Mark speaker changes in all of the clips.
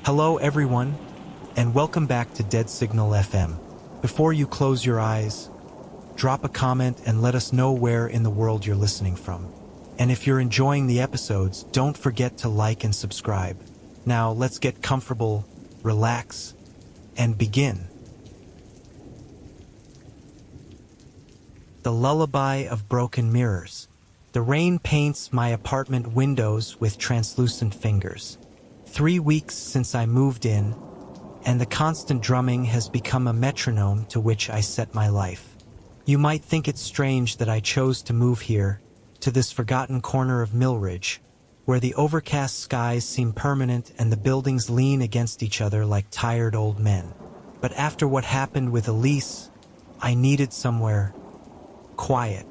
Speaker 1: Hello everyone, and welcome back to Dead Signal FM. Before you close your eyes, drop a comment and let us know where in the world you're listening from. And if you're enjoying the episodes, don't forget to like and subscribe. Now let's get comfortable, relax, and begin. The Lullaby of Broken Mirrors. The rain paints my apartment windows with translucent fingers. 3 weeks since I moved in, and the constant drumming has become a metronome to which I set my life. You might think it's strange that I chose to move here, to this forgotten corner of Millridge, where the overcast skies seem permanent and the buildings lean against each other like tired old men. But after what happened with Elise, I needed somewhere quiet.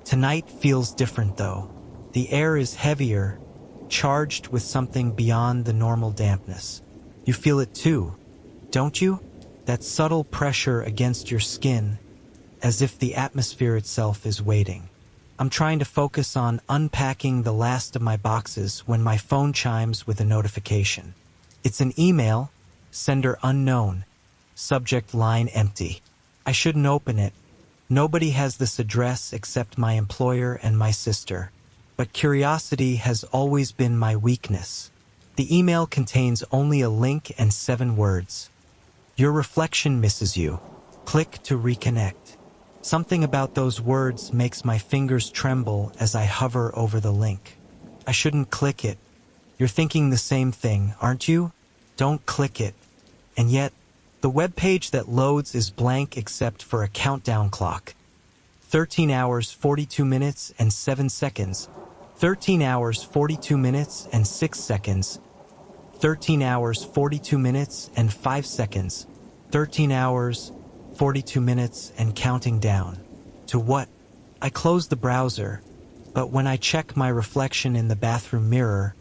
Speaker 1: Tonight feels different though. The air is heavier, charged with something beyond the normal dampness. You feel it too, don't you? That subtle pressure against your skin, as if the atmosphere itself is waiting. I'm trying to focus on unpacking the last of my boxes when my phone chimes with a notification. It's an email, sender unknown, subject line empty. I shouldn't open it. Nobody has this address except my employer and my sister. But curiosity has always been my weakness. The email contains only a link and 7 words. Your reflection misses you. Click to reconnect. Something about those words makes my fingers tremble as I hover over the link. I shouldn't click it. You're thinking the same thing, aren't you? Don't click it. And yet, the web page that loads is blank except for a countdown clock. 13 hours, 42 minutes, and 7 seconds. 13 hours, 42 minutes, and 6 seconds. 13 hours, 42 minutes, and 5 seconds. 13 hours, 42 minutes, and counting down. To what? I close the browser, but when I check my reflection in the bathroom mirror,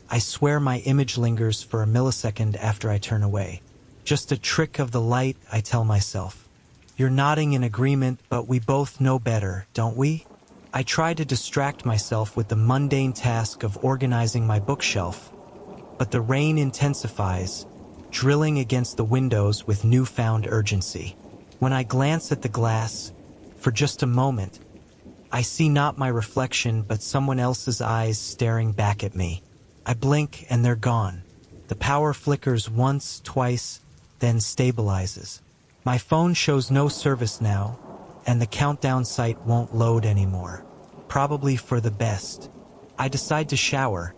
Speaker 1: I swear my image lingers for a millisecond after I turn away. Just a trick of the light, I tell myself. You're nodding in agreement, but we both know better, don't we? I try to distract myself with the mundane task of organizing my bookshelf, but the rain intensifies, drilling against the windows with newfound urgency. When I glance at the glass, for just a moment, I see not my reflection but someone else's eyes staring back at me. I blink and they're gone. The power flickers once, twice, then stabilizes. My phone shows no service now, and the countdown site won't load anymore. Probably for the best. I decide to shower,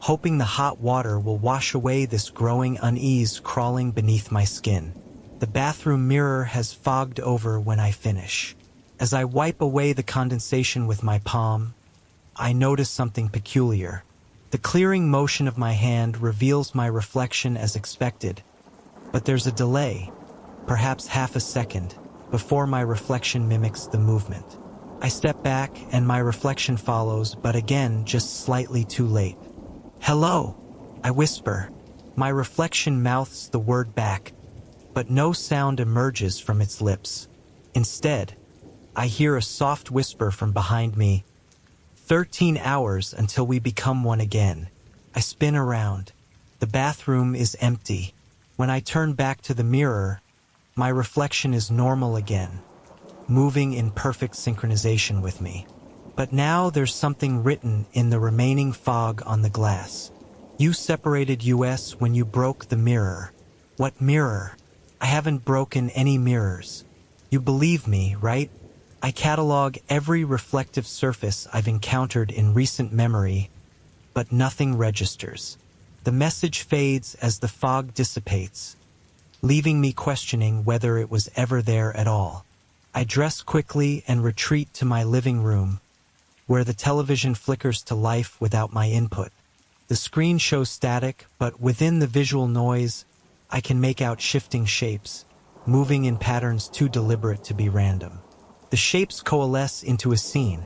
Speaker 1: hoping the hot water will wash away this growing unease crawling beneath my skin. The bathroom mirror has fogged over when I finish. As I wipe away the condensation with my palm, I notice something peculiar. The clearing motion of my hand reveals my reflection as expected, but there's a delay, perhaps half a second, before my reflection mimics the movement. I step back and my reflection follows, but again, just slightly too late. "Hello," I whisper. My reflection mouths the word back, but no sound emerges from its lips. Instead, I hear a soft whisper from behind me, 13 hours until we become one again. I spin around. The bathroom is empty. When I turn back to the mirror, my reflection is normal again, moving in perfect synchronization with me. But now there's something written in the remaining fog on the glass. You separated us when you broke the mirror. What mirror? I haven't broken any mirrors. You believe me, right? I catalog every reflective surface I've encountered in recent memory, but nothing registers. The message fades as the fog dissipates, leaving me questioning whether it was ever there at all. I dress quickly and retreat to my living room, where the television flickers to life without my input. The screen shows static, but within the visual noise, I can make out shifting shapes, moving in patterns too deliberate to be random. The shapes coalesce into a scene,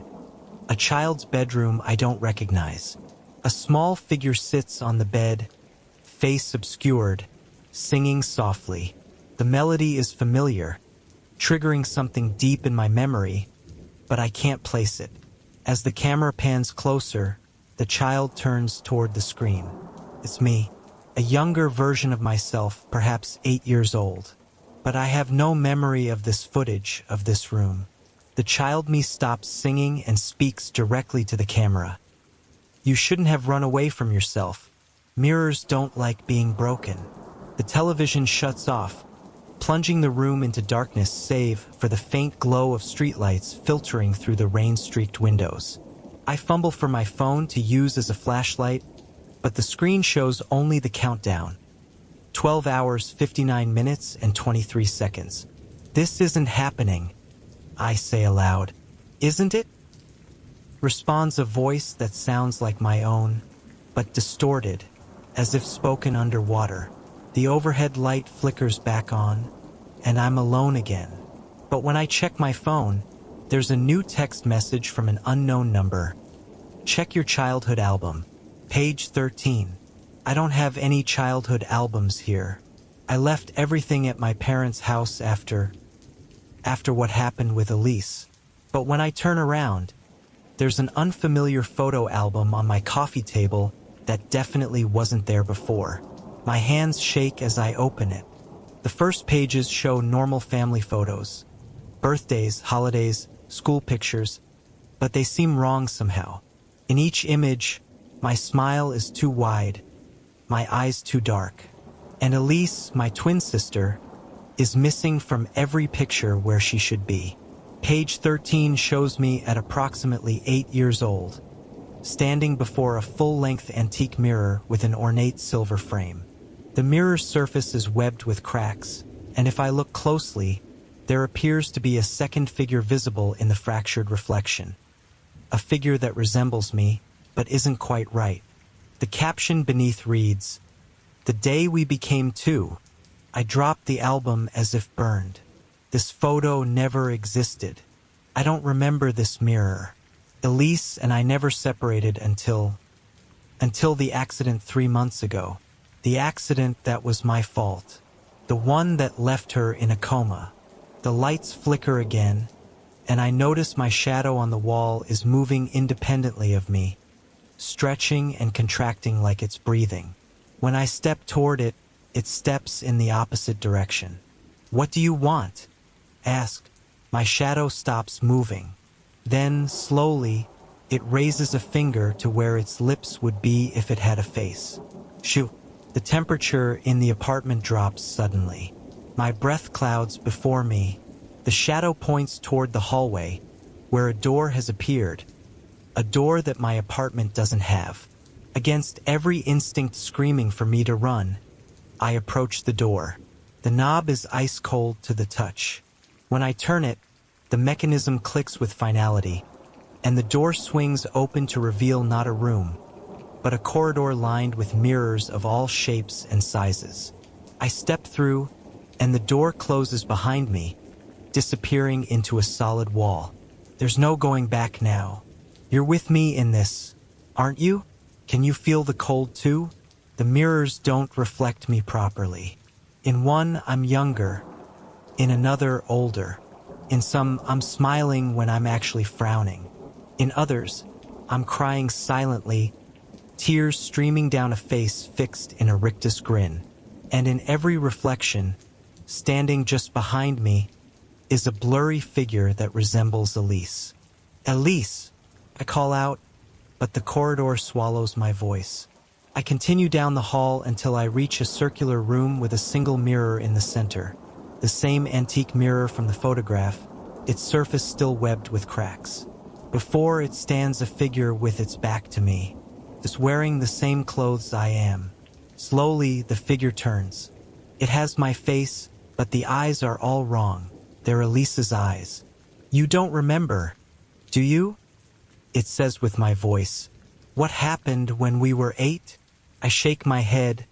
Speaker 1: a child's bedroom I don't recognize. A small figure sits on the bed, face obscured, singing softly. The melody is familiar, triggering something deep in my memory, but I can't place it. As the camera pans closer, the child turns toward the screen. It's me. A younger version of myself, perhaps 8 years old. But I have no memory of this footage of this room. The child me stops singing and speaks directly to the camera. You shouldn't have run away from yourself. Mirrors don't like being broken. The television shuts off, plunging the room into darkness save for the faint glow of streetlights filtering through the rain-streaked windows. I fumble for my phone to use as a flashlight, but the screen shows only the countdown. 12 hours, 59 minutes, and 23 seconds. This isn't happening, I say aloud. Isn't it? Responds a voice that sounds like my own, but distorted, as if spoken underwater. The overhead light flickers back on, and I'm alone again. But when I check my phone, there's a new text message from an unknown number. Check your childhood album. Page 13. I don't have any childhood albums here. I left everything at my parents' house after what happened with Elise. But when I turn around, there's an unfamiliar photo album on my coffee table that definitely wasn't there before. My hands shake as I open it. The first pages show normal family photos. Birthdays, holidays, school pictures, but they seem wrong somehow. In each image, my smile is too wide, my eyes too dark. And Elise, my twin sister, is missing from every picture where she should be. Page 13 shows me at approximately 8 years old, standing before a full-length antique mirror with an ornate silver frame. The mirror's surface is webbed with cracks, and if I look closely, there appears to be a second figure visible in the fractured reflection. A figure that resembles me, but isn't quite right. The caption beneath reads, "The day we became two, I dropped the album as if burned. This photo never existed. I don't remember this mirror. Elise and I never separated until the accident 3 months ago. The accident that was my fault. The one that left her in a coma." The lights flicker again, and I notice my shadow on the wall is moving independently of me, stretching and contracting like it's breathing. When I step toward it, it steps in the opposite direction. "What do you want?" asked. My shadow stops moving. Then, slowly, it raises a finger to where its lips would be if it had a face. Shoo! The temperature in the apartment drops suddenly. My breath clouds before me. The shadow points toward the hallway, where a door has appeared. A door that my apartment doesn't have. Against every instinct screaming for me to run, I approach the door. The knob is ice cold to the touch. When I turn it, the mechanism clicks with finality, and the door swings open to reveal not a room, but a corridor lined with mirrors of all shapes and sizes. I step through, and the door closes behind me, disappearing into a solid wall. There's no going back now. You're with me in this, aren't you? Can you feel the cold too? The mirrors don't reflect me properly. In one, I'm younger. In another, older. In some, I'm smiling when I'm actually frowning. In others, I'm crying silently, tears streaming down a face fixed in a rictus grin. And in every reflection, standing just behind me, is a blurry figure that resembles Elise. "Elise!" I call out, but the corridor swallows my voice. I continue down the hall until I reach a circular room with a single mirror in the center. The same antique mirror from the photograph, its surface still webbed with cracks. Before it stands a figure with its back to me, just wearing the same clothes I am. Slowly, the figure turns. It has my face, but the eyes are all wrong. They're Elise's eyes. "You don't remember, do you?" It says with my voice. "What happened when we were 8? I shake my head,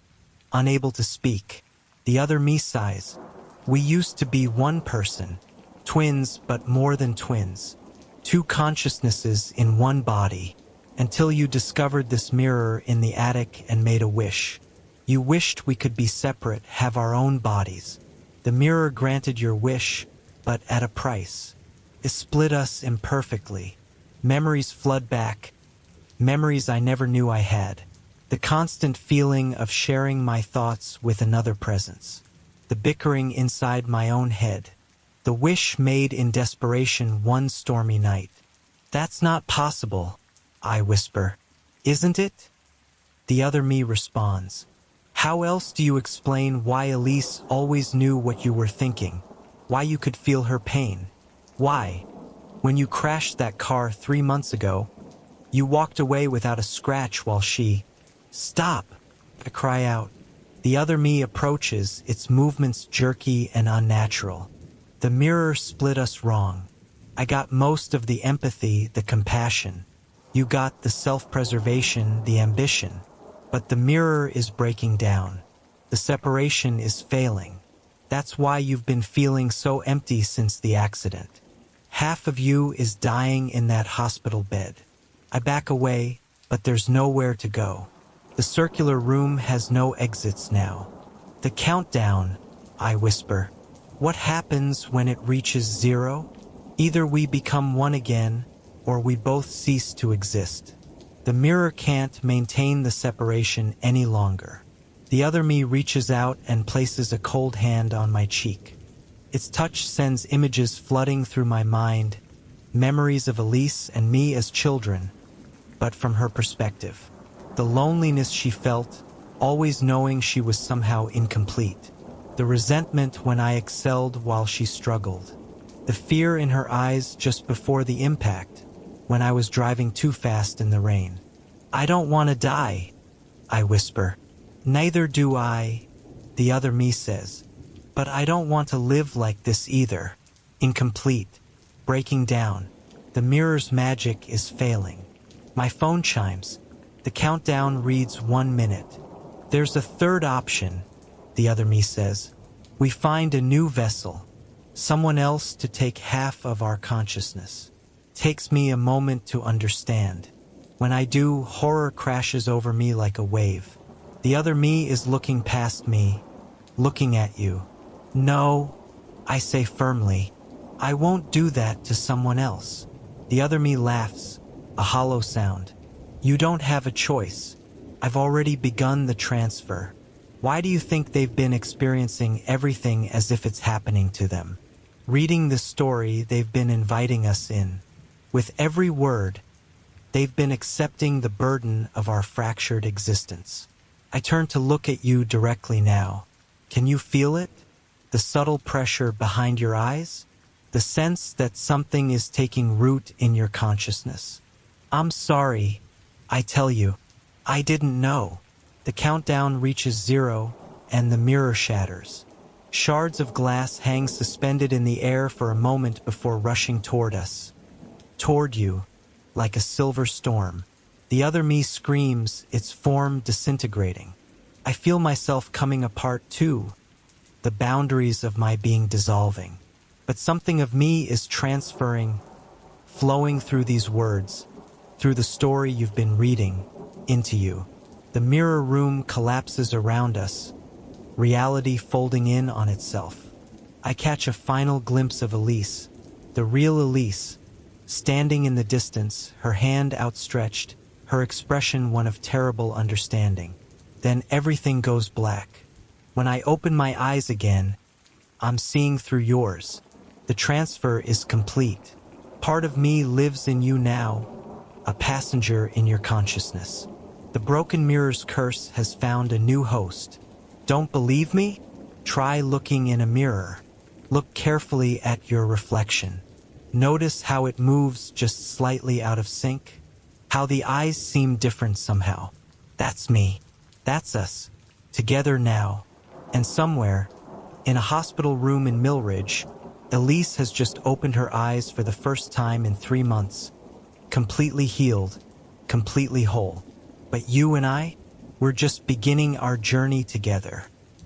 Speaker 1: unable to speak. The other me sighs. "We used to be one person, twins but more than twins. 2 consciousnesses in one body, until you discovered this mirror in the attic and made a wish. You wished we could be separate, have our own bodies. The mirror granted your wish, but at a price. It split us imperfectly. Memories flood back, memories I never knew I had. The constant feeling of sharing my thoughts with another presence. The bickering inside my own head. The wish made in desperation one stormy night. That's not possible, I whisper. Isn't it? The other me responds. How else do you explain why Elise always knew what you were thinking? Why you could feel her pain? Why, when you crashed that car 3 months ago, you walked away without a scratch while she... Stop! I cry out. The other me approaches, its movements jerky and unnatural. The mirror split us wrong. I got most of the empathy, the compassion. You got the self-preservation, the ambition. But the mirror is breaking down. The separation is failing. That's why you've been feeling so empty since the accident. Half of you is dying in that hospital bed. I back away, but there's nowhere to go. The circular room has no exits now. The countdown, I whisper. What happens when it reaches 0? Either we become one again, or we both cease to exist. The mirror can't maintain the separation any longer. The other me reaches out and places a cold hand on my cheek. Its touch sends images flooding through my mind, memories of Elise and me as children, but from her perspective. The loneliness she felt, always knowing she was somehow incomplete. The resentment when I excelled while she struggled. The fear in her eyes just before the impact, when I was driving too fast in the rain. I don't want to die, I whisper. Neither do I, the other me says. But I don't want to live like this either. Incomplete, breaking down. The mirror's magic is failing. My phone chimes. The countdown reads 1 minute. There's a third option, the other me says. We find a new vessel, someone else to take half of our consciousness. Takes me a moment to understand. When I do, horror crashes over me like a wave. The other me is looking past me, looking at you. No, I say firmly. I won't do that to someone else. The other me laughs, a hollow sound. You don't have a choice. I've already begun the transfer. Why do you think they've been experiencing everything as if it's happening to them? Reading the story they've been inviting us in. With every word, they've been accepting the burden of our fractured existence. I turn to look at you directly now. Can you feel it? The subtle pressure behind your eyes? The sense that something is taking root in your consciousness? I'm sorry, I tell you. I didn't know. The countdown reaches 0, and the mirror shatters. Shards of glass hang suspended in the air for a moment before rushing toward us. Toward you, like a silver storm. The other me screams, its form disintegrating. I feel myself coming apart too, the boundaries of my being dissolving. But something of me is transferring, flowing through these words, through the story you've been reading, into you. The mirror room collapses around us, reality folding in on itself. I catch a final glimpse of Elise, the real Elise, standing in the distance, her hand outstretched, her expression one of terrible understanding. Then everything goes black. When I open my eyes again, I'm seeing through yours. The transfer is complete. Part of me lives in you now, a passenger in your consciousness. The broken mirror's curse has found a new host. Don't believe me? Try looking in a mirror. Look carefully at your reflection. Notice how it moves just slightly out of sync. How the eyes seem different somehow. That's me. That's us. Together now. And somewhere, in a hospital room in Millridge, Elise has just opened her eyes for the first time in 3 months. Completely healed. Completely whole. But you and I, we're just beginning our journey together.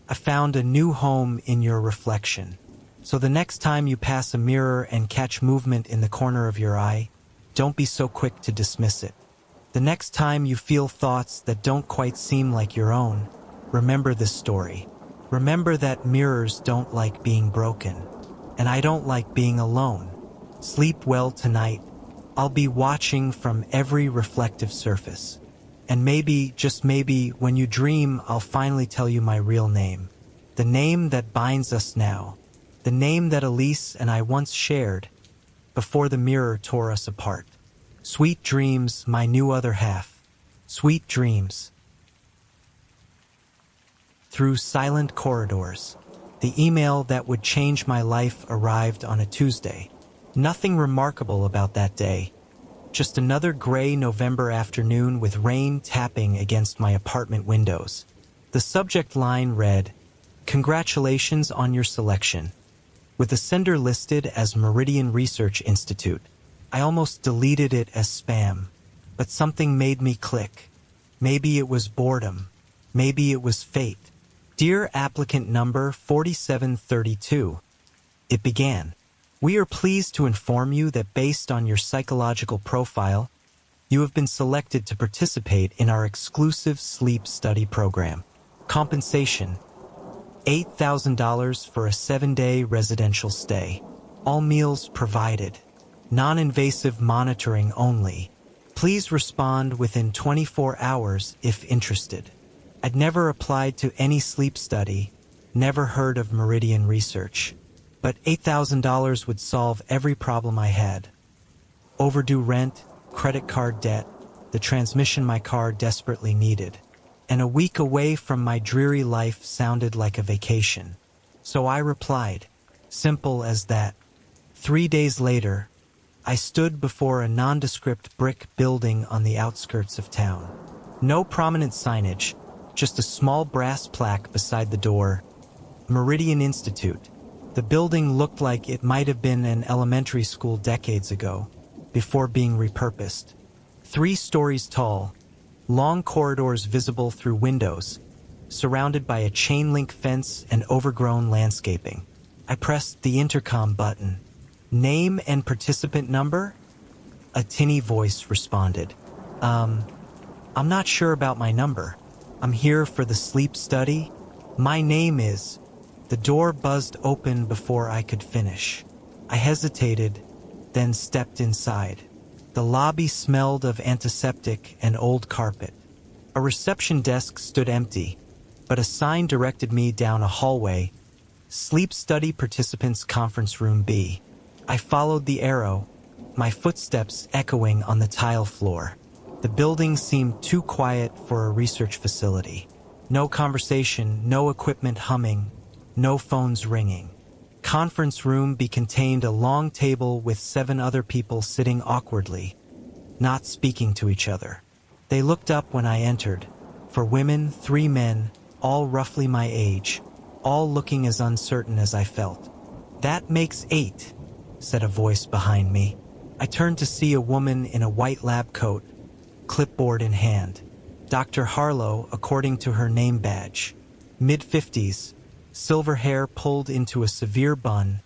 Speaker 1: I found a new home in your reflection. So the next time you pass a mirror and catch movement in the corner of your eye, don't be so quick to dismiss it. The next time you feel thoughts that don't quite seem like your own, remember this story. Remember that mirrors don't like being broken, and I don't like being alone. Sleep well tonight. I'll be watching from every reflective surface. And maybe, just maybe, when you dream, I'll finally tell you my real name. The name that binds us now. The name that Elise and I once shared before the mirror tore us apart. Sweet dreams, my new other half. Sweet dreams. Through silent corridors. The email that would change my life arrived on a Tuesday. Nothing remarkable about that day. Just another gray November afternoon with rain tapping against my apartment windows. The subject line read, "Congratulations on your selection." With the sender listed as Meridian Research Institute, I almost deleted it as spam. But something made me click. Maybe it was boredom. Maybe it was fate. Dear applicant number 4732. It began. We are pleased to inform you that based on your psychological profile, you have been selected to participate in our exclusive sleep study program. Compensation: $8,000 for a 7-day residential stay. All meals provided. Non-invasive monitoring only. Please respond within 24 hours if interested. I'd never applied to any sleep study, never heard of Meridian Research. But $8,000 would solve every problem I had. Overdue rent, credit card debt, the transmission my car desperately needed. And a week away from my dreary life sounded like a vacation. So I replied, simple as that. 3 days later, I stood before a nondescript brick building on the outskirts of town. No prominent signage, just a small brass plaque beside the door. Meridian Institute. The building looked like it might have been an elementary school decades ago, before being repurposed. 3 stories tall, long corridors visible through windows, surrounded by a chain-link fence and overgrown landscaping. I pressed the intercom button. Name and participant number? A tinny voice responded. I'm not sure about my number. I'm here for the sleep study. My name is... The door buzzed open before I could finish. I hesitated, then stepped inside. The lobby smelled of antiseptic and old carpet. A reception desk stood empty, but a sign directed me down a hallway. Sleep Study Participants Conference Room B. I followed the arrow, my footsteps echoing on the tile floor. The building seemed too quiet for a research facility. No conversation, no equipment humming, no phones ringing. Conference room B contained a long table with 7 other people sitting awkwardly, not speaking to each other. They looked up when I entered. For women, 3 men, all roughly my age, all looking as uncertain as I felt. That makes 8, said a voice behind me. I turned to see a woman in a white lab coat, clipboard in hand. Dr. Harlow, according to her name badge. Mid-50s, silver hair pulled into a severe bun,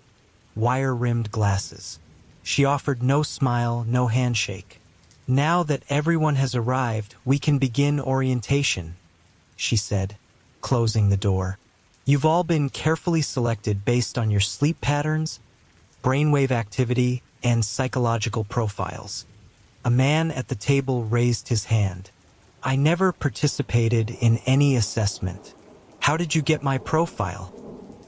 Speaker 1: wire-rimmed glasses. She offered no smile, no handshake. Now that everyone has arrived, we can begin orientation, she said, closing the door. You've all been carefully selected based on your sleep patterns, brainwave activity, and psychological profiles. A man at the table raised his hand. I never participated in any assessment. How did you get my profile?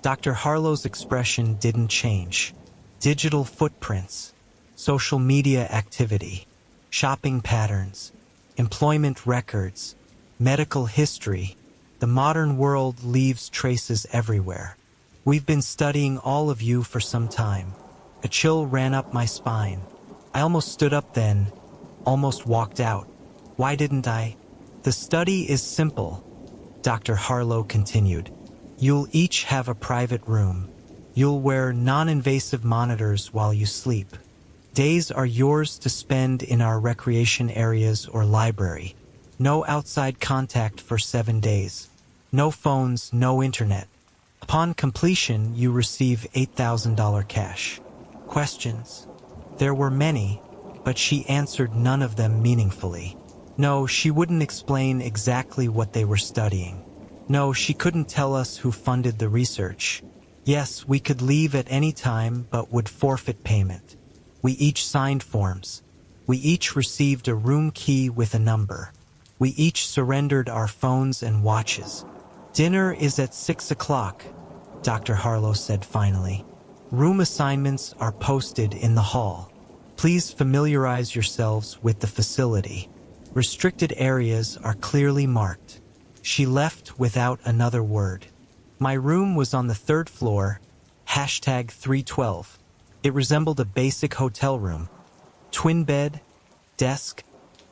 Speaker 1: Dr. Harlow's expression didn't change. Digital footprints, social media activity, shopping patterns, employment records, medical history. The modern world leaves traces everywhere. We've been studying all of you for some time. A chill ran up my spine. I almost stood up then, almost walked out. Why didn't I? The study is simple, Dr. Harlow continued. You'll each have a private room. You'll wear non-invasive monitors while you sleep. Days are yours to spend in our recreation areas or library. No outside contact for 7 days. No phones, no internet. Upon completion, you receive $8,000 cash. Questions? There were many, but she answered none of them meaningfully. No, she wouldn't explain exactly what they were studying. No, she couldn't tell us who funded the research. Yes, we could leave at any time, but would forfeit payment. We each signed forms. We each received a room key with a number. We each surrendered our phones and watches. "Dinner is at 6 o'clock, Dr. Harlow said finally. "Room assignments are posted in the hall. Please familiarize yourselves with the facility. Restricted areas are clearly marked." She left without another word. My room was on the third floor, hashtag 312. It resembled a basic hotel room. Twin bed, desk,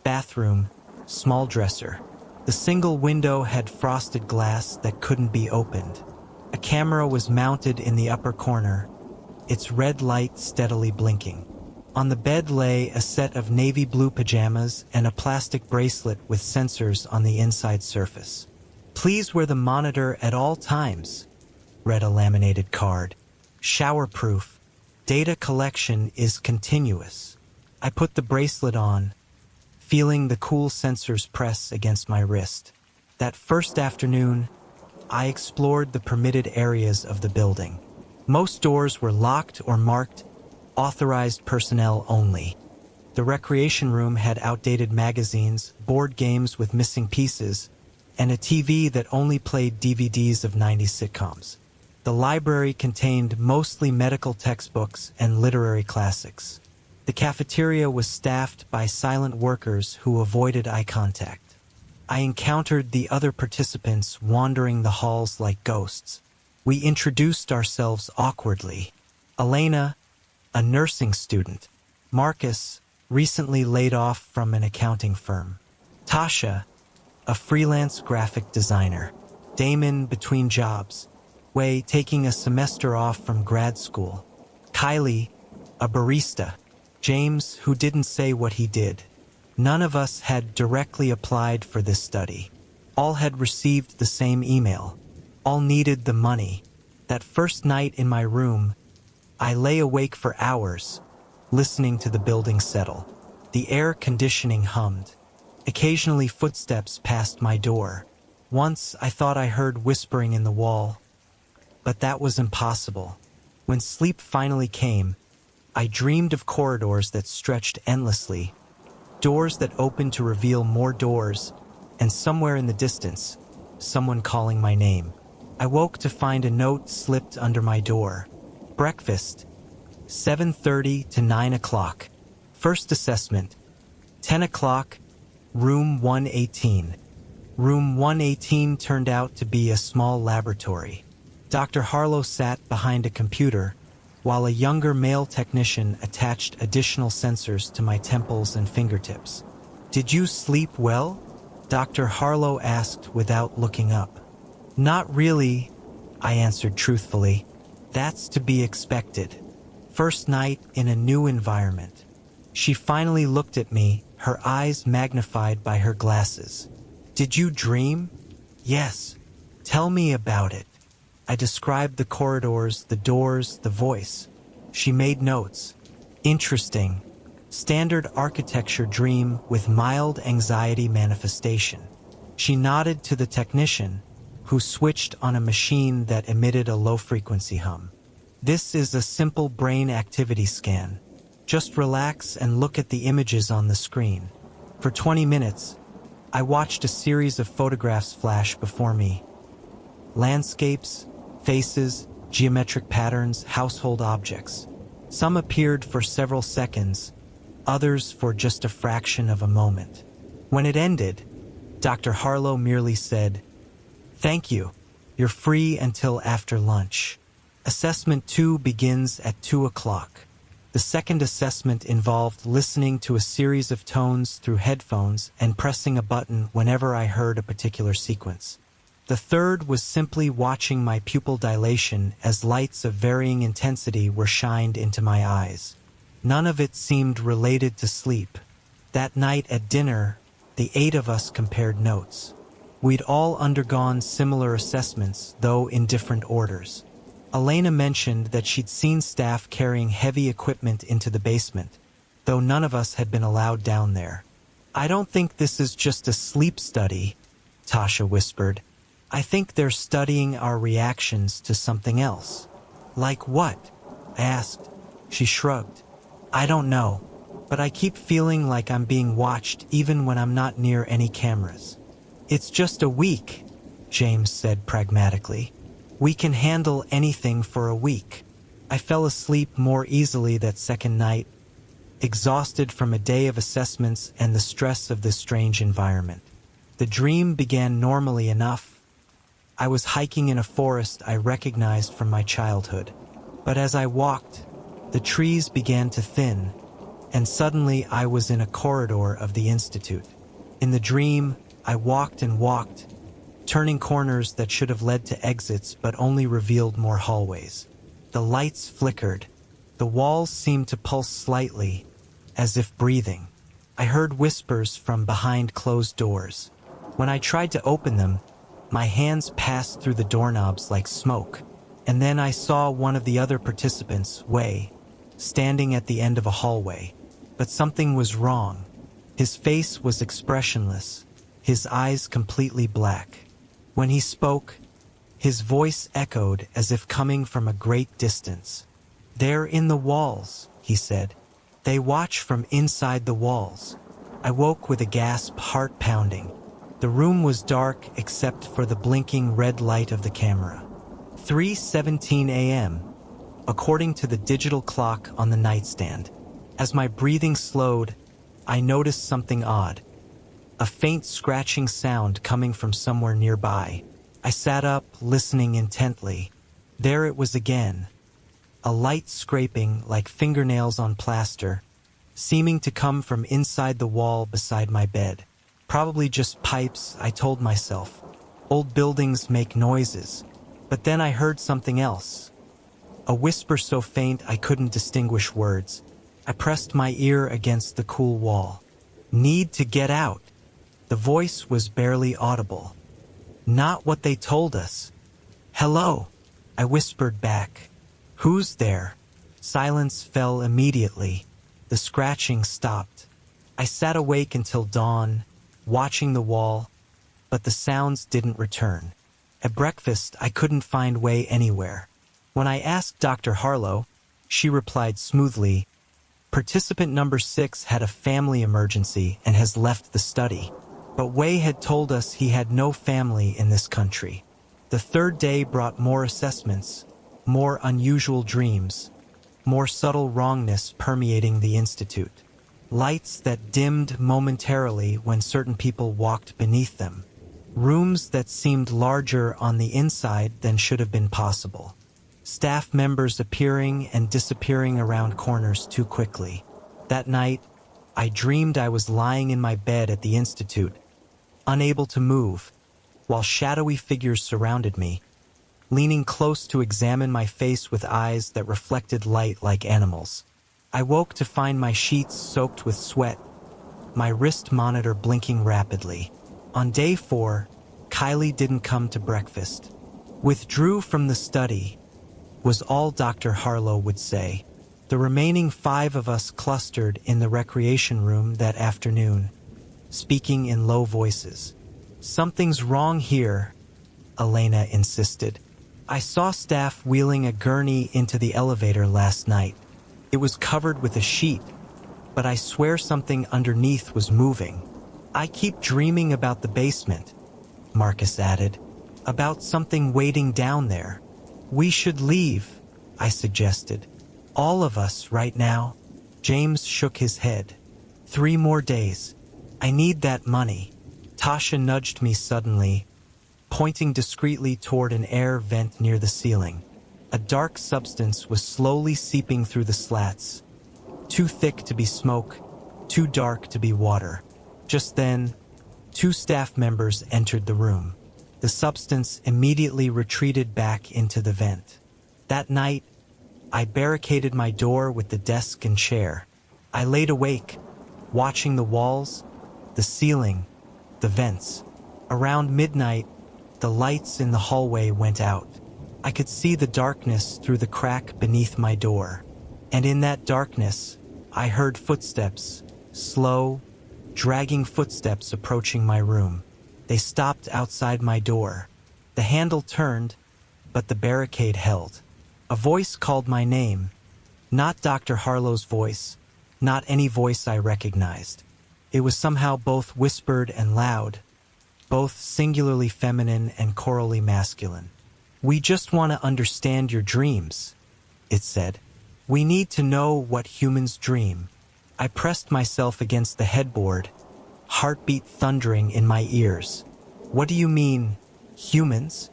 Speaker 1: bathroom, small dresser. The single window had frosted glass that couldn't be opened. A camera was mounted in the upper corner, its red light steadily blinking. On the bed lay a set of navy blue pajamas and a plastic bracelet with sensors on the inside surface. "Please wear the monitor at all times," read a laminated card. "Showerproof. Data collection is continuous." I put the bracelet on, feeling the cool sensors press against my wrist. That first afternoon, I explored the permitted areas of the building. Most doors were locked or marked "Authorized personnel only." The recreation room had outdated magazines, board games with missing pieces, and a TV that only played DVDs of 90s sitcoms. The library contained mostly medical textbooks and literary classics. The cafeteria was staffed by silent workers who avoided eye contact. I encountered the other participants wandering the halls like ghosts. We introduced ourselves awkwardly. Elena, a nursing student. Marcus, recently laid off from an accounting firm. Tasha, a freelance graphic designer. Damon, between jobs. Wei, taking a semester off from grad school. Kylie, a barista. James, who didn't say what he did. None of us had directly applied for this study. All had received the same email. All needed the money. That first night in my room, I lay awake for hours, listening to the building settle. The air conditioning hummed. Occasionally footsteps passed my door. Once I thought I heard whispering in the wall, but that was impossible. When sleep finally came, I dreamed of corridors that stretched endlessly, doors that opened to reveal more doors, and somewhere in the distance, someone calling my name. I woke to find a note slipped under my door. Breakfast, 7:30 to 9 o'clock. First assessment, 10 o'clock, room 118. Room 118 turned out to be a small laboratory. Dr. Harlow sat behind a computer, while a younger male technician attached additional sensors to my temples and fingertips. "Did you sleep well?" Dr. Harlow asked without looking up. "Not really," I answered truthfully. "That's to be expected. First night in a new environment." She finally looked at me, her eyes magnified by her glasses. "Did you dream?" "Yes." "Tell me about it." I described the corridors, the doors, the voice. She made notes. "Interesting. Standard architecture dream with mild anxiety manifestation." She nodded to the technician, who switched on a machine that emitted a low-frequency hum. "This is a simple brain activity scan. Just relax and look at the images on the screen." For 20 minutes, I watched a series of photographs flash before me. Landscapes, faces, geometric patterns, household objects. Some appeared for several seconds, others for just a fraction of a moment. When it ended, Dr. Harlow merely said, "Thank you. You're free until after lunch." Assessment 2 begins at 2 o'clock. The second assessment involved listening to a series of tones through headphones and pressing a button whenever I heard a particular sequence. The third was simply watching my pupil dilation as lights of varying intensity were shined into my eyes. None of it seemed related to sleep. That night at dinner, the 8 of us compared notes. We'd all undergone similar assessments, though in different orders. Elena mentioned that she'd seen staff carrying heavy equipment into the basement, though none of us had been allowed down there. "I don't think this is just a sleep study," Tasha whispered. "I think they're studying our reactions to something else." "Like what?" I asked. She shrugged. "I don't know. but I keep feeling like I'm being watched even when I'm not near any cameras. It's just a week, James said pragmatically. We can handle anything for a week. I fell asleep more easily that second night, exhausted from a day of assessments and the stress of this strange environment. The dream began normally enough. I was hiking in a forest I recognized from my childhood. But as I walked, the trees began to thin, and suddenly I was in a corridor of the institute. In the dream, I walked and walked, turning corners that should have led to exits but only revealed more hallways. The lights flickered. The walls seemed to pulse slightly, as if breathing. I heard whispers from behind closed doors. When I tried to open them, my hands passed through the doorknobs like smoke. And then I saw one of the other participants, Wei, standing at the end of a hallway. But something was wrong. His face was expressionless, his eyes completely black. When he spoke, his voice echoed as if coming from a great distance. "They're in the walls," he said. "They watch from inside the walls." I woke with a gasp, heart pounding. The room was dark except for the blinking red light of the camera. 3:17 a.m., according to the digital clock on the nightstand. As my breathing slowed, I noticed something odd. A faint scratching sound coming from somewhere nearby. I sat up, listening intently. There it was again. A light scraping like fingernails on plaster, seeming to come from inside the wall beside my bed. Probably just pipes, I told myself. Old buildings make noises. But then I heard something else. A whisper so faint I couldn't distinguish words. I pressed my ear against the cool wall. "Need to get out." The voice was barely audible. "Not what they told us." "Hello," I whispered back. "Who's there?" Silence fell immediately. The scratching stopped. I sat awake until dawn, watching the wall, but the sounds didn't return. At breakfast, I couldn't find Wei anywhere. When I asked Dr. Harlow, she replied smoothly, "Participant number 6 had a family emergency and has left the study." But Wei had told us he had no family in this country. The third day brought more assessments, more unusual dreams, more subtle wrongness permeating the institute. Lights that dimmed momentarily when certain people walked beneath them. Rooms that seemed larger on the inside than should have been possible. Staff members appearing and disappearing around corners too quickly. That night, I dreamed I was lying in my bed at the institute, unable to move, while shadowy figures surrounded me, leaning close to examine my face with eyes that reflected light like animals. I woke to find my sheets soaked with sweat, my wrist monitor blinking rapidly. On day 4, Kylie didn't come to breakfast. "Withdrew from the study," was all Dr. Harlow would say. The remaining 5 of us clustered in the recreation room that afternoon, speaking in low voices. "Something's wrong here," Elena insisted. "I saw staff wheeling a gurney into the elevator last night. It was covered with a sheet, but I swear something underneath was moving. I keep dreaming about the basement," Marcus added, "about something waiting down there. We should leave," I suggested. "All of us right now." James shook his head. 3 more days. I need that money." Tasha nudged me suddenly, pointing discreetly toward an air vent near the ceiling. A dark substance was slowly seeping through the slats, too thick to be smoke, too dark to be water. Just then, 2 staff members entered the room. The substance immediately retreated back into the vent. That night, I barricaded my door with the desk and chair. I laid awake, watching the walls, the ceiling, the vents. Around midnight, the lights in the hallway went out. I could see the darkness through the crack beneath my door. And in that darkness, I heard footsteps, slow, dragging footsteps approaching my room. They stopped outside my door. The handle turned, but the barricade held. A voice called my name, not Dr. Harlow's voice, not any voice I recognized. It was somehow both whispered and loud, both singularly feminine and chorally masculine. "We just want to understand your dreams," it said. "We need to know what humans dream." I pressed myself against the headboard, heartbeat thundering in my ears. "What do you mean, humans?"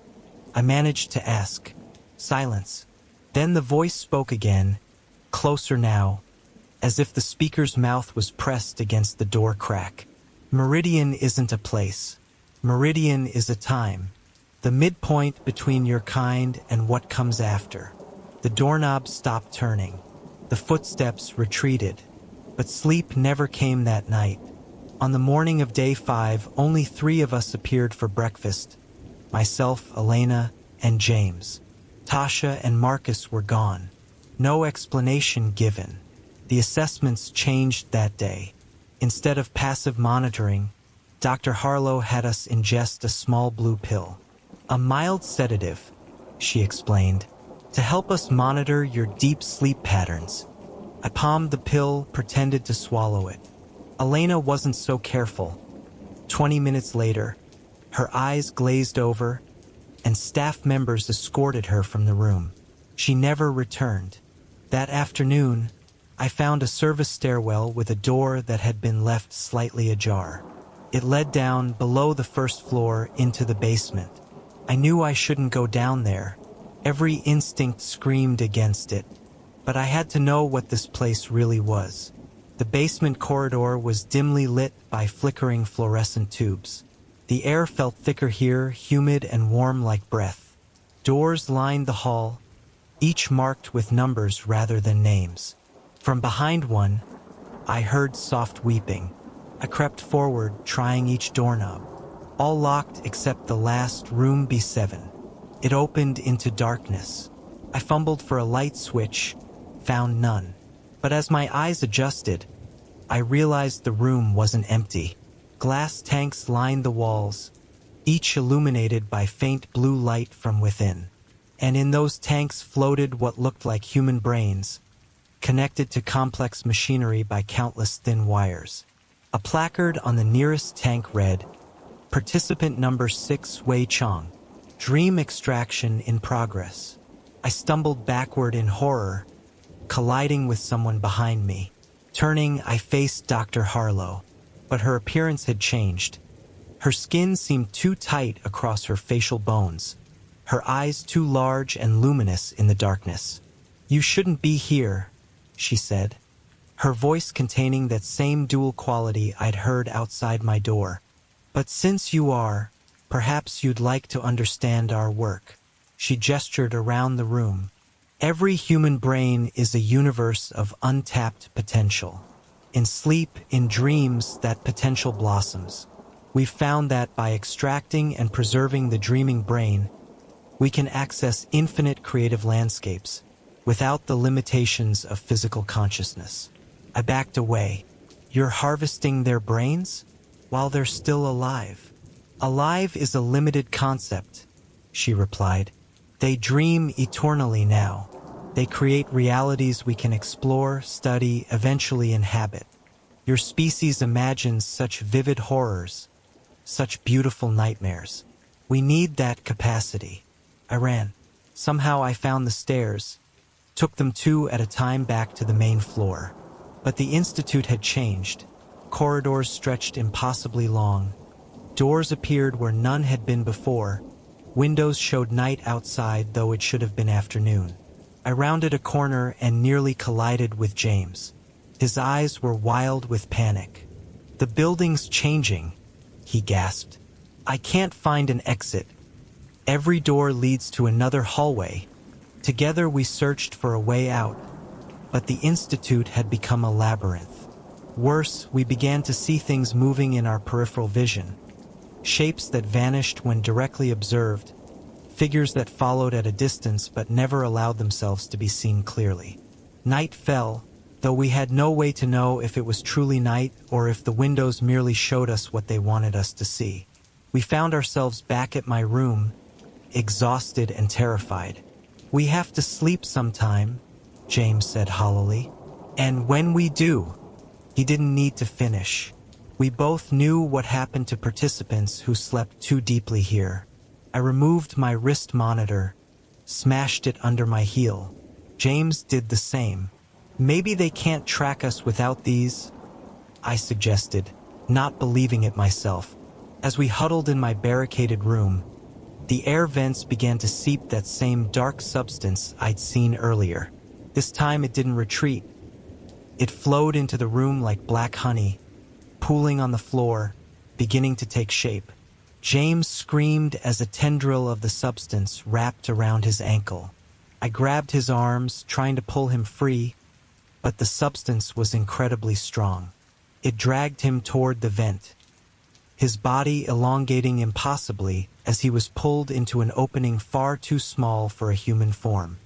Speaker 1: I managed to ask. Silence. Then the voice spoke again, closer now, as if the speaker's mouth was pressed against the door crack. "Meridian isn't a place. Meridian is a time. The midpoint between your kind and what comes after." The doorknob stopped turning. The footsteps retreated. But sleep never came that night. On the morning of day 5, only 3 of us appeared for breakfast. Myself, Elena, and James. Tasha and Marcus were gone. No explanation given. The assessments changed that day. Instead of passive monitoring, Dr. Harlow had us ingest a small blue pill. "A mild sedative," she explained, "to help us monitor your deep sleep patterns." I palmed the pill, pretended to swallow it. Elena wasn't so careful. 20 minutes later, her eyes glazed over, and staff members escorted her from the room. She never returned. That afternoon, I found a service stairwell with a door that had been left slightly ajar. It led down below the first floor into the basement. I knew I shouldn't go down there. Every instinct screamed against it. But I had to know what this place really was. The basement corridor was dimly lit by flickering fluorescent tubes. The air felt thicker here, humid and warm like breath. Doors lined the hall, each marked with numbers rather than names. From behind one, I heard soft weeping. I crept forward, trying each doorknob. All locked except the last, room B7. It opened into darkness. I fumbled for a light switch, found none. But as my eyes adjusted, I realized the room wasn't empty. Glass tanks lined the walls, each illuminated by faint blue light from within. And in those tanks floated what looked like human brains, connected to complex machinery by countless thin wires. A placard on the nearest tank read, "Participant number 6 Wei Chong. Dream extraction in progress." I stumbled backward in horror, colliding with someone behind me. Turning, I faced Dr. Harlow, but her appearance had changed. Her skin seemed too tight across her facial bones, her eyes too large and luminous in the darkness. "You shouldn't be here," she said, her voice containing that same dual quality I'd heard outside my door. "But since you are, perhaps you'd like to understand our work." She gestured around the room. "Every human brain is a universe of untapped potential. In sleep, in dreams, that potential blossoms. We've found that by extracting and preserving the dreaming brain, we can access infinite creative landscapes without the limitations of physical consciousness." I backed away. "You're harvesting their brains? While they're still alive?" "Alive is a limited concept," she replied. "They dream eternally now. They create realities we can explore, study, eventually inhabit. Your species imagines such vivid horrors, such beautiful nightmares. We need that capacity." I ran. Somehow I found the stairs, took them 2 at a time back to the main floor. But the institute had changed. Corridors stretched impossibly long. Doors appeared where none had been before. Windows showed night outside, though it should have been afternoon. I rounded a corner and nearly collided with James. His eyes were wild with panic. "The building's changing," he gasped. "I can't find an exit. Every door leads to another hallway." Together we searched for a way out, but the institute had become a labyrinth. Worse, we began to see things moving in our peripheral vision. Shapes that vanished when directly observed, figures that followed at a distance but never allowed themselves to be seen clearly. Night fell, though we had no way to know if it was truly night or if the windows merely showed us what they wanted us to see. We found ourselves back at my room, exhausted and terrified. "We have to sleep sometime," James said hollowly. And when we do, he didn't need to finish. We both knew what happened to participants who slept too deeply here. I removed my wrist monitor, smashed it under my heel. James did the same. Maybe they can't track us without these, I suggested, not believing it myself. As we huddled in my barricaded room, the air vents began to seep that same dark substance I'd seen earlier. This time it didn't retreat. It flowed into the room like black honey, pooling on the floor, beginning to take shape. James screamed as a tendril of the substance wrapped around his ankle. I grabbed his arms, trying to pull him free, but the substance was incredibly strong. It dragged him toward the vent, his body elongating impossibly as he was pulled into an opening far too small for a human form.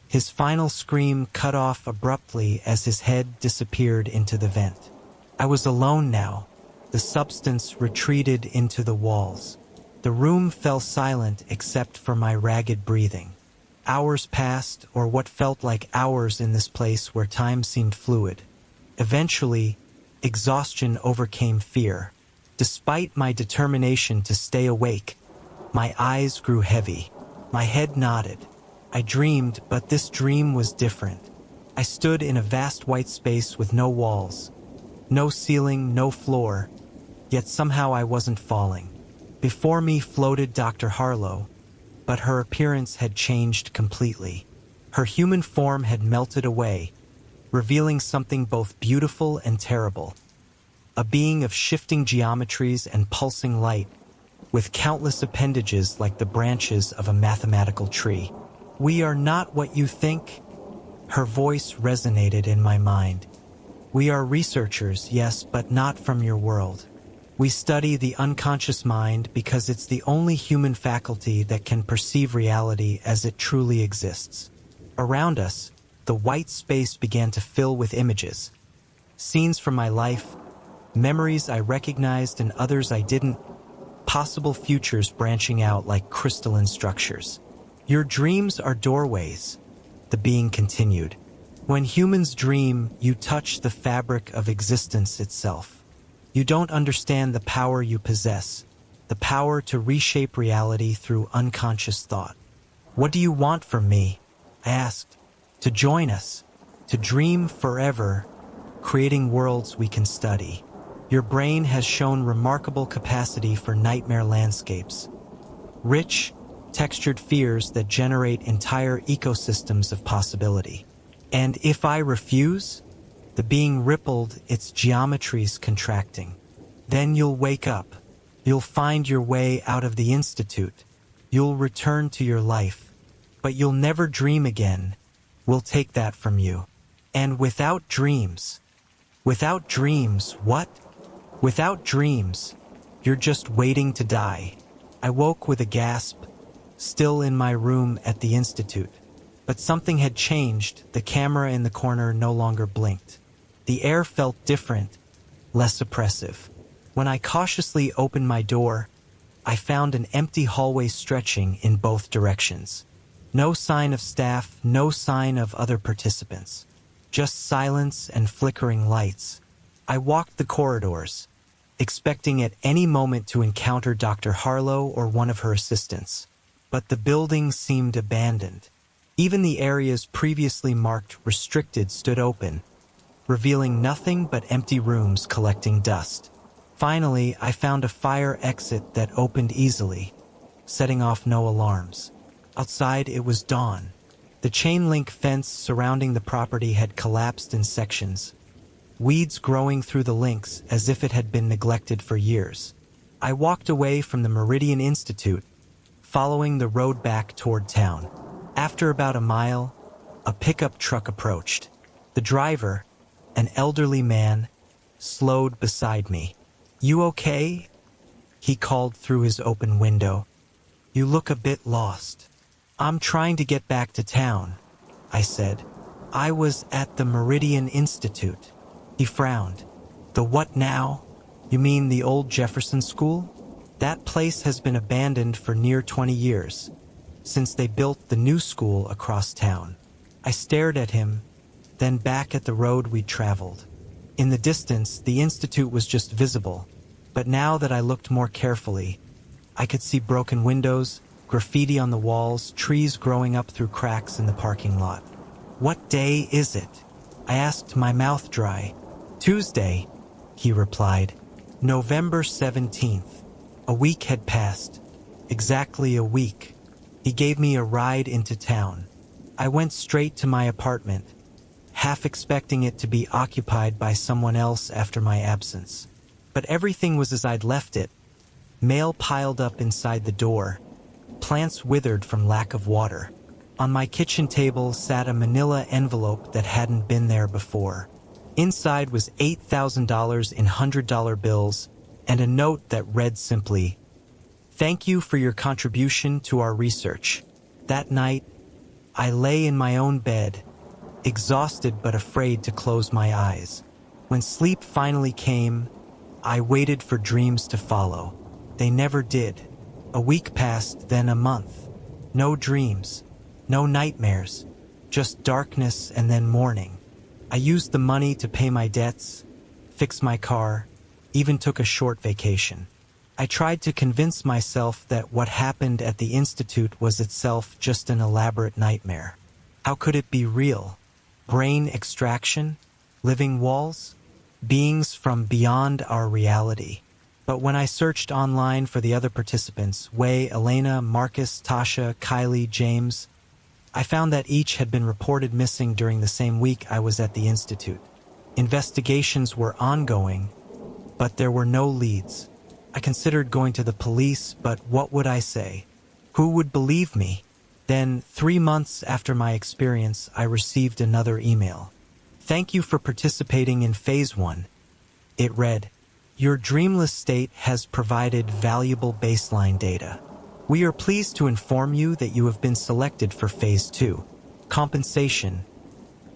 Speaker 1: His final scream cut off abruptly as his head disappeared into the vent. I was alone now. The substance retreated into the walls. The room fell silent except for my ragged breathing. Hours passed, or what felt like hours in this place where time seemed fluid. Eventually, exhaustion overcame fear. Despite my determination to stay awake, my eyes grew heavy. My head nodded. I dreamed, but this dream was different. I stood in a vast white space with no walls, no ceiling, no floor, yet somehow I wasn't falling. Before me floated Dr. Harlow, but her appearance had changed completely. Her human form had melted away, revealing something both beautiful and terrible. A being of shifting geometries and pulsing light, with countless appendages like the branches of a mathematical tree. "We are not what you think," her voice resonated in my mind. "We are researchers, yes, but not from your world. We study the unconscious mind because it's the only human faculty that can perceive reality as it truly exists." Around us, the white space began to fill with images. Scenes from my life, memories I recognized and others I didn't, possible futures branching out like crystalline structures. "Your dreams are doorways," the being continued. "When humans dream, you touch the fabric of existence itself. You don't understand the power you possess, the power to reshape reality through unconscious thought." "What do you want from me?" I asked. "To join us, to dream forever, creating worlds we can study. Your brain has shown remarkable capacity for nightmare landscapes, rich, textured fears that generate entire ecosystems of possibility. And if I refuse?" The being rippled, its geometries contracting. "Then you'll wake up. You'll find your way out of the institute. You'll return to your life. But you'll never dream again. We'll take that from you. And without dreams, what? Without dreams, you're just waiting to die." I woke with a gasp, still in my room at the institute. But something had changed. The camera in the corner no longer blinked. The air felt different, less oppressive. When I cautiously opened my door, I found an empty hallway stretching in both directions. No sign of staff, no sign of other participants. Just silence and flickering lights. I walked the corridors, expecting at any moment to encounter Dr. Harlow or one of her assistants. But the building seemed abandoned. Even the areas previously marked restricted stood open, revealing nothing but empty rooms collecting dust. Finally, I found a fire exit that opened easily, setting off no alarms. Outside, it was dawn. The chain-link fence surrounding the property had collapsed in sections, weeds growing through the links as if it had been neglected for years. I walked away from the Meridian Institute, following the road back toward town. After about a mile, a pickup truck approached. The driver, an elderly man, slowed beside me. "You okay?" he called through his open window. "You look a bit lost." "I'm trying to get back to town," I said. "I was at the Meridian Institute." He frowned. "The what now? You mean the old Jefferson School? That place has been abandoned for near 20 years, since they built the new school across town." I stared at him, then back at the road we'd traveled. In the distance, the institute was just visible, but now that I looked more carefully, I could see broken windows, graffiti on the walls, trees growing up through cracks in the parking lot. "What day is it?" I asked, my mouth dry. "Tuesday," he replied. "November 17th. A week had passed. Exactly a week. He gave me a ride into town. I went straight to my apartment, half expecting it to be occupied by someone else after my absence. But everything was as I'd left it. Mail piled up inside the door. Plants withered from lack of water. On my kitchen table sat a manila envelope that hadn't been there before. Inside was $8,000 in $100 bills and a note that read simply, "Thank you for your contribution to our research." That night, I lay in my own bed, exhausted but afraid to close my eyes. When sleep finally came, I waited for dreams to follow. They never did. A week passed, then a month. No dreams, no nightmares, just darkness and then morning. I used the money to pay my debts, fix my car, even took a short vacation. I tried to convince myself that what happened at the institute was itself just an elaborate nightmare. How could it be real? Brain extraction? Living walls? Beings from beyond our reality? But when I searched online for the other participants, Wei, Elena, Marcus, Tasha, Kylie, James, I found that each had been reported missing during the same week I was at the institute. Investigations were ongoing, but there were no leads. I considered going to the police, but what would I say? Who would believe me? Then, 3 months after my experience, I received another email. "Thank you for participating in Phase 1. It read, "Your dreamless state has provided valuable baseline data. We are pleased to inform you that you have been selected for Phase 2. Compensation,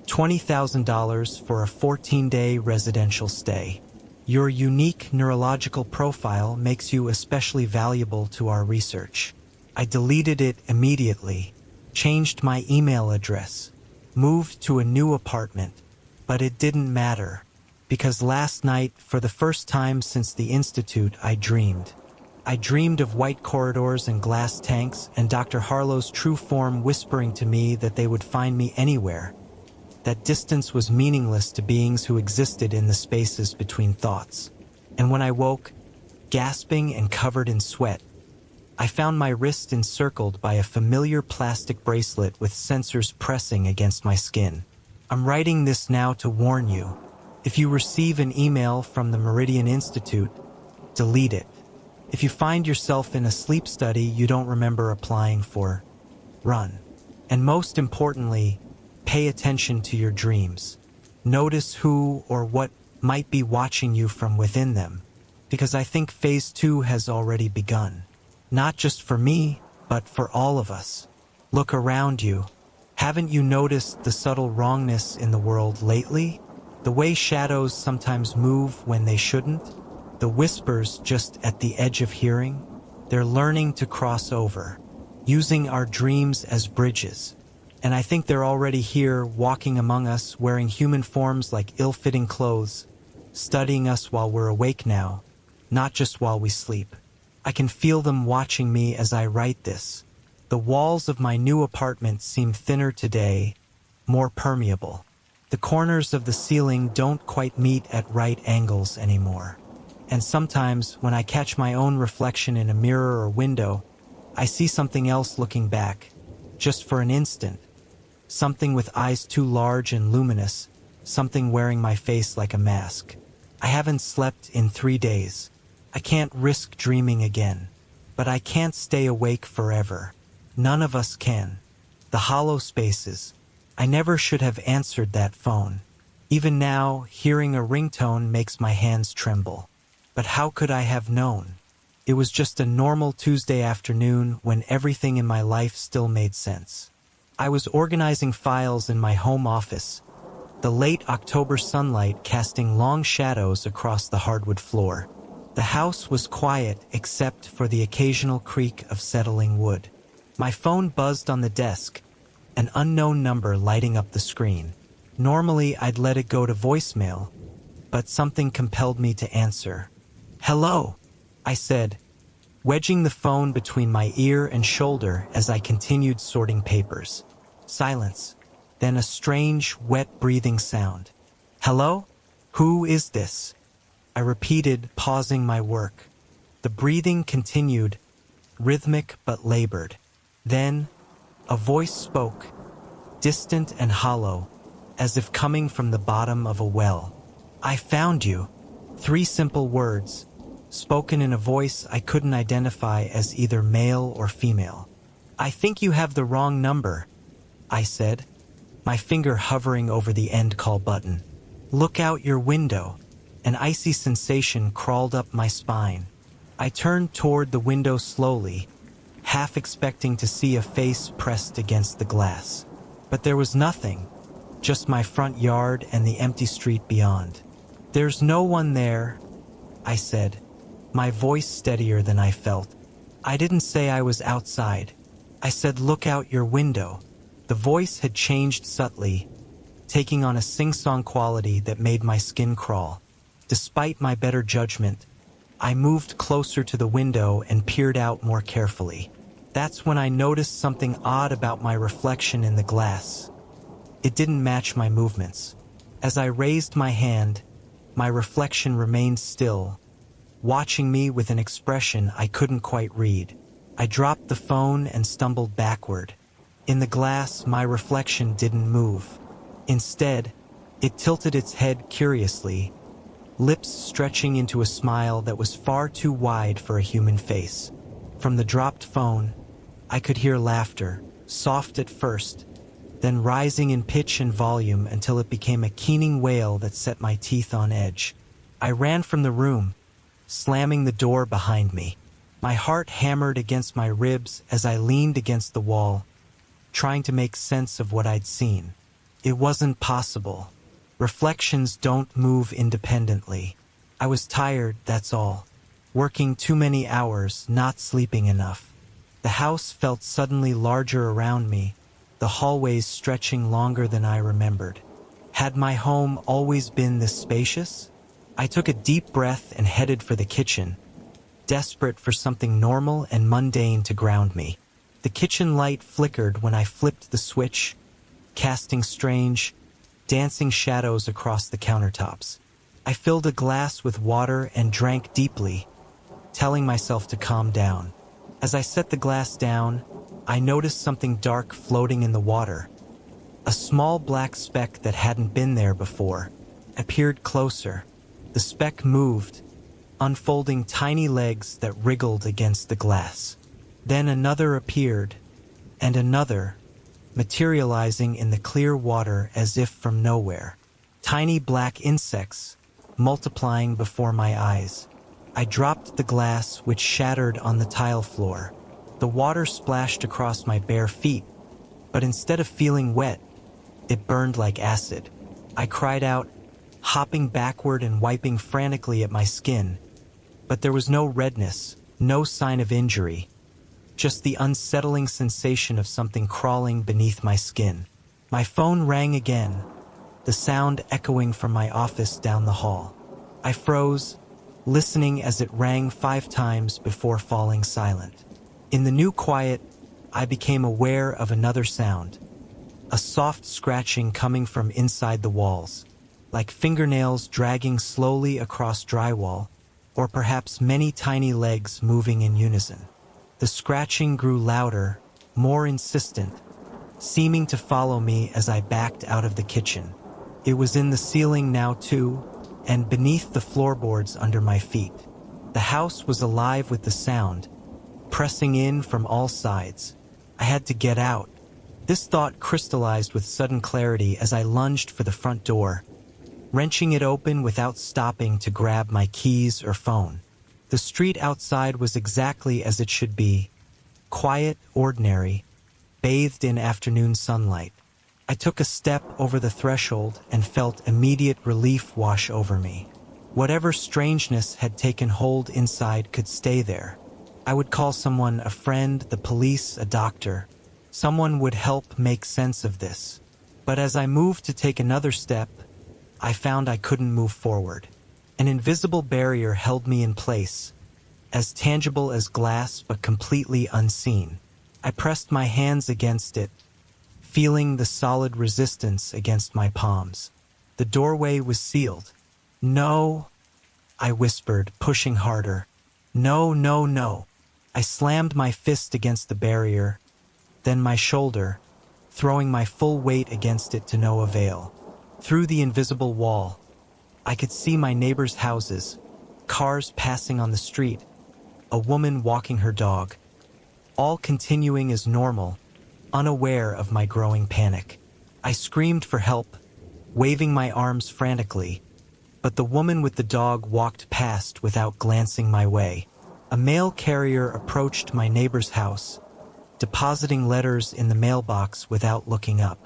Speaker 1: $20,000 for a 14-day residential stay. Your unique neurological profile makes you especially valuable to our research." I deleted it immediately, changed my email address, moved to a new apartment, but it didn't matter, because last night, for the first time since the institute, I dreamed. I dreamed of white corridors and glass tanks and Dr. Harlow's true form whispering to me that they would find me anywhere. That distance was meaningless to beings who existed in the spaces between thoughts. And when I woke, gasping and covered in sweat, I found my wrist encircled by a familiar plastic bracelet with sensors pressing against my skin. I'm writing this now to warn you. If you receive an email from the Meridian Institute, delete it. If you find yourself in a sleep study you don't remember applying for, run. And most importantly, pay attention to your dreams. Notice who or what might be watching you from within them, because I think Phase 2 has already begun. Not just for me, but for all of us. Look around you. Haven't you noticed the subtle wrongness in the world lately? The way shadows sometimes move when they shouldn't? The whispers just at the edge of hearing? They're learning to cross over, using our dreams as bridges. And I think they're already here, walking among us, wearing human forms like ill-fitting clothes, studying us while we're awake now, not just while we sleep. I can feel them watching me as I write this. The walls of my new apartment seem thinner today, more permeable. The corners of the ceiling don't quite meet at right angles anymore. And sometimes, when I catch my own reflection in a mirror or window, I see something else looking back, just for an instant. Something with eyes too large and luminous, something wearing my face like a mask. I haven't slept in 3 days. I can't risk dreaming again, but I can't stay awake forever. None of us can. The hollow spaces. I never should have answered that phone. Even now, hearing a ringtone makes my hands tremble. But how could I have known? It was just a normal Tuesday afternoon when everything in my life still made sense. I was organizing files in my home office, the late October sunlight casting long shadows across the hardwood floor. The house was quiet except for the occasional creak of settling wood. My phone buzzed on the desk, an unknown number lighting up the screen. Normally, I'd let it go to voicemail, but something compelled me to answer. "Hello," I said, wedging the phone between my ear and shoulder as I continued sorting papers. Silence, then a strange, wet breathing sound. "Hello? Who is this?" I repeated, pausing my work. The breathing continued, rhythmic but labored. Then, a voice spoke, distant and hollow, as if coming from the bottom of a well. "I found you." 3 simple words, spoken in a voice I couldn't identify as either male or female. "I think you have the wrong number," I said, my finger hovering over the end call button. "Look out your window." An icy sensation crawled up my spine. I turned toward the window slowly, half expecting to see a face pressed against the glass. But there was nothing, just my front yard and the empty street beyond. "There's no one there," I said, my voice steadier than I felt. I didn't say I was outside. I said, "Look out your window." The voice had changed subtly, taking on a sing-song quality that made my skin crawl. Despite my better judgment, I moved closer to the window and peered out more carefully. That's when I noticed something odd about my reflection in the glass. It didn't match my movements. As I raised my hand, my reflection remained still, watching me with an expression I couldn't quite read. I dropped the phone and stumbled backward. In the glass, my reflection didn't move. Instead, it tilted its head curiously, lips stretching into a smile that was far too wide for a human face. From the dropped phone, I could hear laughter, soft at first, then rising in pitch and volume until it became a keening wail that set my teeth on edge. I ran from the room, slamming the door behind me. My heart hammered against my ribs as I leaned against the wall, trying to make sense of what I'd seen. It wasn't possible. Reflections don't move independently. I was tired, that's all. Working too many hours, not sleeping enough. The house felt suddenly larger around me, the hallways stretching longer than I remembered. Had my home always been this spacious? I took a deep breath and headed for the kitchen, desperate for something normal and mundane to ground me. The kitchen light flickered when I flipped the switch, casting strange, dancing shadows across the countertops. I filled a glass with water and drank deeply, telling myself to calm down. As I set the glass down, I noticed something dark floating in the water. A small black speck that hadn't been there before appeared closer. The speck moved, unfolding tiny legs that wriggled against the glass. Then another appeared, and another, materializing in the clear water as if from nowhere. Tiny black insects, multiplying before my eyes. I dropped the glass, which shattered on the tile floor. The water splashed across my bare feet, but instead of feeling wet, it burned like acid. I cried out, hopping backward and wiping frantically at my skin. But there was no redness, no sign of injury, just the unsettling sensation of something crawling beneath my skin. My phone rang again, the sound echoing from my office down the hall. I froze, listening as it rang 5 times before falling silent. In the new quiet, I became aware of another sound, a soft scratching coming from inside the walls, like fingernails dragging slowly across drywall, or perhaps many tiny legs moving in unison. The scratching grew louder, more insistent, seeming to follow me as I backed out of the kitchen. It was in the ceiling now too, and beneath the floorboards under my feet. The house was alive with the sound, pressing in from all sides. I had to get out. This thought crystallized with sudden clarity as I lunged for the front door, wrenching it open without stopping to grab my keys or phone. The street outside was exactly as it should be, quiet, ordinary, bathed in afternoon sunlight. I took a step over the threshold and felt immediate relief wash over me. Whatever strangeness had taken hold inside could stay there. I would call someone, a friend, the police, a doctor. Someone would help make sense of this. But as I moved to take another step, I found I couldn't move forward. An invisible barrier held me in place, as tangible as glass but completely unseen. I pressed my hands against it, feeling the solid resistance against my palms. The doorway was sealed. "No," I whispered, pushing harder. "No, no, no." I slammed my fist against the barrier, then my shoulder, throwing my full weight against it to no avail. Through the invisible wall, I could see my neighbors' houses, cars passing on the street, a woman walking her dog, all continuing as normal, unaware of my growing panic. I screamed for help, waving my arms frantically, but the woman with the dog walked past without glancing my way. A mail carrier approached my neighbor's house, depositing letters in the mailbox without looking up.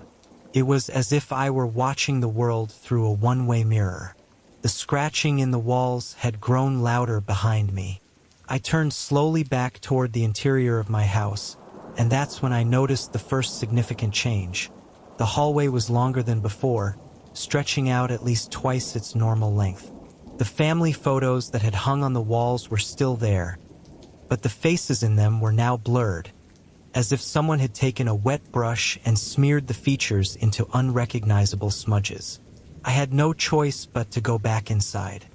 Speaker 1: It was as if I were watching the world through a one-way mirror. The scratching in the walls had grown louder behind me. I turned slowly back toward the interior of my house, and that's when I noticed the first significant change. The hallway was longer than before, stretching out at least twice its normal length. The family photos that had hung on the walls were still there, but the faces in them were now blurred, as if someone had taken a wet brush and smeared the features into unrecognizable smudges. I had no choice but to go back inside.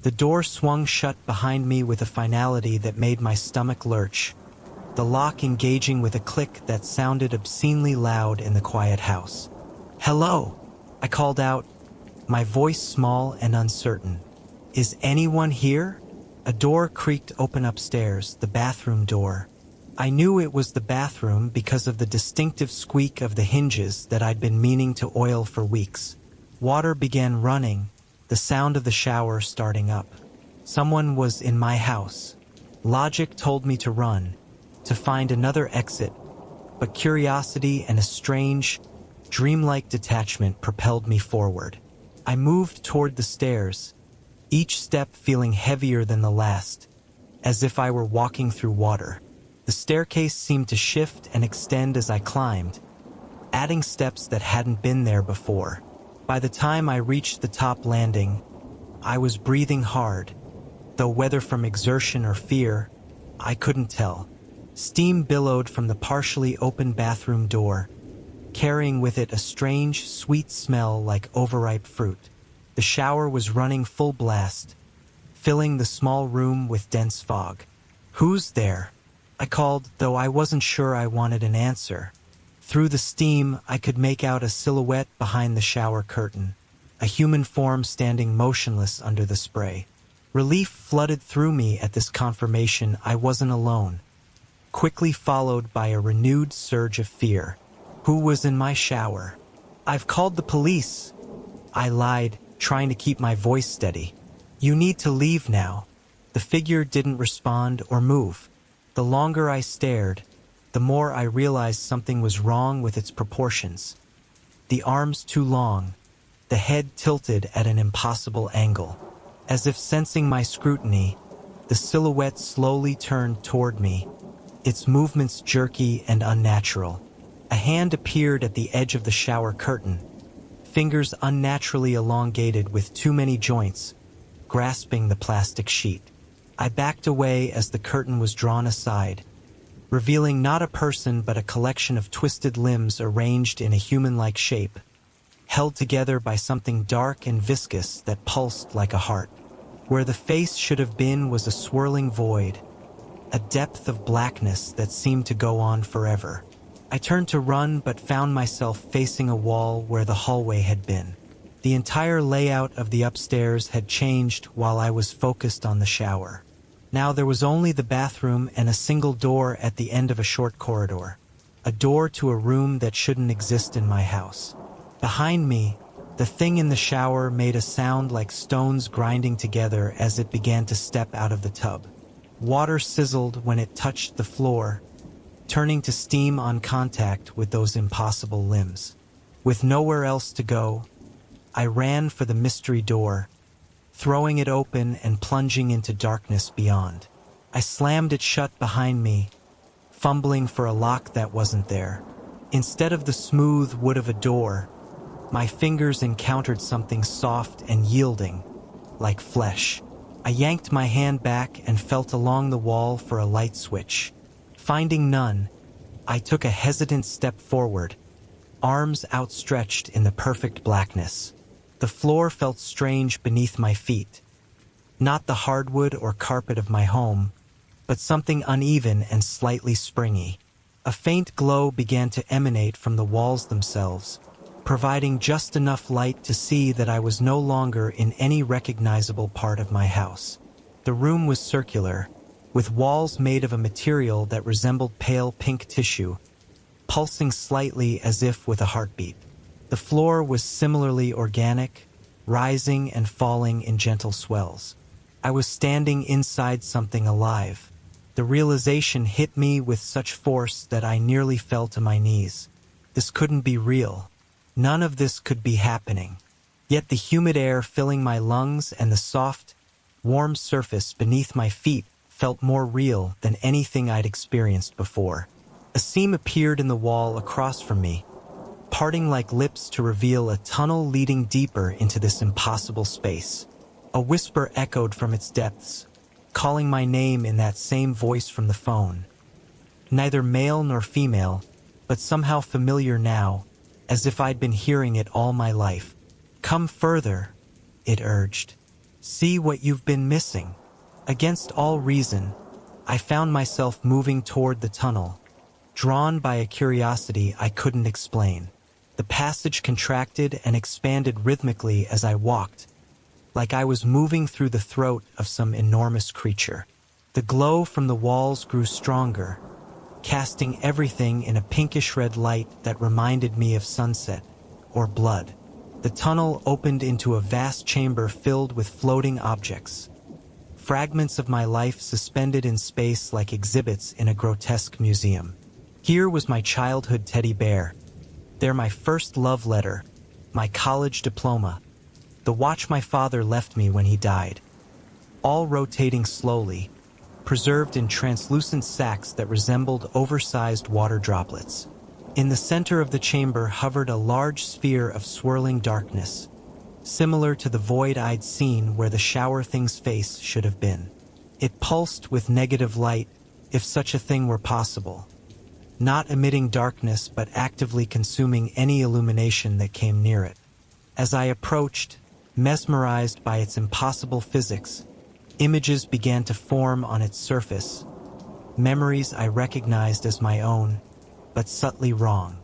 Speaker 1: The door swung shut behind me with a finality that made my stomach lurch, the lock engaging with a click that sounded obscenely loud in the quiet house. "Hello," I called out, my voice small and uncertain. "Is anyone here?" A door creaked open upstairs, the bathroom door. I knew it was the bathroom because of the distinctive squeak of the hinges that I'd been meaning to oil for weeks. Water began running, the sound of the shower starting up. Someone was in my house. Logic told me to run, to find another exit, but curiosity and a strange, dreamlike detachment propelled me forward. I moved toward the stairs, each step feeling heavier than the last, as if I were walking through water. The staircase seemed to shift and extend as I climbed, adding steps that hadn't been there before. By the time I reached the top landing, I was breathing hard, though whether from exertion or fear, I couldn't tell. Steam billowed from the partially open bathroom door, carrying with it a strange, sweet smell like overripe fruit. The shower was running full blast, filling the small room with dense fog. "Who's there?" I called, though I wasn't sure I wanted an answer. Through the steam, I could make out a silhouette behind the shower curtain, a human form standing motionless under the spray. Relief flooded through me at this confirmation I wasn't alone, quickly followed by a renewed surge of fear. Who was in my shower? "I've called the police," I lied, trying to keep my voice steady. "You need to leave now." The figure didn't respond or move. The longer I stared, the more I realized something was wrong with its proportions. The arms too long, the head tilted at an impossible angle. As if sensing my scrutiny, the silhouette slowly turned toward me, its movements jerky and unnatural. A hand appeared at the edge of the shower curtain, fingers unnaturally elongated with too many joints, grasping the plastic sheet. I backed away as the curtain was drawn aside, revealing not a person but a collection of twisted limbs arranged in a human-like shape, held together by something dark and viscous that pulsed like a heart. Where the face should have been was a swirling void, a depth of blackness that seemed to go on forever. I turned to run but found myself facing a wall where the hallway had been. The entire layout of the upstairs had changed while I was focused on the shower. Now there was only the bathroom and a single door at the end of a short corridor, a door to a room that shouldn't exist in my house. Behind me, the thing in the shower made a sound like stones grinding together as it began to step out of the tub. Water sizzled when it touched the floor, turning to steam on contact with those impossible limbs. With nowhere else to go, I ran for the mystery door, throwing it open and plunging into darkness beyond. I slammed it shut behind me, fumbling for a lock that wasn't there. Instead of the smooth wood of a door, My fingers encountered something soft and yielding, like flesh. I yanked my hand back and felt along the wall for a light switch. Finding none, I took a hesitant step forward, arms outstretched in the perfect blackness. The floor felt strange beneath my feet. Not the hardwood or carpet of my home, but something uneven and slightly springy. A faint glow began to emanate from the walls themselves, providing just enough light to see that I was no longer in any recognizable part of my house. The room was circular, with walls made of a material that resembled pale pink tissue, pulsing slightly as if with a heartbeat. The floor was similarly organic, rising and falling in gentle swells. I was standing inside something alive. The realization hit me with such force that I nearly fell to my knees. This couldn't be real. None of this could be happening. Yet the humid air filling my lungs and the soft, warm surface beneath my feet felt more real than anything I'd experienced before. A seam appeared in the wall across from me, parting like lips to reveal a tunnel leading deeper into this impossible space. A whisper echoed from its depths, calling my name in that same voice from the phone. Neither male nor female, but somehow familiar now, as if I'd been hearing it all my life. "Come further," it urged. "See what you've been missing." Against all reason, I found myself moving toward the tunnel, drawn by a curiosity I couldn't explain. The passage contracted and expanded rhythmically as I walked, like I was moving through the throat of some enormous creature. The glow from the walls grew stronger, casting everything in a pinkish-red light that reminded me of sunset or blood. The tunnel opened into a vast chamber filled with floating objects, fragments of my life suspended in space like exhibits in a grotesque museum. Here was my childhood teddy bear, there my first love letter, my college diploma, the watch my father left me when he died, all rotating slowly, preserved in translucent sacks that resembled oversized water droplets. In the center of the chamber hovered a large sphere of swirling darkness, similar to the void I'd seen where the shower thing's face should have been. It pulsed with negative light, if such a thing were possible, not emitting darkness but actively consuming any illumination that came near it. As I approached, mesmerized by its impossible physics, images began to form on its surface, memories I recognized as my own, but subtly wrong.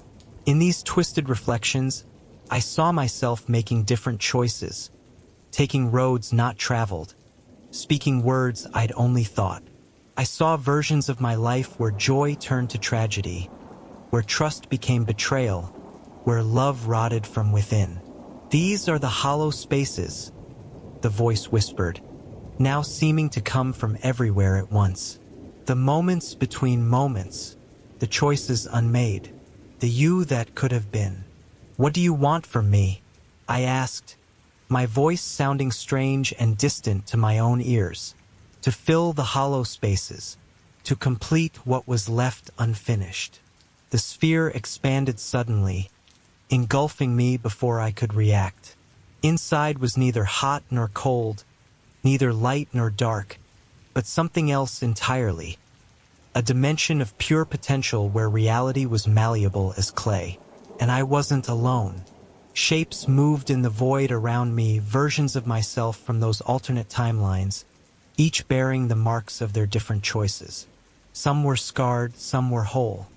Speaker 1: In these twisted reflections, I saw myself making different choices, taking roads not traveled, speaking words I'd only thought. I saw versions of my life where joy turned to tragedy, where trust became betrayal, where love rotted from within. "These are the hollow spaces," the voice whispered, now seeming to come from everywhere at once. "The moments between moments, the choices unmade, the you that could have been. What do you want from me?" I asked, my voice sounding strange and distant to my own ears. To fill the hollow spaces, to complete what was left unfinished. The sphere expanded suddenly, engulfing me before I could react. Inside was neither hot nor cold, neither light nor dark, but something else entirely. A dimension of pure potential where reality was malleable as clay. And I wasn't alone. Shapes moved in the void around me, versions of myself from those alternate timelines, each bearing the marks of their different choices. Some were scarred, some were whole.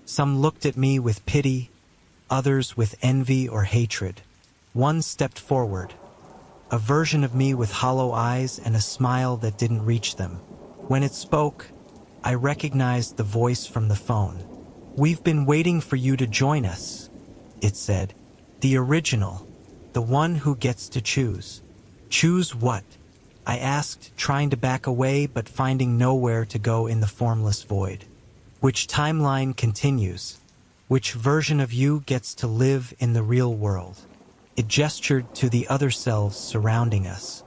Speaker 1: Some looked at me with pity, others with envy or hatred. One stepped forward, a version of me with hollow eyes and a smile that didn't reach them. When it spoke, I recognized the voice from the phone. "We've been waiting for you to join us," it said. "The original, the one who gets to choose." "Choose what?" I asked, trying to back away but finding nowhere to go in the formless void. "Which timeline continues? Which version of you gets to live in the real world?" It gestured to the other selves surrounding us.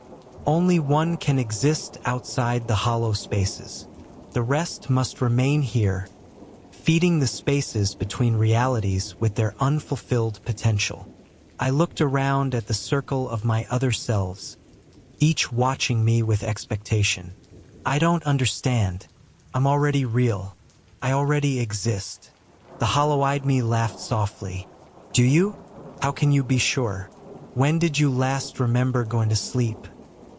Speaker 1: "Only one can exist outside the hollow spaces. The rest must remain here, feeding the spaces between realities with their unfulfilled potential." I looked around at the circle of my other selves, each watching me with expectation. I don't understand. I'm already real. I already exist. The hollow-eyed me laughed softly. Do you? How can you be sure? When did you last remember going to sleep?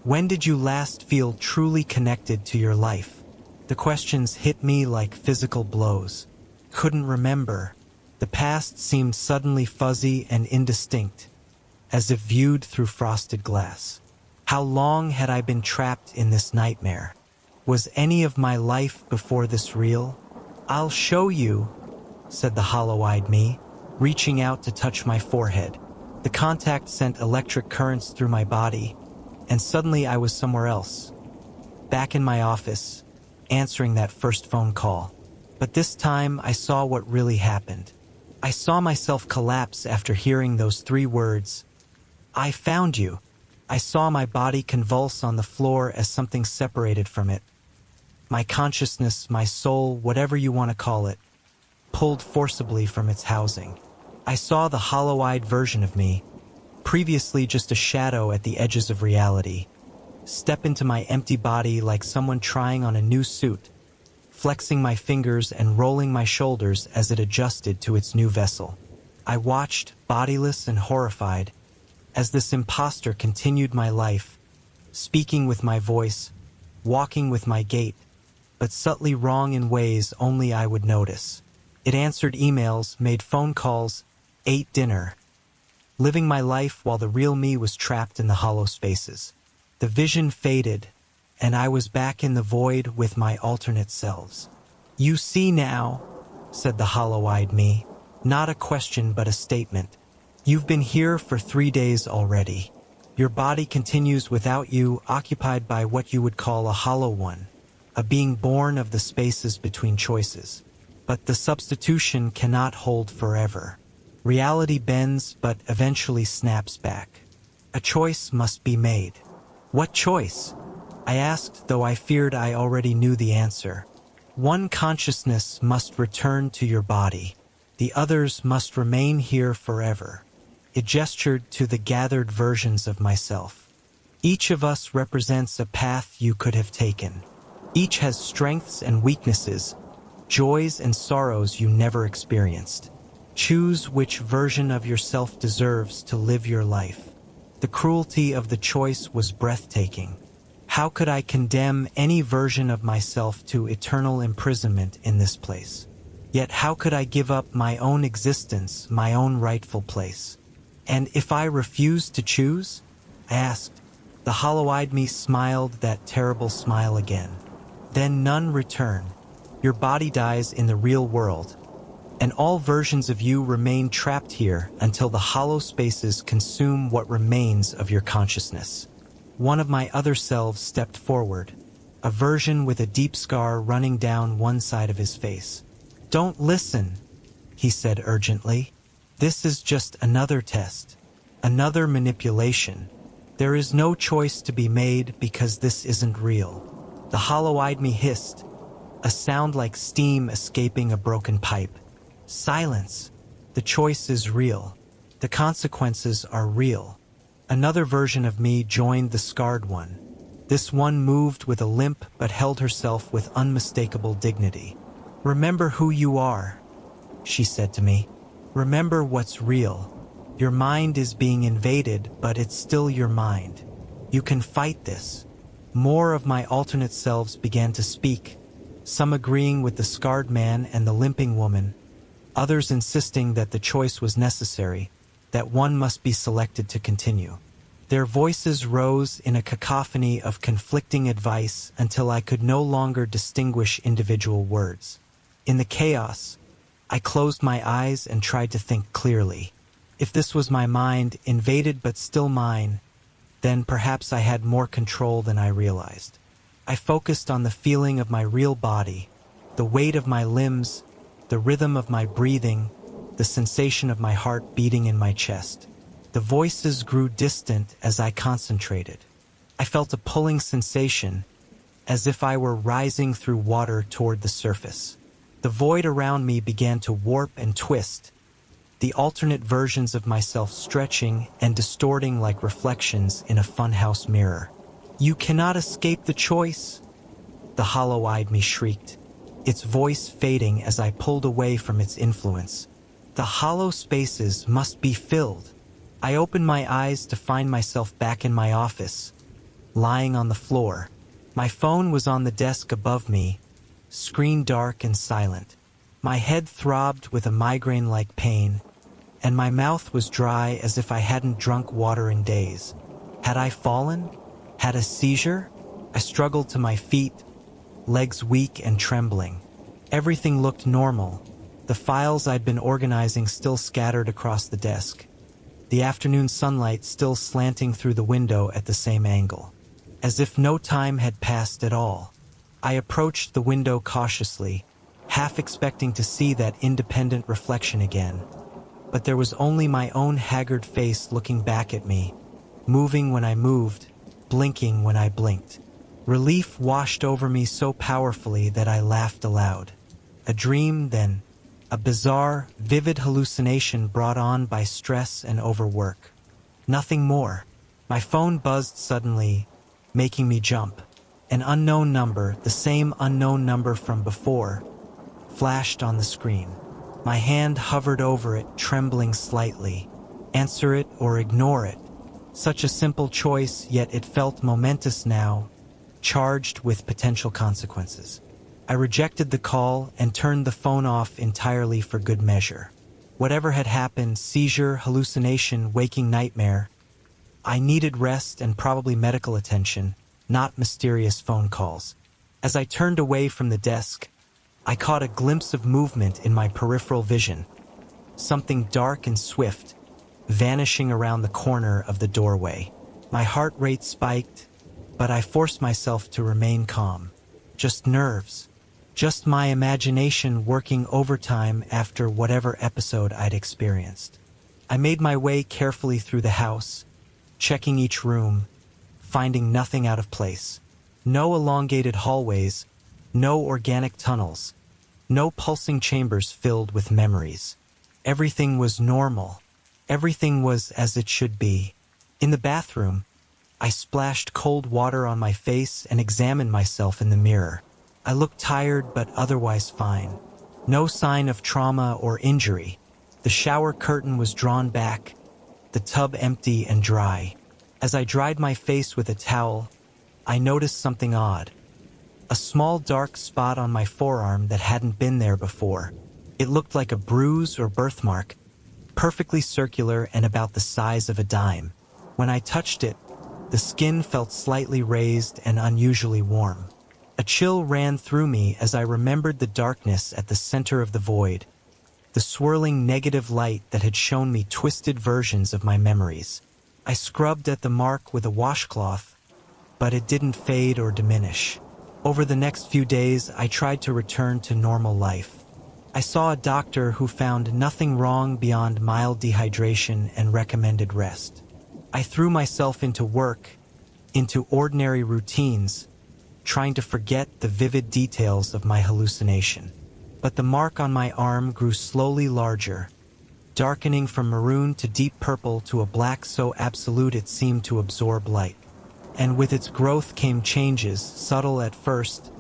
Speaker 1: When did you last feel truly connected to your life? The questions hit me like physical blows. Couldn't remember. The past seemed suddenly fuzzy and indistinct, as if viewed through frosted glass. How long had I been trapped in this nightmare? Was any of my life before this real? I'll show you, said the hollow-eyed me, reaching out to touch my forehead. The contact sent electric currents through my body, and suddenly I was somewhere else. Back in my office, answering that first phone call. But this time I saw what really happened. I saw myself collapse after hearing those 3 words. I found you. I saw my body convulse on the floor as something separated from it. My consciousness, my soul, whatever you want to call it, pulled forcibly from its housing. I saw the hollow-eyed version of me, previously just a shadow at the edges of reality, step into my empty body like someone trying on a new suit, flexing my fingers and rolling my shoulders as it adjusted to its new vessel. I watched, bodiless and horrified, as this imposter continued my life, speaking with my voice, walking with my gait, but subtly wrong in ways only I would notice. It answered emails, made phone calls, ate dinner, living my life while the real me was trapped in the hollow spaces. The vision faded, and I was back in the void with my alternate selves. You see now, said the hollow-eyed me, not a question but a statement. You've been here for 3 days already. Your body continues without you, occupied by what you would call a hollow one, a being born of the spaces between choices. But the substitution cannot hold forever. Reality bends but eventually snaps back. A choice must be made. What choice? I asked, though I feared I already knew the answer. One consciousness must return to your body. The others must remain here forever. It gestured to the gathered versions of myself. Each of us represents a path you could have taken. Each has strengths and weaknesses, joys and sorrows you never experienced. Choose which version of yourself deserves to live your life. The cruelty of the choice was breathtaking. How could I condemn any version of myself to eternal imprisonment in this place? Yet how could I give up my own existence, my own rightful place? And if I refused to choose? I asked. The hollow-eyed me smiled that terrible smile again. Then none return. Your body dies in the real world, and all versions of you remain trapped here until the hollow spaces consume what remains of your consciousness. One of my other selves stepped forward, a version with a deep scar running down one side of his face. Don't listen, he said urgently. This is just another test, another manipulation. There is no choice to be made because this isn't real. The hollow-eyed me hissed, a sound like steam escaping a broken pipe. Silence. The choice is real. The consequences are real. Another version of me joined the scarred one. This one moved with a limp but held herself with unmistakable dignity. Remember who you are, she said to me. Remember what's real. Your mind is being invaded, but it's still your mind. You can fight this. More of my alternate selves began to speak, some agreeing with the scarred man and the limping woman, others insisting that the choice was necessary, that one must be selected to continue. Their voices rose in a cacophony of conflicting advice until I could no longer distinguish individual words. In the chaos, I closed my eyes and tried to think clearly. If this was my mind, invaded but still mine, then perhaps I had more control than I realized. I focused on the feeling of my real body, the weight of my limbs, the rhythm of my breathing, the sensation of my heart beating in my chest. The voices grew distant as I concentrated. I felt a pulling sensation, as if I were rising through water toward the surface. The void around me began to warp and twist, the alternate versions of myself stretching and distorting like reflections in a funhouse mirror. "You cannot escape the choice," the hollow-eyed me shrieked, its voice fading as I pulled away from its influence. "The hollow spaces must be filled." I opened my eyes to find myself back in my office, lying on the floor. My phone was on the desk above me, screen dark and silent. My head throbbed with a migraine-like pain, and my mouth was dry as if I hadn't drunk water in days. Had I fallen? Had a seizure? I struggled to my feet, legs weak and trembling. Everything looked normal, the files I'd been organizing still scattered across the desk, the afternoon sunlight still slanting through the window at the same angle. As if no time had passed at all. I approached the window cautiously, half expecting to see that independent reflection again. But there was only my own haggard face looking back at me, moving when I moved, blinking when I blinked. Relief washed over me so powerfully that I laughed aloud. A dream, then, a bizarre, vivid hallucination brought on by stress and overwork. Nothing more. My phone buzzed suddenly, making me jump. An unknown number, the same unknown number from before, flashed on the screen. My hand hovered over it, trembling slightly. Answer it or ignore it. Such a simple choice, yet it felt momentous now, charged with potential consequences. I rejected the call and turned the phone off entirely for good measure. Whatever had happened, seizure, hallucination, waking nightmare, I needed rest and probably medical attention, not mysterious phone calls. As I turned away from the desk, I caught a glimpse of movement in my peripheral vision, something dark and swift, vanishing around the corner of the doorway. My heart rate spiked, but I forced myself to remain calm. Just nerves. Just my imagination working overtime after whatever episode I'd experienced. I made my way carefully through the house, checking each room, finding nothing out of place. No elongated hallways, no organic tunnels, no pulsing chambers filled with memories. Everything was normal. Everything was as it should be. In the bathroom, I splashed cold water on my face and examined myself in the mirror. I looked tired but otherwise fine. No sign of trauma or injury. The shower curtain was drawn back, the tub empty and dry. As I dried my face with a towel, I noticed something odd. A small dark spot on my forearm that hadn't been there before. It looked like a bruise or birthmark, perfectly circular and about the size of a dime. When I touched it, the skin felt slightly raised and unusually warm. A chill ran through me as I remembered the darkness at the center of the void, the swirling negative light that had shown me twisted versions of my memories. I scrubbed at the mark with a washcloth, but it didn't fade or diminish. Over the next few days, I tried to return to normal life. I saw a doctor who found nothing wrong beyond mild dehydration and recommended rest. I threw myself into work, into ordinary routines, trying to forget the vivid details of my hallucination. But the mark on my arm grew slowly larger, darkening from maroon to deep purple to a black so absolute it seemed to absorb light. And with its growth came changes, subtle at first,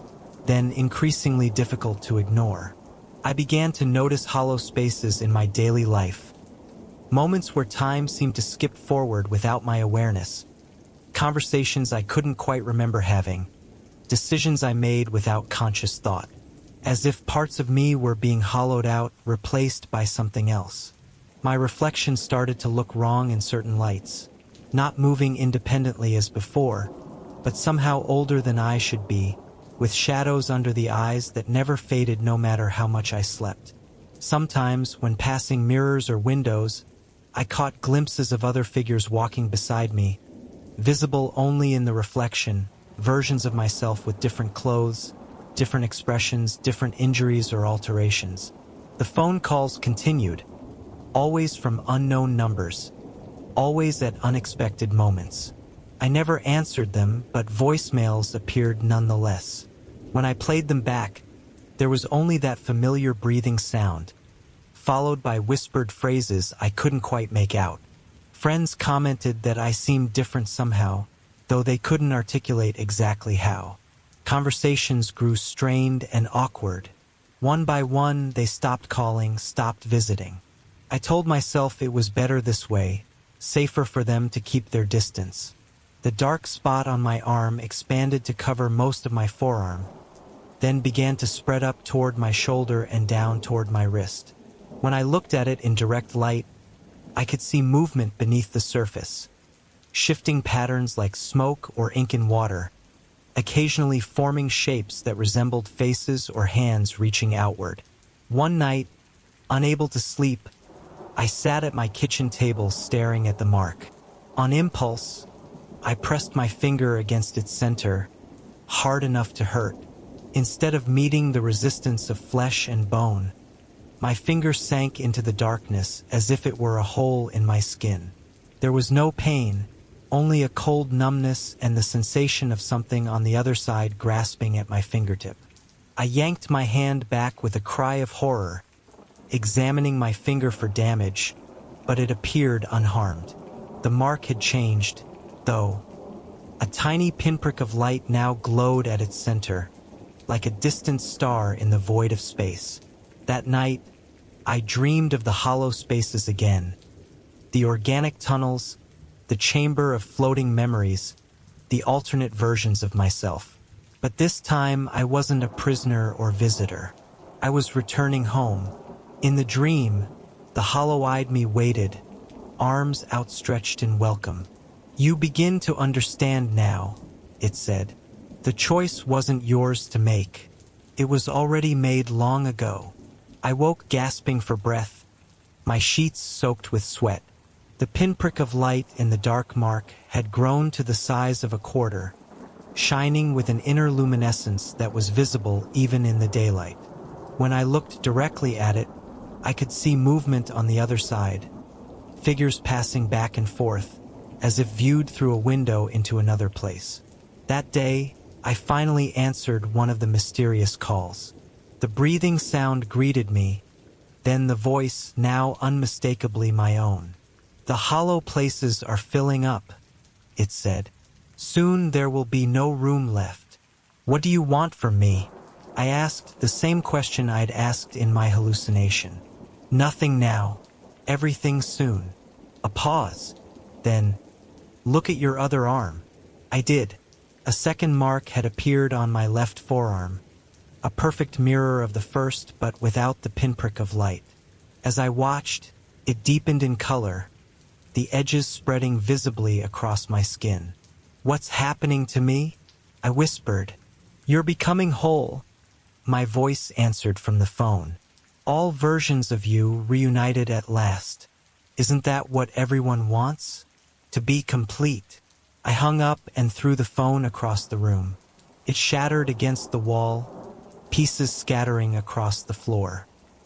Speaker 1: then increasingly difficult to ignore. I began to notice hollow spaces in my daily life. Moments where time seemed to skip forward without my awareness. Conversations I couldn't quite remember having. Decisions I made without conscious thought. As if parts of me were being hollowed out, replaced by something else. My reflection started to look wrong in certain lights. Not moving independently as before, but somehow older than I should be, with shadows under the eyes that never faded no matter how much I slept. Sometimes, when passing mirrors or windows, I caught glimpses of other figures walking beside me, visible only in the reflection, versions of myself with different clothes, different expressions, different injuries or alterations. The phone calls continued, always from unknown numbers, always at unexpected moments. I never answered them, but voicemails appeared nonetheless. When I played them back, there was only that familiar breathing sound, followed by whispered phrases I couldn't quite make out. Friends commented that I seemed different somehow, though they couldn't articulate exactly how. Conversations grew strained and awkward. One by one, they stopped calling, stopped visiting. I told myself it was better this way, safer for them to keep their distance. The dark spot on my arm expanded to cover most of my forearm, then began to spread up toward my shoulder and down toward my wrist. When I looked at it in direct light, I could see movement beneath the surface, shifting patterns like smoke or ink in water, occasionally forming shapes that resembled faces or hands reaching outward. One night, unable to sleep, I sat at my kitchen table staring at the mark. On impulse, I pressed my finger against its center, hard enough to hurt. Instead of meeting the resistance of flesh and bone, my finger sank into the darkness as if it were a hole in my skin. There was no pain, only a cold numbness and the sensation of something on the other side grasping at my fingertip. I yanked my hand back with a cry of horror, examining my finger for damage, but it appeared unharmed. The mark had changed, though. A tiny pinprick of light now glowed at its center, like a distant star in the void of space. That night, I dreamed of the hollow spaces again, the organic tunnels, the chamber of floating memories, the alternate versions of myself. But this time, I wasn't a prisoner or visitor. I was returning home. In the dream, the hollow-eyed me waited, arms outstretched in welcome. "You begin to understand now," it said. "The choice wasn't yours to make. It was already made long ago." I woke gasping for breath, my sheets soaked with sweat. The pinprick of light in the dark mark had grown to the size of a quarter, shining with an inner luminescence that was visible even in the daylight. When I looked directly at it, I could see movement on the other side, figures passing back and forth, as if viewed through a window into another place. That day, I finally answered one of the mysterious calls. The breathing sound greeted me, then the voice, now unmistakably my own. "The hollow places are filling up," it said. "Soon there will be no room left. What do you want from me?" I asked the same question I'd asked in my hallucination. "Nothing now. Everything soon." A pause. Then, "Look at your other arm." I did. A second mark had appeared on my left forearm, a perfect mirror of the first but without the pinprick of light. As I watched, it deepened in color, the edges spreading visibly across my skin. "What's happening to me?" I whispered. "You're becoming whole," my voice answered from the phone. "All versions of you reunited at last. Isn't that what everyone wants? To be complete." I hung up and threw the phone across the room. It shattered against the wall, pieces scattering across the floor.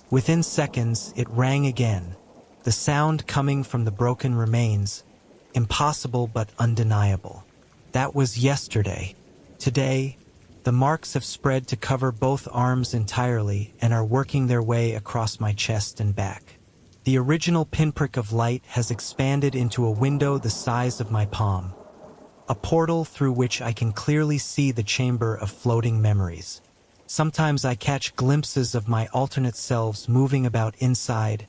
Speaker 1: Within seconds, it rang again, the sound coming from the broken remains, impossible but undeniable. That was yesterday. Today, the marks have spread to cover both arms entirely and are working their way across my chest and back. The original pinprick of light has expanded into a window the size of my palm, a portal through which I can clearly see the chamber of floating memories. Sometimes I catch glimpses of my alternate selves moving about inside,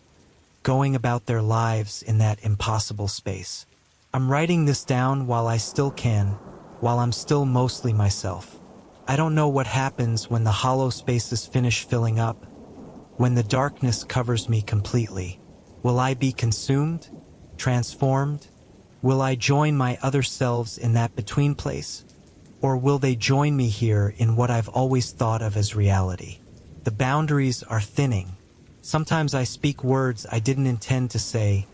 Speaker 1: going about their lives in that impossible space. I'm writing this down while I still can, while I'm still mostly myself. I don't know what happens when the hollow spaces finish filling up, when the darkness covers me completely. Will I be consumed? Transformed? Will I join my other selves in that between place? Or will they join me here in what I've always thought of as reality? The boundaries are thinning. Sometimes I speak words I didn't intend to say,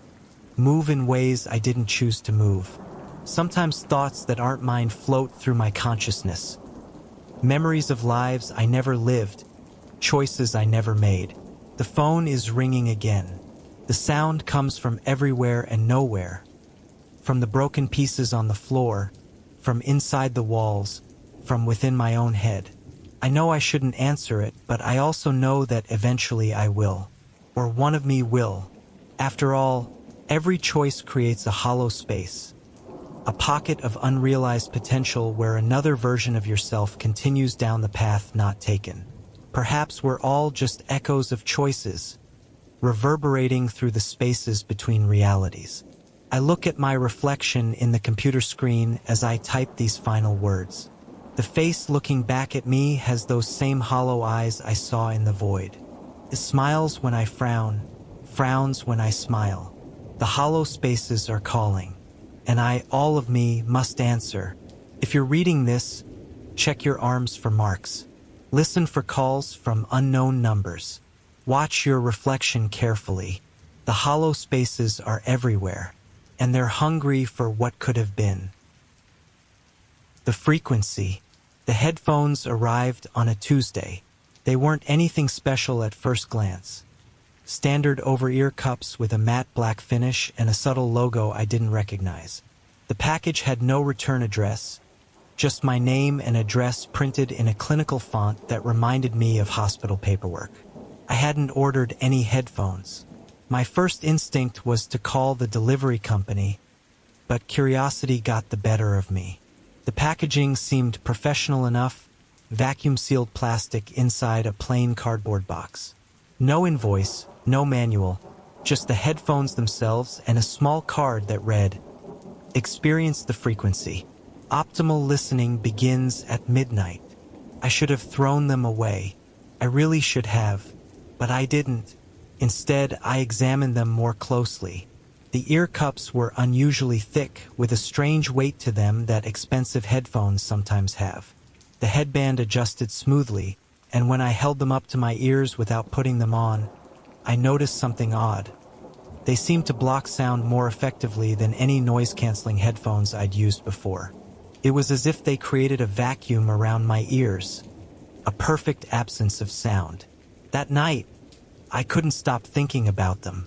Speaker 1: move in ways I didn't choose to move. Sometimes thoughts that aren't mine float through my consciousness. Memories of lives I never lived, choices I never made. The phone is ringing again. The sound comes from everywhere and nowhere. From the broken pieces on the floor, from inside the walls, from within my own head. I know I shouldn't answer it, but I also know that eventually I will. or one of me will. After all, every choice creates a hollow space, a pocket of unrealized potential where another version of yourself continues down the path not taken. Perhaps we're all just echoes of choices, reverberating through the spaces between realities. I look at my reflection in the computer screen as I type these final words. The face looking back at me has those same hollow eyes I saw in the void. It smiles when I frown, frowns when I smile. The hollow spaces are calling, and all of me, must answer. If you're reading this, check your arms for marks. Listen for calls from unknown numbers. Watch your reflection carefully. The hollow spaces are everywhere, and they're hungry for what could have been. The frequency. The headphones arrived on a Tuesday. They weren't anything special at first glance. Standard over-ear cups with a matte black finish and a subtle logo I didn't recognize. The package had no return address, just my name and address printed in a clinical font that reminded me of hospital paperwork. I hadn't ordered any headphones. My first instinct was to call the delivery company, but curiosity got the better of me. The packaging seemed professional enough, vacuum-sealed plastic inside a plain cardboard box. No invoice, no manual, just the headphones themselves and a small card that read, "Experience the frequency. Optimal listening begins at midnight." I should have thrown them away. I really should have, but I didn't. Instead, I examined them more closely. The ear cups were unusually thick, with a strange weight to them that expensive headphones sometimes have. The headband adjusted smoothly, and when I held them up to my ears without putting them on, I noticed something odd. They seemed to block sound more effectively than any noise-canceling headphones I'd used before. It was as if they created a vacuum around my ears, a perfect absence of sound. That night, I couldn't stop thinking about them.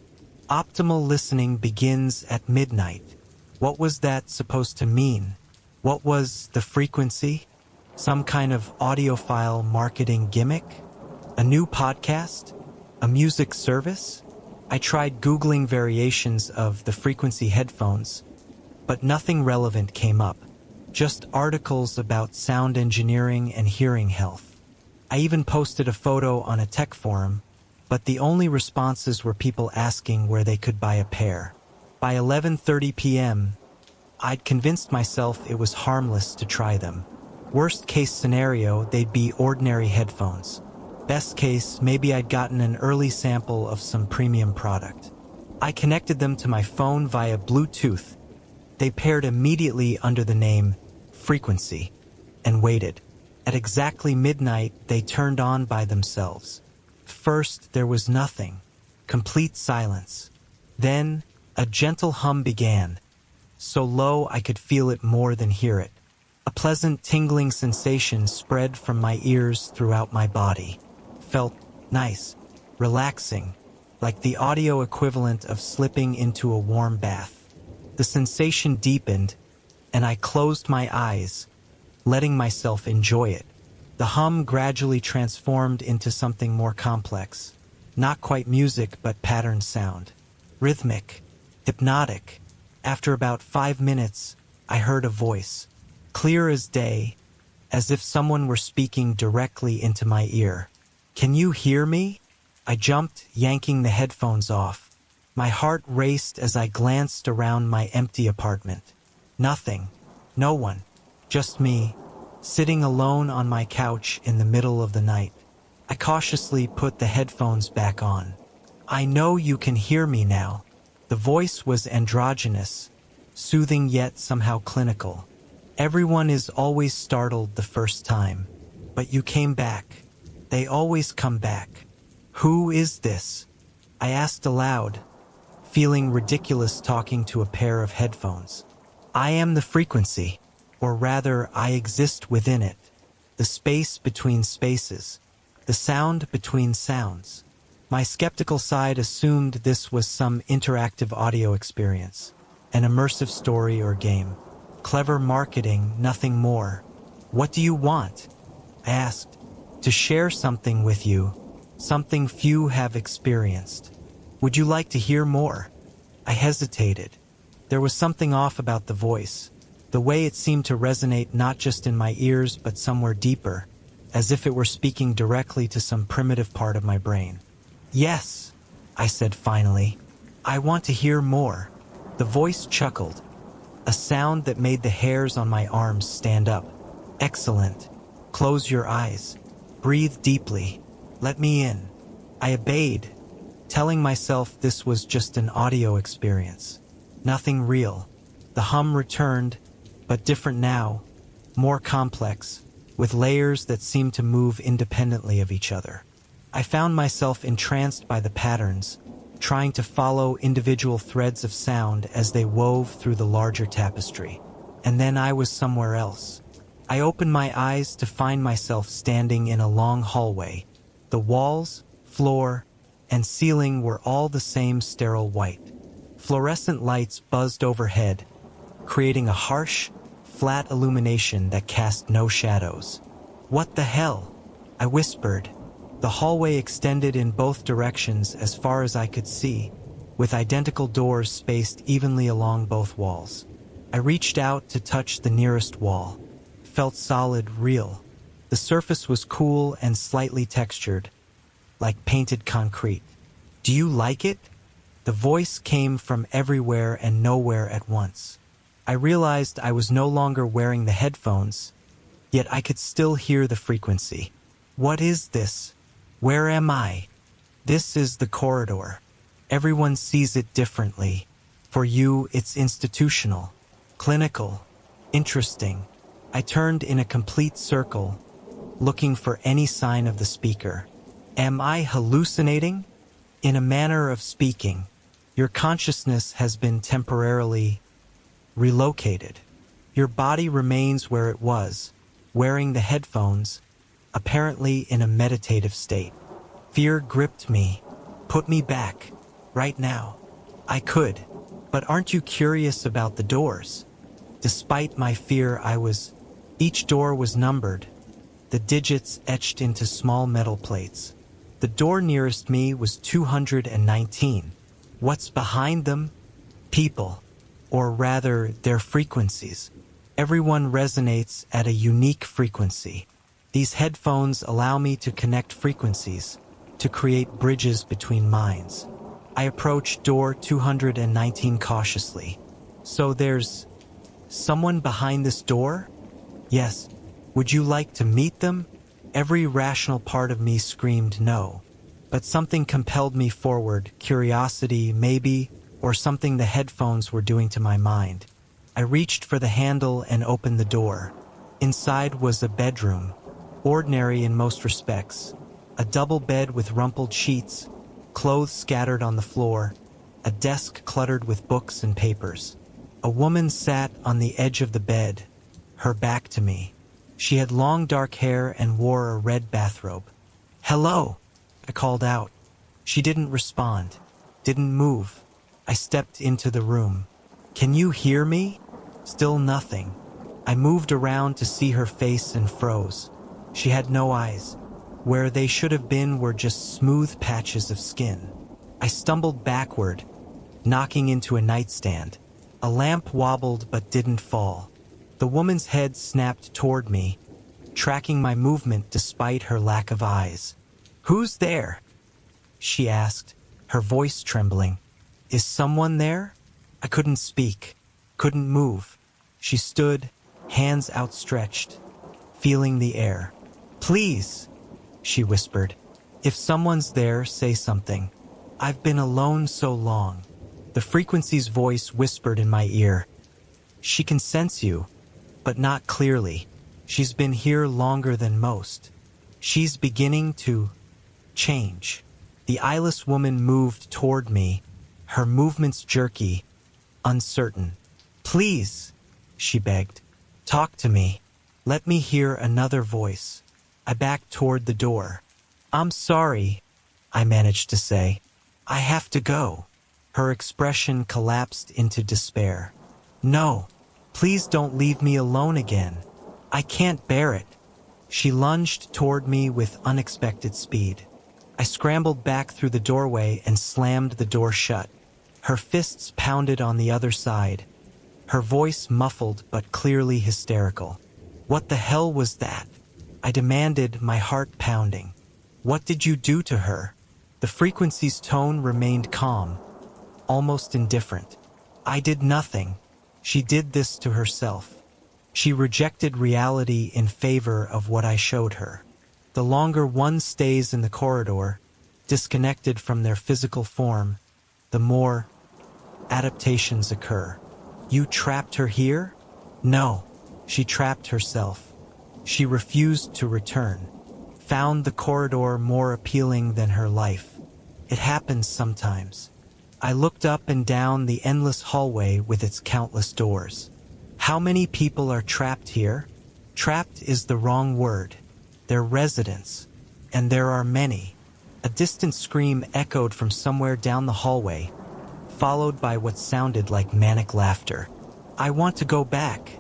Speaker 1: Optimal listening begins at midnight. What was that supposed to mean? What was the frequency? Some kind of audiophile marketing gimmick? A new podcast? A music service? I tried Googling variations of the frequency headphones, but nothing relevant came up. Just articles about sound engineering and hearing health. I even posted a photo on a tech forum, but the only responses were people asking where they could buy a pair. By 11:30 p.m., I'd convinced myself it was harmless to try them. Worst case scenario, they'd be ordinary headphones. Best case, maybe I'd gotten an early sample of some premium product. I connected them to my phone via Bluetooth. They paired immediately under the name Frequency, and waited. At exactly midnight, they turned on by themselves. First, there was nothing. Complete silence. Then, a gentle hum began, so low I could feel it more than hear it. A pleasant tingling sensation spread from my ears throughout my body. Felt nice, relaxing, like the audio equivalent of slipping into a warm bath. The sensation deepened, and I closed my eyes, letting myself enjoy it. The hum gradually transformed into something more complex. Not quite music, but patterned sound. Rhythmic, hypnotic. After about 5 minutes, I heard a voice, clear as day, as if someone were speaking directly into my ear. "Can you hear me?" I jumped, yanking the headphones off. My heart raced as I glanced around my empty apartment. Nothing. No one. Just me, sitting alone on my couch in the middle of the night. I cautiously put the headphones back on. "I know you can hear me now." The voice was androgynous, soothing yet somehow clinical. "Everyone is always startled the first time, but you came back. They always come back. Who is this?" I asked aloud, feeling ridiculous talking to a pair of headphones. "I am the frequency, or rather, I exist within it. The space between spaces. The sound between sounds." My skeptical side assumed this was some interactive audio experience, an immersive story or game. Clever marketing, nothing more. "What do you want?" I asked. "To share something with you, something few have experienced." Would you like to hear more? I hesitated. There was something off about the voice, the way it seemed to resonate not just in my ears but somewhere deeper, as if it were speaking directly to some primitive part of my brain. Yes, I said finally. I want to hear more. The voice chuckled, a sound that made the hairs on my arms stand up. Excellent. Close your eyes. Breathe deeply. Let me in. I obeyed, telling myself this was just an audio experience. Nothing real. The hum returned, but different now, more complex, with layers that seemed to move independently of each other. I found myself entranced by the patterns, trying to follow individual threads of sound as they wove through the larger tapestry. And then I was somewhere else. I opened my eyes to find myself standing in a long hallway. The walls, floor, and ceiling were all the same sterile white. Fluorescent lights buzzed overhead, creating a harsh, flat illumination that cast no shadows. What the hell? I whispered. The hallway extended in both directions as far as I could see, with identical doors spaced evenly along both walls. I reached out to touch the nearest wall. It felt solid, real. The surface was cool and slightly textured, like painted concrete. Do you like it? The voice came from everywhere and nowhere at once. I realized I was no longer wearing the headphones, yet I could still hear the frequency. What is this? Where am I? This is the corridor. Everyone sees it differently. For you, it's institutional, clinical, interesting. I turned in a complete circle, looking for any sign of the speaker. Am I hallucinating? In a manner of speaking, your consciousness has been temporarily relocated. Your body remains where it was, wearing the headphones, apparently in a meditative state. Fear gripped me. Put me back, right now. I could, but aren't you curious about the doors? Despite my fear, each door was numbered, the digits etched into small metal plates. The door nearest me was 219. What's behind them? People, or rather their frequencies. Everyone resonates at a unique frequency. These headphones allow me to connect frequencies, to create bridges between minds. I approached door 219 cautiously. So there's someone behind this door? Yes. Would you like to meet them? Every rational part of me screamed no. But something compelled me forward, curiosity, maybe, or something the headphones were doing to my mind. I reached for the handle and opened the door. Inside was a bedroom, ordinary in most respects. A double bed with rumpled sheets, clothes scattered on the floor, a desk cluttered with books and papers. A woman sat on the edge of the bed, her back to me. She had long dark hair and wore a red bathrobe. "Hello," I called out. She didn't respond, didn't move. I stepped into the room. "Can you hear me?" Still nothing. I moved around to see her face and froze. She had no eyes. Where they should have been were just smooth patches of skin. I stumbled backward, knocking into a nightstand. A lamp wobbled but didn't fall. The woman's head snapped toward me, tracking my movement despite her lack of eyes. "Who's there?" she asked, her voice trembling. "Is someone there?" I couldn't speak, couldn't move. She stood, hands outstretched, feeling the air. "Please," she whispered. "If someone's there, say something. I've been alone so long." The frequency's voice whispered in my ear. "She can sense you, but not clearly. She's been here longer than most. She's beginning to change." The eyeless woman moved toward me, her movements jerky, uncertain. "Please," she begged. "Talk to me. Let me hear another voice." I backed toward the door. "I'm sorry," I managed to say. "I have to go." Her expression collapsed into despair. "No, please don't leave me alone again. I can't bear it." She lunged toward me with unexpected speed. I I scrambled back through the doorway and slammed the door shut. Her fists pounded on the other side, her voice muffled but clearly hysterical. "What the hell was that?" I demanded, my heart pounding. "What did you do to her?" The frequency's tone remained calm, almost indifferent. "I did nothing. She did this to herself." She rejected reality in favor of what I showed her. The longer one stays in the corridor, disconnected from their physical form, the more adaptations occur. "You trapped her here?" "No, she trapped herself. She refused to return. Found the corridor more appealing than her life. It happens sometimes." I looked up and down the endless hallway with its countless doors. How many people are trapped here? Trapped is the wrong word. They're residents. And there are many. A distant scream echoed from somewhere down the hallway, followed by what sounded like manic laughter. "I want to go back,"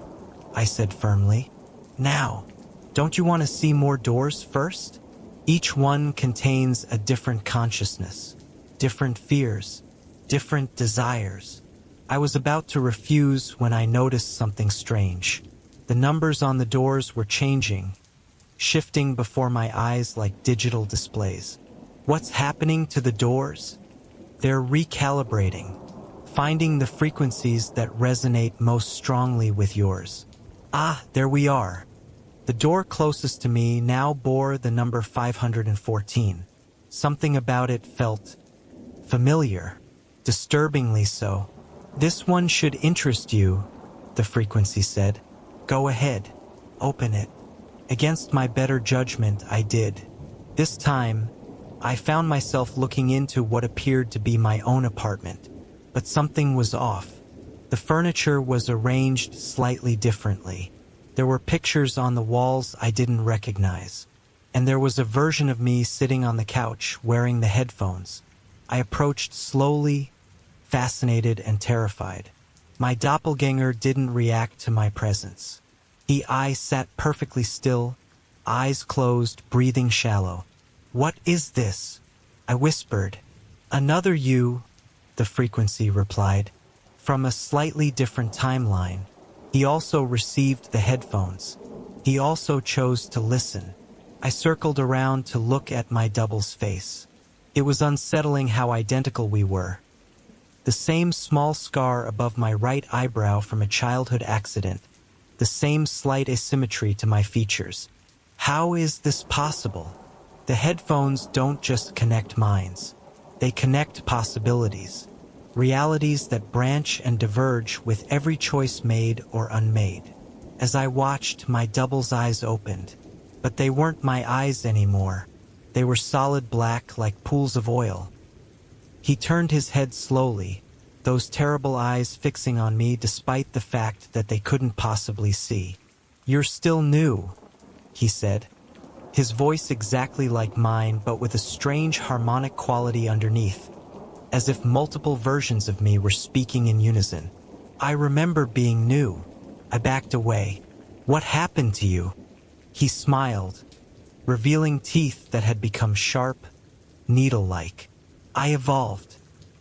Speaker 1: I said firmly. "Now. Don't you want to see more doors first?" Each one contains a different consciousness, different fears, different desires. I was about to refuse when I noticed something strange. The numbers on the doors were changing, shifting before my eyes like digital displays. What's happening to the doors? They're recalibrating, finding the frequencies that resonate most strongly with yours. Ah, there we are. The door closest to me now bore the number 514. Something about it felt familiar, disturbingly so. "This one should interest you," the frequency said. "Go ahead, open it." Against my better judgment, I did. This time, I found myself looking into what appeared to be my own apartment, but something was off. The furniture was arranged slightly differently. There were pictures on the walls I didn't recognize, and there was a version of me sitting on the couch wearing the headphones. I approached slowly, fascinated and terrified. My doppelganger didn't react to my presence. I sat perfectly still, eyes closed, breathing shallow. "What is this?" I whispered. "Another you," the frequency replied, "from a slightly different timeline." He also received the headphones. He also chose to listen. I circled around to look at my double's face. It was unsettling how identical we were. The same small scar above my right eyebrow from a childhood accident. The same slight asymmetry to my features. How is this possible? The headphones don't just connect minds. They connect possibilities. Realities that branch and diverge with every choice made or unmade. As I watched, my double's eyes opened. But they weren't my eyes anymore. They were solid black like pools of oil. He turned his head slowly, those terrible eyes fixing on me despite the fact that they couldn't possibly see. "You're still new," he said. His voice exactly like mine, but with a strange harmonic quality underneath, as if multiple versions of me were speaking in unison. I remember being new. I backed away. "What happened to you?" He smiled, revealing teeth that had become sharp, needle-like. "I evolved.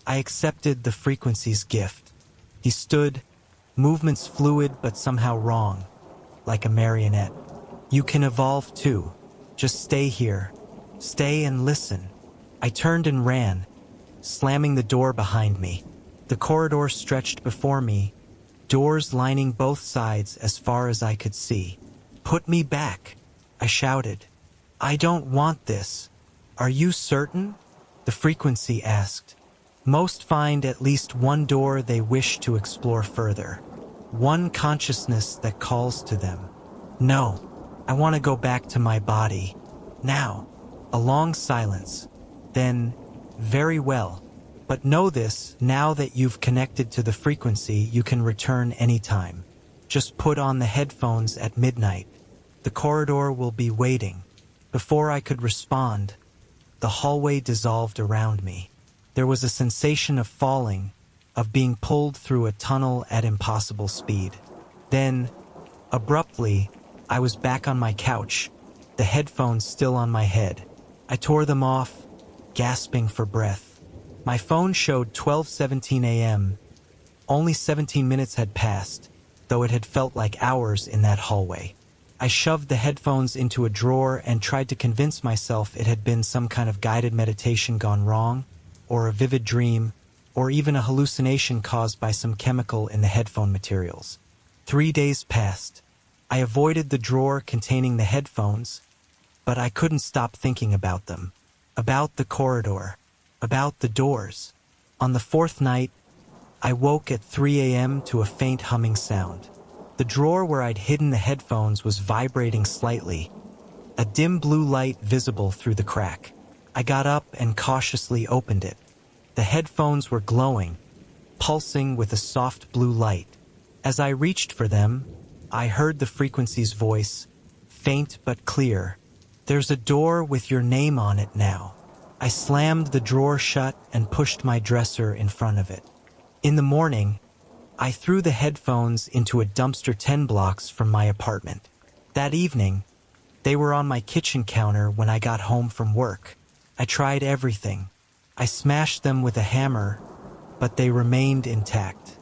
Speaker 1: I accepted the frequency's gift." He stood, movements fluid but somehow wrong, like a marionette. "You can evolve too. Just stay here. Stay and listen." I turned and ran, slamming the door behind me. The corridor stretched before me, doors lining both sides as far as I could see. "Put me back," I shouted. "I don't want this." "Are you certain?" the frequency asked. "Most find at least one door they wish to explore further. One consciousness that calls to them." "No, I want to go back to my body. Now." A long silence. Then, "Very well. But know this, now that you've connected to the frequency, you can return anytime. Just put on the headphones at midnight. The corridor will be waiting." Before I could respond, the hallway dissolved around me. There was a sensation of falling, of being pulled through a tunnel at impossible speed. Then, abruptly, I was back on my couch, the headphones still on my head. I tore them off, gasping for breath. My phone showed 12:17 a.m. Only 17 minutes had passed, though it had felt like hours in that hallway. I shoved the headphones into a drawer and tried to convince myself it had been some kind of guided meditation gone wrong, or a vivid dream, or even a hallucination caused by some chemical in the headphone materials. 3 days passed. I avoided the drawer containing the headphones, but I couldn't stop thinking about them, about the corridor, about the doors. On the fourth night, I woke at 3 a.m. to a faint humming sound. The drawer where I'd hidden the headphones was vibrating slightly, a dim blue light visible through the crack. I got up and cautiously opened it. The headphones were glowing, pulsing with a soft blue light. As I reached for them, I heard the frequency's voice, faint but clear. "There's a door with your name on it now." I slammed the drawer shut and pushed my dresser in front of it. In the morning, I threw the headphones into a dumpster 10 blocks from my apartment. That evening, they were on my kitchen counter when I got home from work. I tried everything. I smashed them with a hammer, but they remained intact.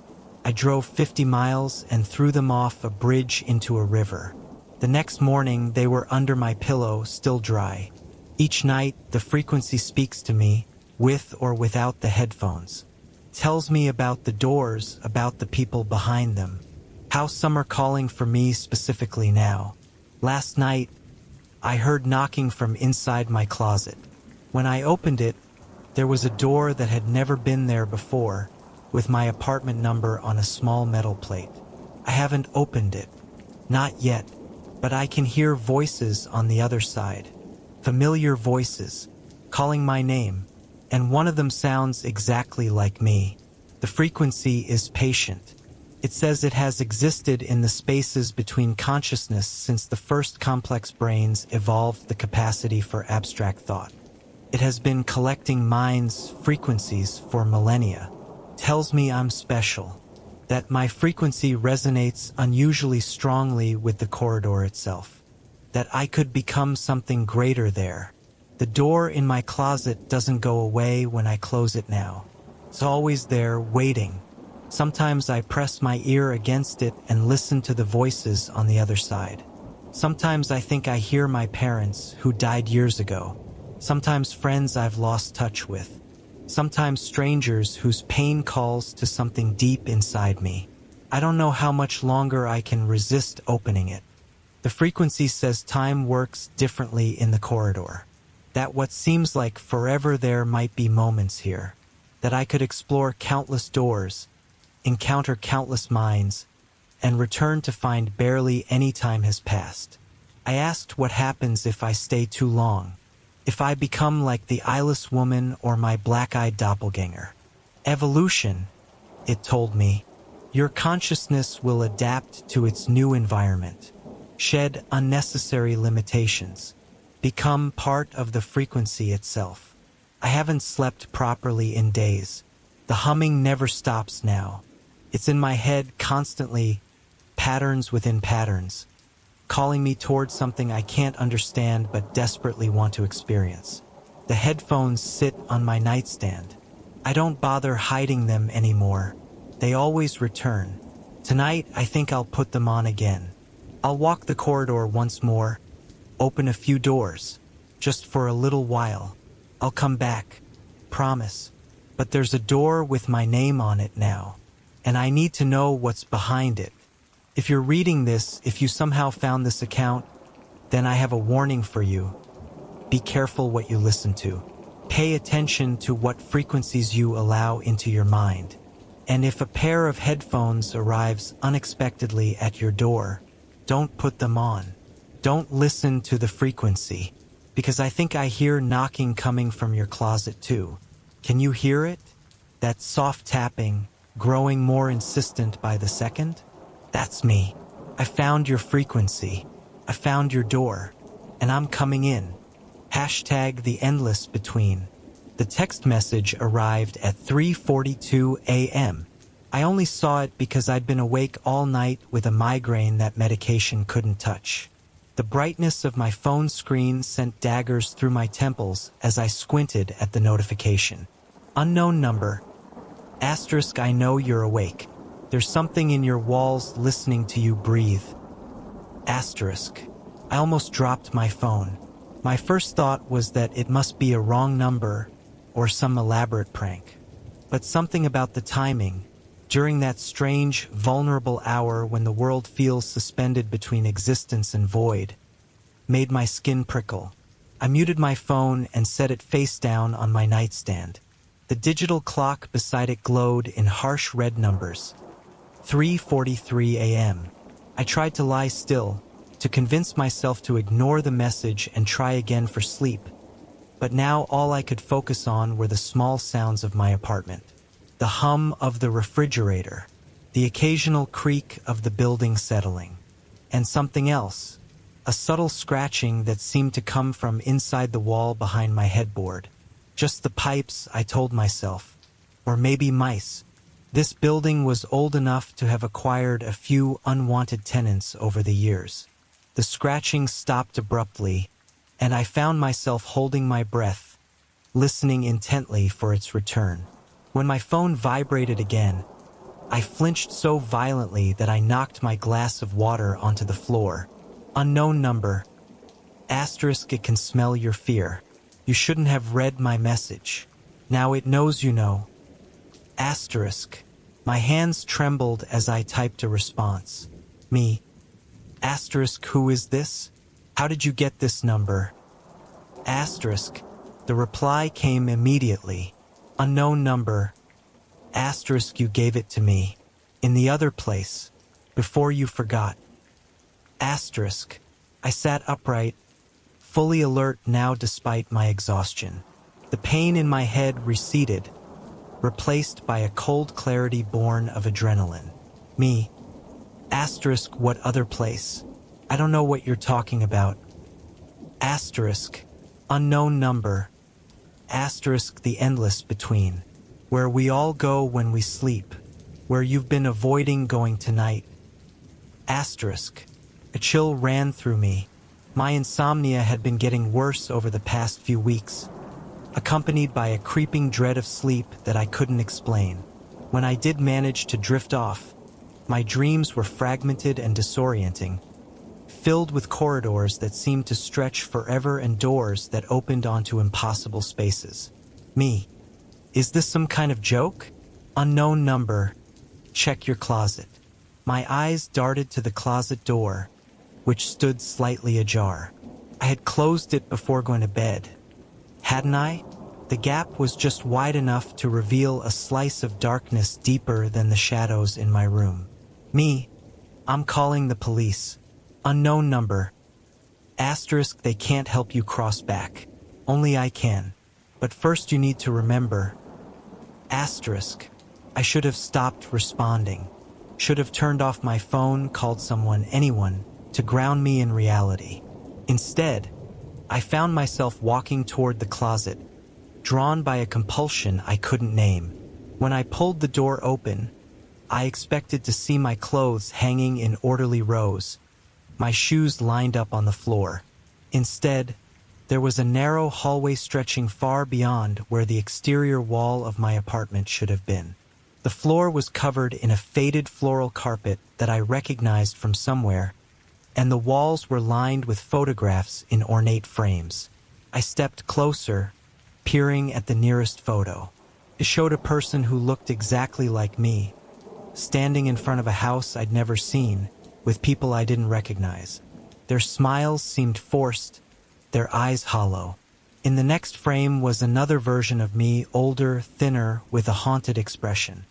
Speaker 1: I drove 50 miles and threw them off a bridge into a river. The next morning, they were under my pillow, still dry. Each night, the frequency speaks to me, with or without the headphones. Tells me about the doors, about the people behind them, how some are calling for me specifically now. Last night, I heard knocking from inside my closet. When I opened it, there was a door that had never been there before, with my apartment number on a small metal plate. I haven't opened it. Not yet, but I can hear voices on the other side. Familiar voices, calling my name, and one of them sounds exactly like me. The frequency is patient. It says it has existed in the spaces between consciousness since the first complex brains evolved the capacity for abstract thought. It has been collecting minds' frequencies for millennia. Tells me I'm special, that my frequency resonates unusually strongly with the corridor itself, that I could become something greater there. The door in my closet doesn't go away when I close it now. It's always there, waiting. Sometimes I press my ear against it and listen to the voices on the other side. Sometimes I think I hear my parents, who died years ago. Sometimes friends I've lost touch with. Sometimes strangers whose pain calls to something deep inside me. I don't know how much longer I can resist opening it. The frequency says time works differently in the corridor. That what seems like forever there might be moments here. That I could explore countless doors, encounter countless minds, and return to find barely any time has passed. I asked what happens if I stay too long, if I become like the eyeless woman or my black-eyed doppelganger. Evolution, it told me. Your consciousness will adapt to its new environment, shed unnecessary limitations, become part of the frequency itself. I haven't slept properly in days. The humming never stops now. It's in my head constantly, patterns within patterns, calling me towards something I can't understand but desperately want to experience. The headphones sit on my nightstand. I don't bother hiding them anymore. They always return. Tonight, I think I'll put them on again. I'll walk the corridor once more, open a few doors, just for a little while. I'll come back, promise. But there's a door with my name on it now, and I need to know what's behind it. If you're reading this, if you somehow found this account, then I have a warning for you. Be careful what you listen to. Pay attention to what frequencies you allow into your mind. And if a pair of headphones arrives unexpectedly at your door, don't put them on. Don't listen to the frequency, because I think I hear knocking coming from your closet too. Can you hear it? That soft tapping, growing more insistent by the second? That's me. I found your frequency. I found your door. And I'm coming in. Hashtag the endless between. The text message arrived at 3:42 a.m. I only saw it because I'd been awake all night with a migraine that medication couldn't touch. The brightness of my phone screen sent daggers through my temples as I squinted at the notification. Unknown number. Asterisk, I know you're awake. There's something in your walls listening to you breathe. Asterisk. I almost dropped my phone. My first thought was that it must be a wrong number or some elaborate prank. But something about the timing, during that strange, vulnerable hour when the world feels suspended between existence and void, made my skin prickle. I muted my phone and set it face down on my nightstand. The digital clock beside it glowed in harsh red numbers. 3:43 a.m. I tried to lie still, to convince myself to ignore the message and try again for sleep. But now all I could focus on were the small sounds of my apartment. The hum of the refrigerator, the occasional creak of the building settling, and something else, a subtle scratching that seemed to come from inside the wall behind my headboard. Just the pipes, I told myself, or maybe mice. This building was old enough to have acquired a few unwanted tenants over the years. The scratching stopped abruptly, and I found myself holding my breath, listening intently for its return. When my phone vibrated again, I flinched so violently that I knocked my glass of water onto the floor. Unknown number. Asterisk, it can smell your fear. You shouldn't have read my message. Now it knows you know. Asterisk. My hands trembled as I typed a response. Me. Asterisk, who is this? How did you get this number? Asterisk. The reply came immediately. Unknown number. Asterisk, you gave it to me. In the other place. Before you forgot. Asterisk. I sat upright, fully alert now despite my exhaustion. The pain in my head receded, replaced by a cold clarity born of adrenaline. Me. Asterisk, what other place? I don't know what you're talking about. Asterisk. Unknown number. Asterisk, the endless between. Where we all go when we sleep. Where you've been avoiding going tonight. Asterisk. A chill ran through me. My insomnia had been getting worse over the past few weeks, accompanied by a creeping dread of sleep that I couldn't explain. When I did manage to drift off, my dreams were fragmented and disorienting, filled with corridors that seemed to stretch forever and doors that opened onto impossible spaces. Me. Is this some kind of joke? Unknown number. Check your closet. My eyes darted to the closet door, which stood slightly ajar. I had closed it before going to bed. Hadn't I? The gap was just wide enough to reveal a slice of darkness deeper than the shadows in my room. Me. I'm calling the police. Unknown number. Asterisk, they can't help you cross back. Only I can. But first you need to remember. Asterisk. I should have stopped responding. Should have turned off my phone, called someone, anyone, to ground me in reality. Instead, I found myself walking toward the closet, drawn by a compulsion I couldn't name. When I pulled the door open, I expected to see my clothes hanging in orderly rows, my shoes lined up on the floor. Instead, there was a narrow hallway stretching far beyond where the exterior wall of my apartment should have been. The floor was covered in a faded floral carpet that I recognized from somewhere, and the walls were lined with photographs in ornate frames. I stepped closer, peering at the nearest photo. It showed a person who looked exactly like me, standing in front of a house I'd never seen, with people I didn't recognize. Their smiles seemed forced, their eyes hollow. In the next frame was another version of me, older, thinner, with a haunted expression.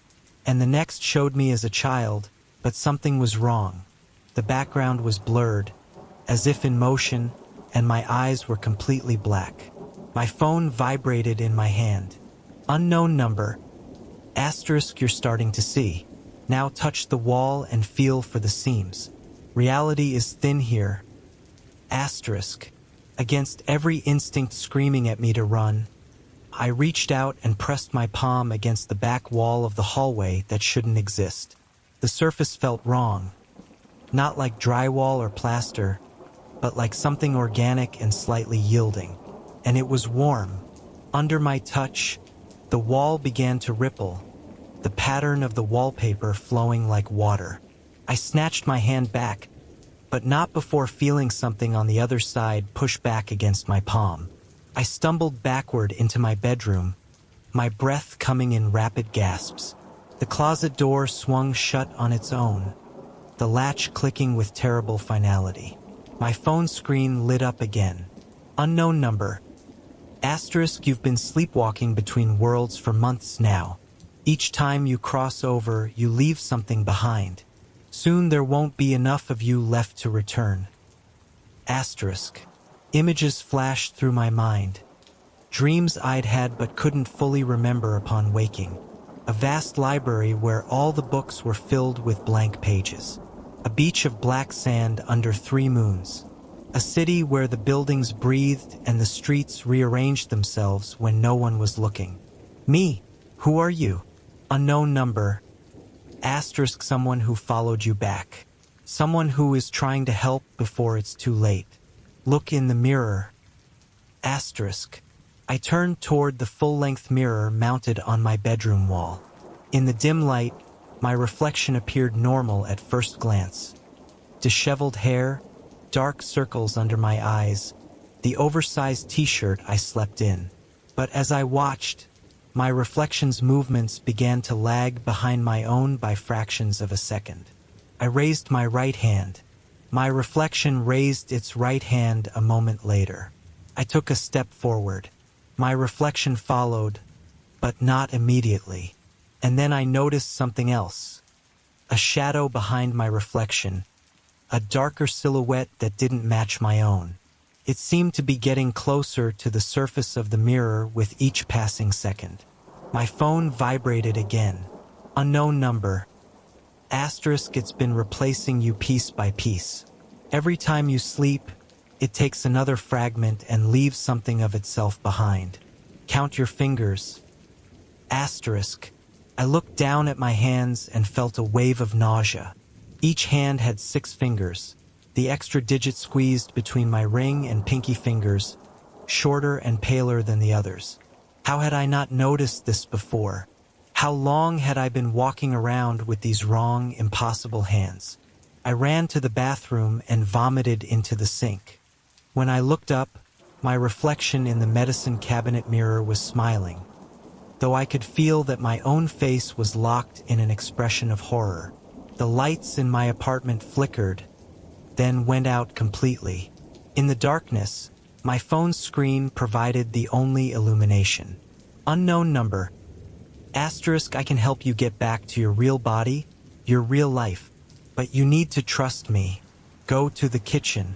Speaker 1: And the next showed me as a child, but something was wrong. The background was blurred, as if in motion, and my eyes were completely black. My phone vibrated in my hand. Unknown number. Asterisk, you're starting to see. Now touch the wall and feel for the seams. Reality is thin here. Asterisk. Against every instinct screaming at me to run, I reached out and pressed my palm against the back wall of the hallway that shouldn't exist. The surface felt wrong. Not like drywall or plaster, but like something organic and slightly yielding. And it was warm. Under my touch, the wall began to ripple, the pattern of the wallpaper flowing like water. I snatched my hand back, but not before feeling something on the other side push back against my palm. I stumbled backward into my bedroom, my breath coming in rapid gasps. The closet door swung shut on its own, the latch clicking with terrible finality. My phone screen lit up again. Unknown number. Asterisk, you've been sleepwalking between worlds for months now. Each time you cross over, you leave something behind. Soon there won't be enough of you left to return. Asterisk. Images flashed through my mind. Dreams I'd had but couldn't fully remember upon waking. A vast library where all the books were filled with blank pages. A beach of black sand under 3 moons. A city where the buildings breathed and the streets rearranged themselves when no one was looking. Me, who are you? Unknown number. Asterisk, someone who followed you back. Someone who is trying to help before it's too late. Look in the mirror. Asterisk. I turned toward the full-length mirror mounted on my bedroom wall. In the dim light, my reflection appeared normal at first glance. Disheveled hair, dark circles under my eyes, the oversized t-shirt I slept in. But as I watched, my reflection's movements began to lag behind my own by fractions of a second. I raised my right hand. My reflection raised its right hand a moment later. I took a step forward. My reflection followed, but not immediately. And then I noticed something else. A shadow behind my reflection. A darker silhouette that didn't match my own. It seemed to be getting closer to the surface of the mirror with each passing second. My phone vibrated again. Unknown number. Asterisk, it's been replacing you piece by piece. Every time you sleep, it takes another fragment and leaves something of itself behind. Count your fingers. Asterisk. I looked down at my hands and felt a wave of nausea. Each hand had 6 fingers, the extra digit squeezed between my ring and pinky fingers, shorter and paler than the others. How had I not noticed this before? How long had I been walking around with these wrong, impossible hands? I ran to the bathroom and vomited into the sink. When I looked up, my reflection in the medicine cabinet mirror was smiling, though I could feel that my own face was locked in an expression of horror. The lights in my apartment flickered, then went out completely. In the darkness, my phone's screen provided the only illumination. Unknown number. Asterisk, I can help you get back to your real body, your real life, but you need to trust me. Go to the kitchen.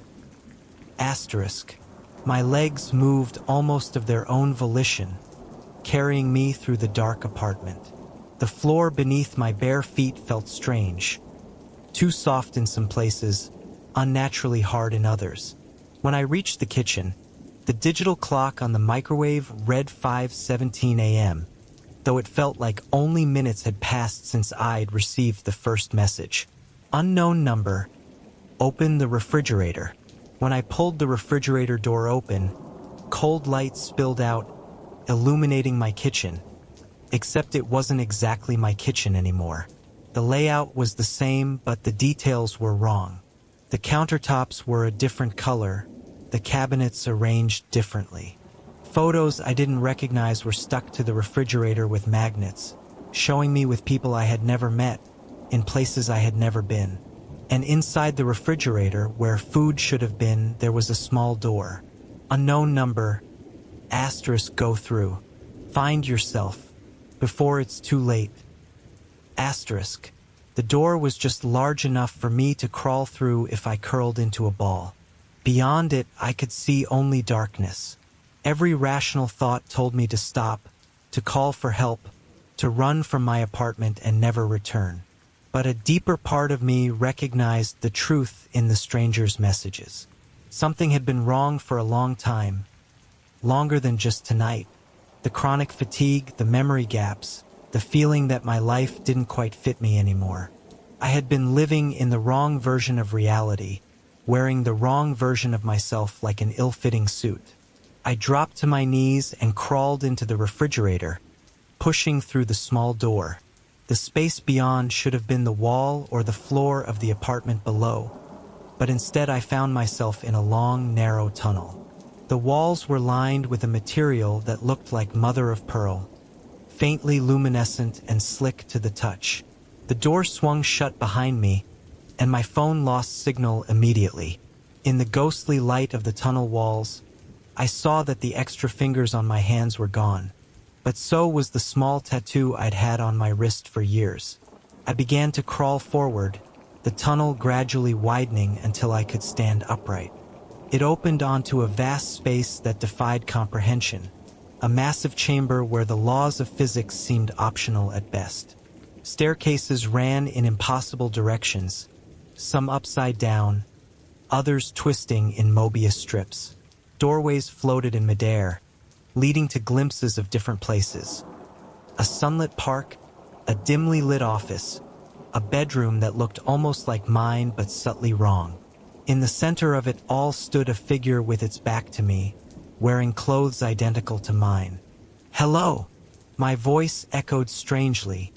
Speaker 1: Asterisk. My legs moved almost of their own volition, carrying me through the dark apartment. The floor beneath my bare feet felt strange, too soft in some places, unnaturally hard in others. When I reached the kitchen, the digital clock on the microwave read 5:17 a.m., though it felt like only minutes had passed since I'd received the first message. Unknown number. Open the refrigerator. When I pulled the refrigerator door open, cold light spilled out, illuminating my kitchen. Except it wasn't exactly my kitchen anymore. The layout was the same, but the details were wrong. The countertops were a different color, the cabinets arranged differently. Photos I didn't recognize were stuck to the refrigerator with magnets, showing me with people I had never met, in places I had never been. And inside the refrigerator, where food should have been, there was a small door. Unknown number. Asterisk, go through. Find yourself before it's too late. Asterisk. The door was just large enough for me to crawl through if I curled into a ball. Beyond it, I could see only darkness. Every rational thought told me to stop, to call for help, to run from my apartment and never return. But a deeper part of me recognized the truth in the stranger's messages. Something had been wrong for a long time, longer than just tonight. The chronic fatigue, the memory gaps, the feeling that my life didn't quite fit me anymore. I had been living in the wrong version of reality, wearing the wrong version of myself like an ill-fitting suit. I dropped to my knees and crawled into the refrigerator, pushing through the small door. The space beyond should have been the wall or the floor of the apartment below, but instead I found myself in a long, narrow tunnel. The walls were lined with a material that looked like mother of pearl, faintly luminescent and slick to the touch. The door swung shut behind me, and my phone lost signal immediately. In the ghostly light of the tunnel walls, I saw that the extra fingers on my hands were gone, but so was the small tattoo I'd had on my wrist for years. I began to crawl forward, the tunnel gradually widening until I could stand upright. It opened onto a vast space that defied comprehension, a massive chamber where the laws of physics seemed optional at best. Staircases ran in impossible directions, some upside down, others twisting in Mobius strips. Doorways floated in midair, leading to glimpses of different places. A sunlit park, a dimly lit office, a bedroom that looked almost like mine but subtly wrong. In the center of it all stood a figure with its back to me, wearing clothes identical to mine. "Hello!" My voice echoed strangely,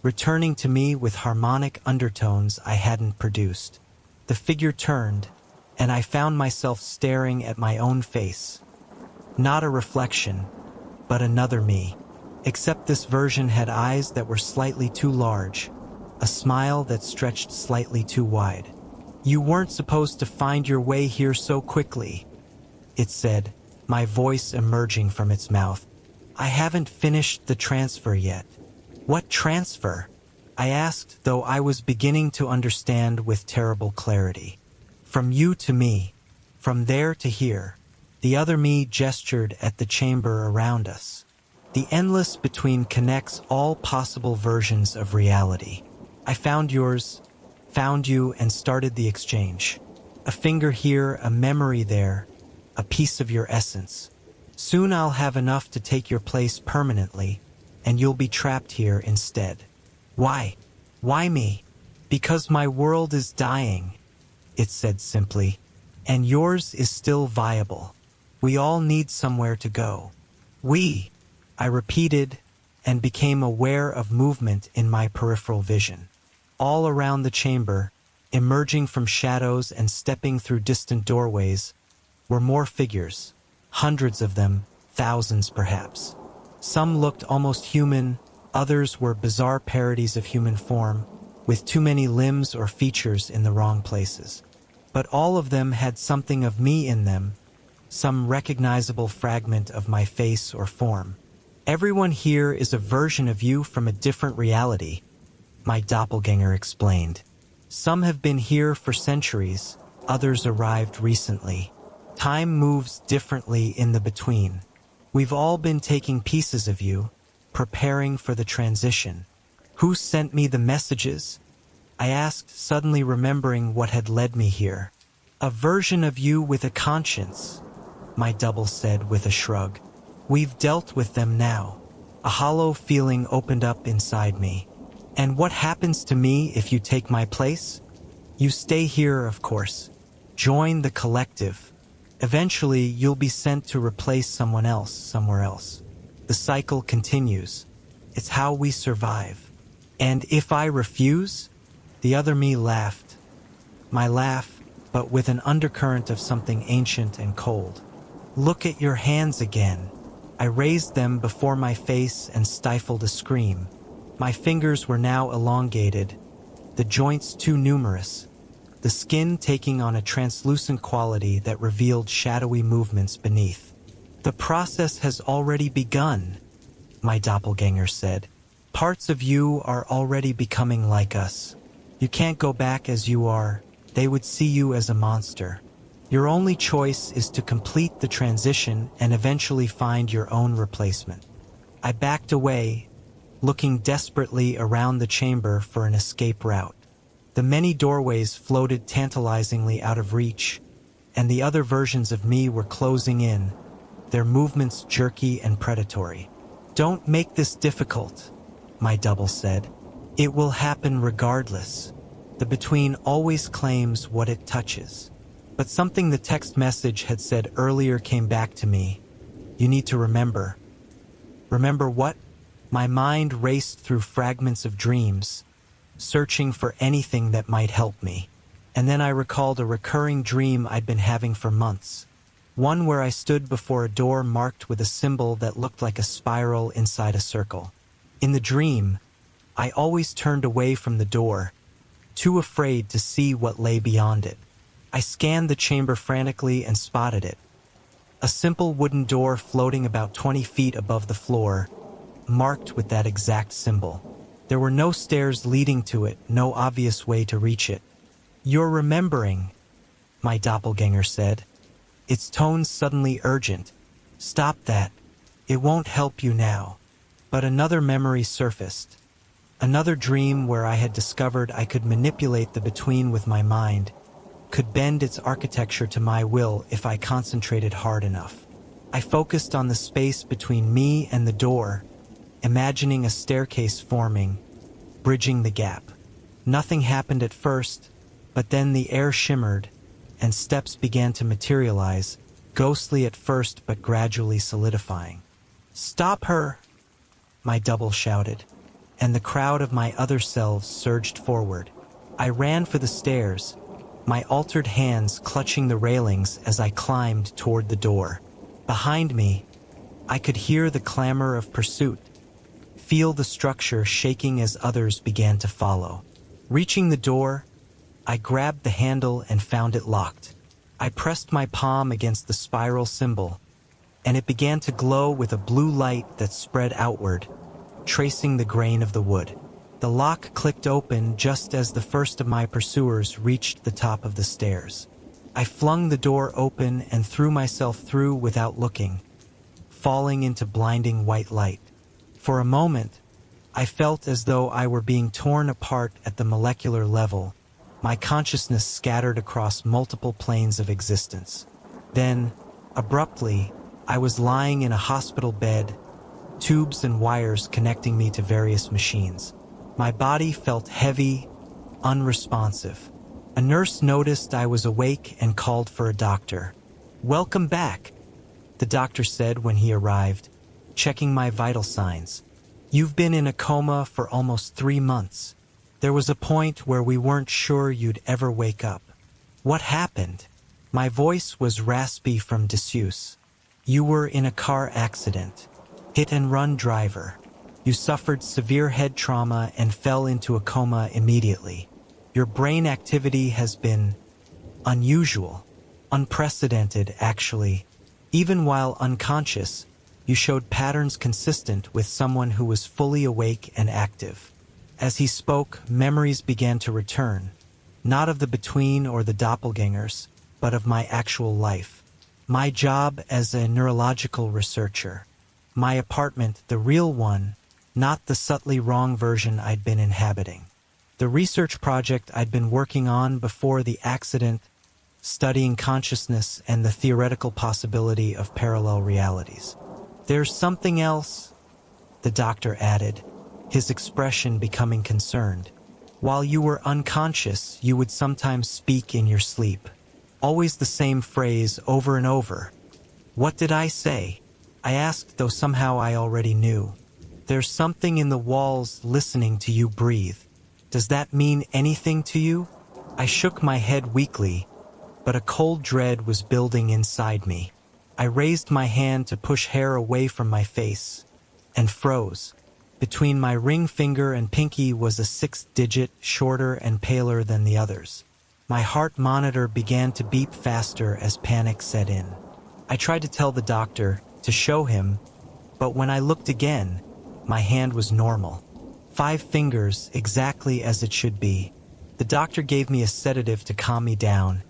Speaker 1: returning to me with harmonic undertones I hadn't produced. The figure turned, and I found myself staring at my own face. Not a reflection, but another me. Except this version had eyes that were slightly too large, a smile that stretched slightly too wide. "You weren't supposed to find your way here so quickly," it said, my voice emerging from its mouth. "I haven't finished the transfer yet." "What transfer?" I asked, though I was beginning to understand with terrible clarity. "From you to me, from there to here." The other me gestured at the chamber around us. The endless between connects all possible versions of reality. I found yours, found you, and started the exchange. A finger here, a memory there, a piece of your essence. Soon I'll have enough to take your place permanently, and you'll be trapped here instead. Why? Why me? Because my world is dying, it said simply, and yours is still viable. We all need somewhere to go. We, I repeated, and became aware of movement in my peripheral vision. All around the chamber, emerging from shadows and stepping through distant doorways, were more figures, hundreds of them, thousands perhaps. Some looked almost human, others were bizarre parodies of human form, with too many limbs or features in the wrong places. But all of them had something of me in them, some recognizable fragment of my face or form. Everyone here is a version of you from a different reality, my doppelganger explained. Some have been here for centuries, others arrived recently. Time moves differently in the between. We've all been taking pieces of you, preparing for the transition. Who sent me the messages? I asked, suddenly remembering what had led me here. A version of you with a conscience, my double said with a shrug. We've dealt with them now. A hollow feeling opened up inside me. And what happens to me if you take my place? You stay here, of course. Join the collective. Eventually, you'll be sent to replace someone else somewhere else. The cycle continues. It's how we survive. And if I refuse? The other me laughed. My laugh, but with an undercurrent of something ancient and cold. Look at your hands again. I raised them before my face and stifled a scream. My fingers were now elongated, the joints too numerous, the skin taking on a translucent quality that revealed shadowy movements beneath. The process has already begun, my doppelganger said. Parts of you are already becoming like us. You can't go back as you are. They would see you as a monster. Your only choice is to complete the transition and eventually find your own replacement. I backed away, looking desperately around the chamber for an escape route. The many doorways floated tantalizingly out of reach, and the other versions of me were closing in, their movements jerky and predatory. Don't make this difficult, my double said. It will happen regardless. The between always claims what it touches. But something the text message had said earlier came back to me. You need to remember. Remember what? My mind raced through fragments of dreams, searching for anything that might help me. And then I recalled a recurring dream I'd been having for months. One where I stood before a door marked with a symbol that looked like a spiral inside a circle. In the dream, I always turned away from the door, too afraid to see what lay beyond it. I scanned the chamber frantically and spotted it. A simple wooden door floating about 20 feet above the floor, marked with that exact symbol. There were no stairs leading to it, no obvious way to reach it. You're remembering, my doppelganger said, its tone suddenly urgent. Stop that. It won't help you now. But another memory surfaced. Another dream where I had discovered I could manipulate the between with my mind, could bend its architecture to my will if I concentrated hard enough. I focused on the space between me and the door, imagining a staircase forming, bridging the gap. Nothing happened at first, but then the air shimmered, and steps began to materialize, ghostly at first but gradually solidifying. Stop her! My double shouted, and the crowd of my other selves surged forward. I ran for the stairs, my altered hands clutching the railings as I climbed toward the door. Behind me, I could hear the clamor of pursuit, feel the structure shaking as others began to follow. Reaching the door, I grabbed the handle and found it locked. I pressed my palm against the spiral symbol, and it began to glow with a blue light that spread outward, tracing the grain of the wood. The lock clicked open just as the first of my pursuers reached the top of the stairs. I flung the door open and threw myself through without looking, falling into blinding white light. For a moment, I felt as though I were being torn apart at the molecular level, my consciousness scattered across multiple planes of existence. Then, abruptly, I was lying in a hospital bed, tubes and wires connecting me to various machines. My body felt heavy, unresponsive. A nurse noticed I was awake and called for a doctor. "Welcome back," the doctor said when he arrived, checking my vital signs. "You've been in a coma for almost 3 months. There was a point where we weren't sure you'd ever wake up." "What happened?" My voice was raspy from disuse. "You were in a car accident. Hit-and-run driver. You suffered severe head trauma and fell into a coma immediately. Your brain activity has been unusual, unprecedented actually. Even while unconscious, you showed patterns consistent with someone who was fully awake and active." As he spoke, memories began to return, not of the between or the doppelgangers, but of my actual life. My job as a neurological researcher. My apartment, the real one, not the subtly wrong version I'd been inhabiting. The research project I'd been working on before the accident, studying consciousness and the theoretical possibility of parallel realities. "There's something else," the doctor added, his expression becoming concerned. "While you were unconscious, you would sometimes speak in your sleep. Always the same phrase over and over. What did I say?" I asked, though somehow I already knew. "There's something in the walls listening to you breathe. Does that mean anything to you?" I shook my head weakly, but a cold dread was building inside me. I raised my hand to push hair away from my face, and froze. Between my ring finger and pinky was a 6th digit, shorter and paler than the others. My heart monitor began to beep faster as panic set in. I tried to tell the doctor, to show him, but when I looked again, my hand was normal. 5 fingers, exactly as it should be. The doctor gave me a sedative to calm me down,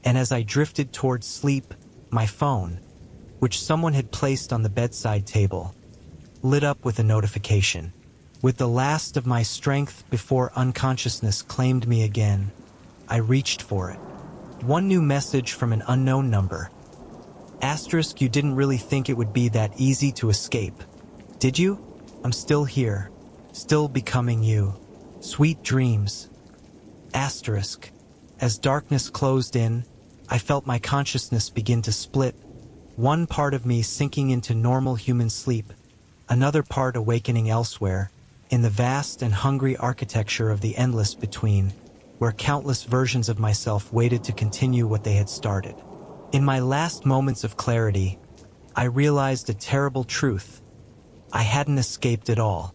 Speaker 1: and as I drifted towards sleep, my phone, which someone had placed on the bedside table, lit up with a notification. With the last of my strength before unconsciousness claimed me again, I reached for it. One new message from an unknown number. "Asterisk, you didn't really think it would be that easy to escape, did you? I'm still here, still becoming you. Sweet dreams." Asterisk. As darkness closed in, I felt my consciousness begin to split, one part of me sinking into normal human sleep, another part awakening elsewhere, in the vast and hungry architecture of the endless between, where countless versions of myself waited to continue what they had started. In my last moments of clarity, I realized a terrible truth. I hadn't escaped at all.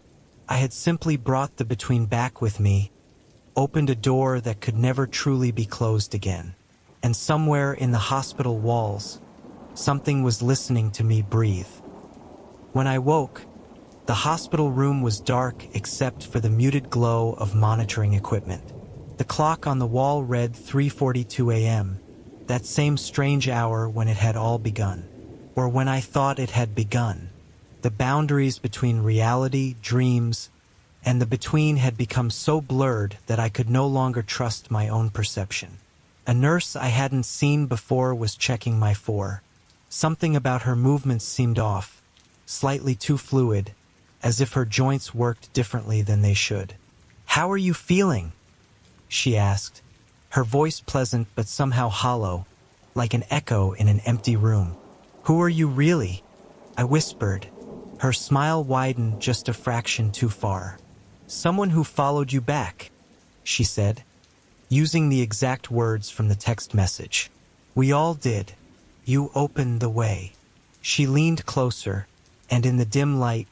Speaker 1: I had simply brought the between back with me, opened a door that could never truly be closed again. And somewhere in the hospital walls, something was listening to me breathe. When I woke, the hospital room was dark except for the muted glow of monitoring equipment. The clock on the wall read 3:42 a.m., that same strange hour when it had all begun, or when I thought it had begun. The boundaries between reality, dreams, and the between had become so blurred that I could no longer trust my own perception. A nurse I hadn't seen before was checking my four. Something about her movements seemed off, slightly too fluid, as if her joints worked differently than they should. "How are you feeling?" she asked, her voice pleasant but somehow hollow, like an echo in an empty room. "Who are you really?" I whispered. Her smile widened just a fraction too far. "Someone who followed you back," she said, using the exact words from the text message. "We all did. You opened the way." She leaned closer, and in the dim light,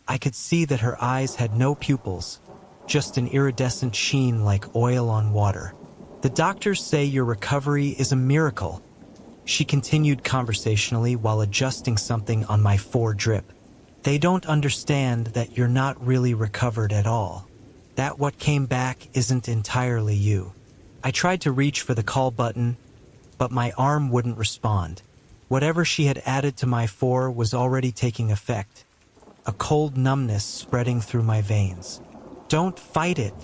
Speaker 1: I could see that her eyes had no pupils, just an iridescent sheen like oil on water. "The doctors say your recovery is a miracle," she continued conversationally while adjusting something on my drip. "They don't understand that you're not really recovered at all. That what came back isn't entirely you." I tried to reach for the call button, but my arm wouldn't respond. Whatever she had added to my was already taking effect, a cold numbness spreading through my veins. "Don't fight it,"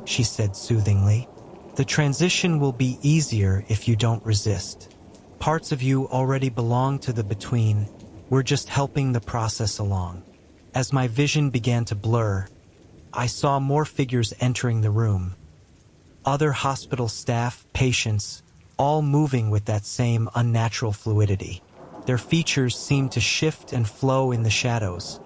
Speaker 1: she said soothingly. "The transition will be easier if you don't resist. Parts of you already belong to the between. We're just helping the process along." As my vision began to blur, I saw more figures entering the room. Other hospital staff, patients, all moving with that same unnatural fluidity. Their features seemed to shift and flow in the shadows,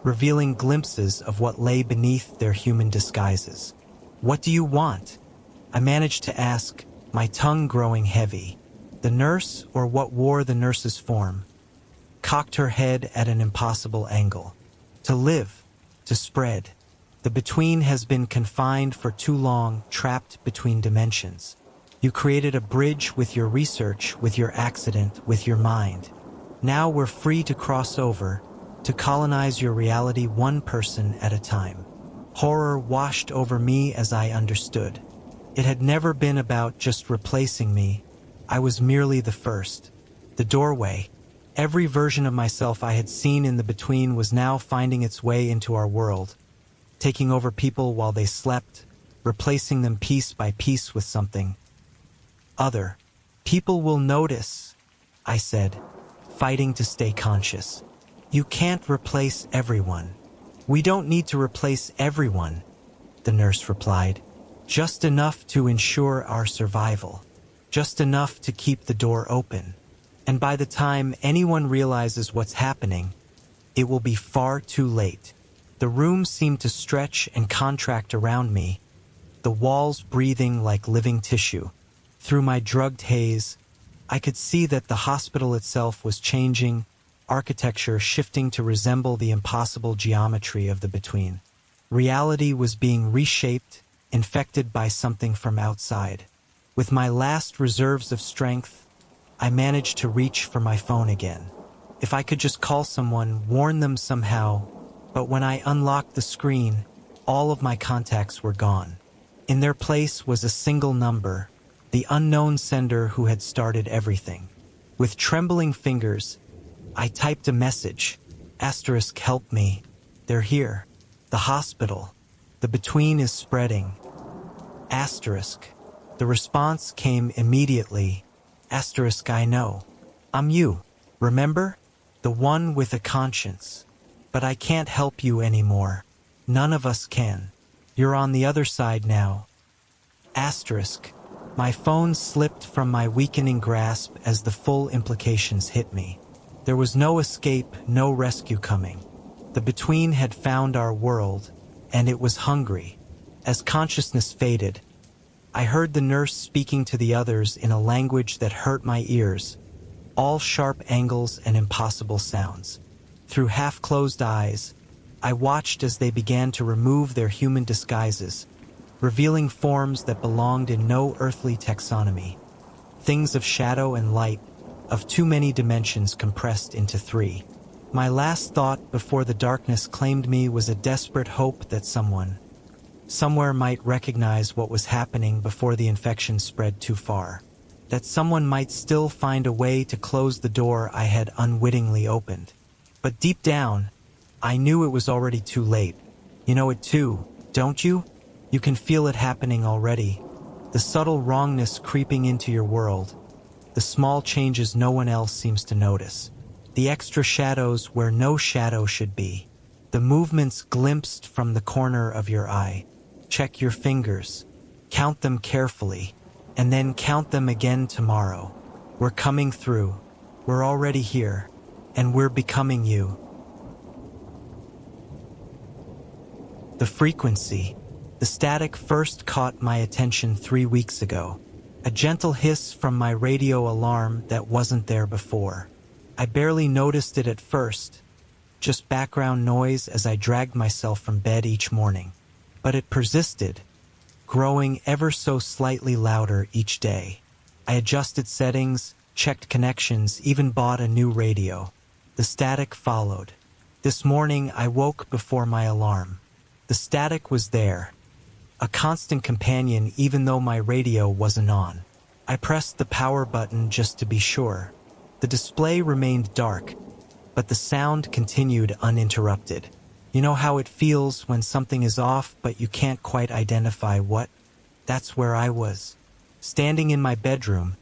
Speaker 1: revealing glimpses of what lay beneath their human disguises. "What do you want?" I managed to ask, my tongue growing heavy. The nurse, or what wore the nurse's form, cocked her head at an impossible angle. "To live, to spread. The between has been confined for too long, trapped between dimensions. You created a bridge with your research, with your accident, with your mind. Now we're free to cross over, to colonize your reality one person at a time." Horror washed over me as I understood. It had never been about just replacing me. I was merely the first. The doorway. Every version of myself I had seen in the between was now finding its way into our world, taking over people while they slept, replacing them piece by piece with something other. "People will notice," I said, fighting to stay conscious. "You can't replace everyone." "We don't need to replace everyone," the nurse replied. "Just enough to ensure our survival. Just enough to keep the door open. And by the time anyone realizes what's happening, it will be far too late." The room seemed to stretch and contract around me, the walls breathing like living tissue. Through my drugged haze, I could see that the hospital itself was changing, architecture shifting to resemble the impossible geometry of the between. Reality was being reshaped, infected by something from outside. With my last reserves of strength, I managed to reach for my phone again. If I could just call someone, warn them somehow, but when I unlocked the screen, all of my contacts were gone. In their place was a single number, the unknown sender who had started everything. With trembling fingers, I typed a message. * help me. They're here. The hospital. The between is spreading. *. The response came immediately. * I know. I'm you. Remember? The one with a conscience. But I can't help you anymore. None of us can. You're on the other side now. *. My phone slipped from my weakening grasp as the full implications hit me. There was no escape, no rescue coming. The between had found our world, and it was hungry. As consciousness faded, I heard the nurse speaking to the others in a language that hurt my ears, all sharp angles and impossible sounds. Through half-closed eyes, I watched as they began to remove their human disguises, revealing forms that belonged in no earthly taxonomy. Things of shadow and light, of too many dimensions compressed into three. My last thought before the darkness claimed me was a desperate hope that someone, somewhere might recognize what was happening before the infection spread too far. That someone might still find a way to close the door I had unwittingly opened. But deep down, I knew it was already too late. You know it too, don't you? You can feel it happening already. The subtle wrongness creeping into your world. The small changes no one else seems to notice. The extra shadows where no shadow should be. The movements glimpsed from the corner of your eye. Check your fingers. Count them carefully. And then count them again tomorrow. We're coming through. We're already here. And we're becoming you. The frequency. The static first caught my attention 3 weeks ago. A gentle hiss from my radio alarm that wasn't there before. I barely noticed it at first, just background noise as I dragged myself from bed each morning. But it persisted, growing ever so slightly louder each day. I adjusted settings, checked connections, even bought a new radio. The static followed. This morning I woke before my alarm. The static was there, a constant companion even though my radio wasn't on. I pressed the power button just to be sure. The display remained dark, but the sound continued uninterrupted. You know how it feels when something is off but you can't quite identify what? That's where I was, standing in my bedroom,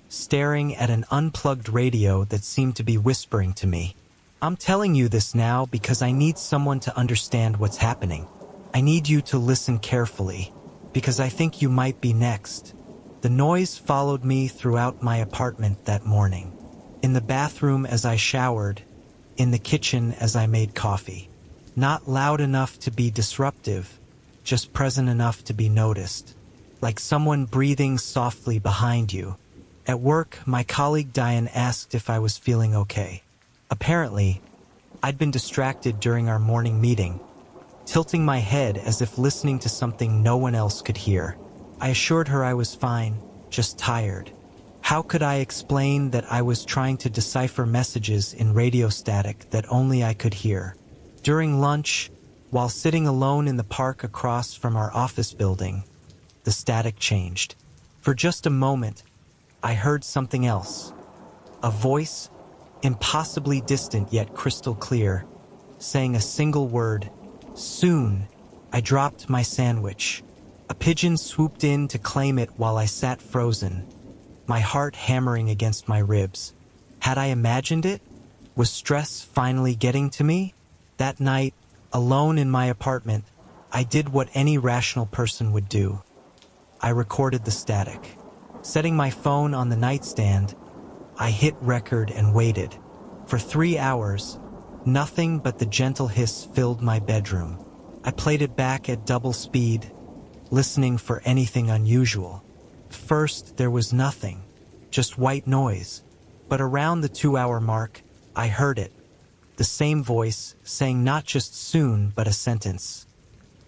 Speaker 1: staring at an unplugged radio that seemed to be whispering to me. I'm telling you this now because I need someone to understand what's happening. I need you to listen carefully, because I think you might be next. The noise followed me throughout my apartment that morning. In the bathroom as I showered, in the kitchen as I made coffee. Not loud enough to be disruptive, just present enough to be noticed. Like someone breathing softly behind you. At work, my colleague Diane asked if I was feeling okay. Apparently, I'd been distracted during our morning meeting, tilting my head as if listening to something no one else could hear. I assured her I was fine, just tired. How could I explain that I was trying to decipher messages in radio static that only I could hear? During lunch, while sitting alone in the park across from our office building, the static changed. For just a moment, I heard something else. A voice, impossibly distant yet crystal clear, saying a single word, "Soon." I dropped my sandwich. A pigeon swooped in to claim it while I sat frozen, my heart hammering against my ribs. Had I imagined it? Was stress finally getting to me? That night, alone in my apartment, I did what any rational person would do. I recorded the static. Setting my phone on the nightstand, I hit record and waited. For 3 hours, nothing but the gentle hiss filled my bedroom. I played it back at double speed, listening for anything unusual. First, there was nothing, just white noise. But around the 2-hour mark, I heard it. The same voice, saying not just soon, but a sentence.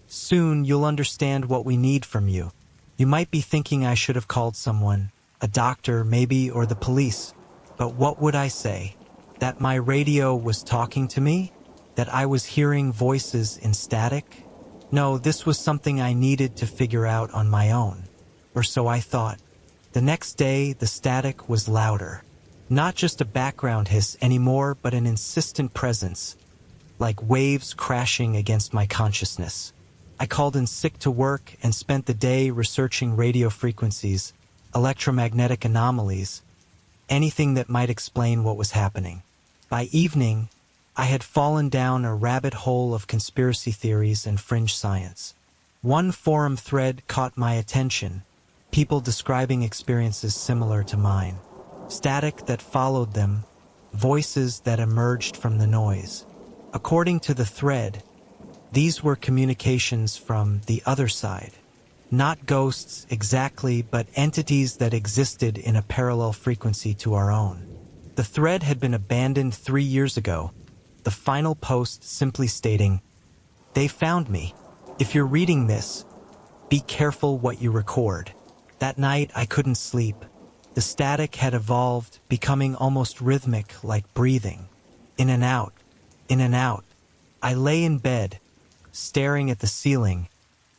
Speaker 1: "Soon you'll understand what we need from you." You might be thinking I should have called someone, a doctor maybe, or the police. But what would I say? That my radio was talking to me? That I was hearing voices in static? No, this was something I needed to figure out on my own. Or so I thought. The next day, the static was louder. Not just a background hiss anymore, but an insistent presence, like waves crashing against my consciousness. I called in sick to work and spent the day researching radio frequencies, electromagnetic anomalies, anything that might explain what was happening. By evening, I had fallen down a rabbit hole of conspiracy theories and fringe science. One forum thread caught my attention. people describing experiences similar to mine. Static that followed them, voices that emerged from the noise. According to the thread, these were communications from the other side. Not ghosts exactly, but entities that existed in a parallel frequency to our own. The thread had been abandoned 3 years ago, the final post simply stating, "They found me. If you're reading this, be careful what you record." That night I couldn't sleep. The static had evolved, becoming almost rhythmic, like breathing. In and out, in and out. I lay in bed, staring at the ceiling,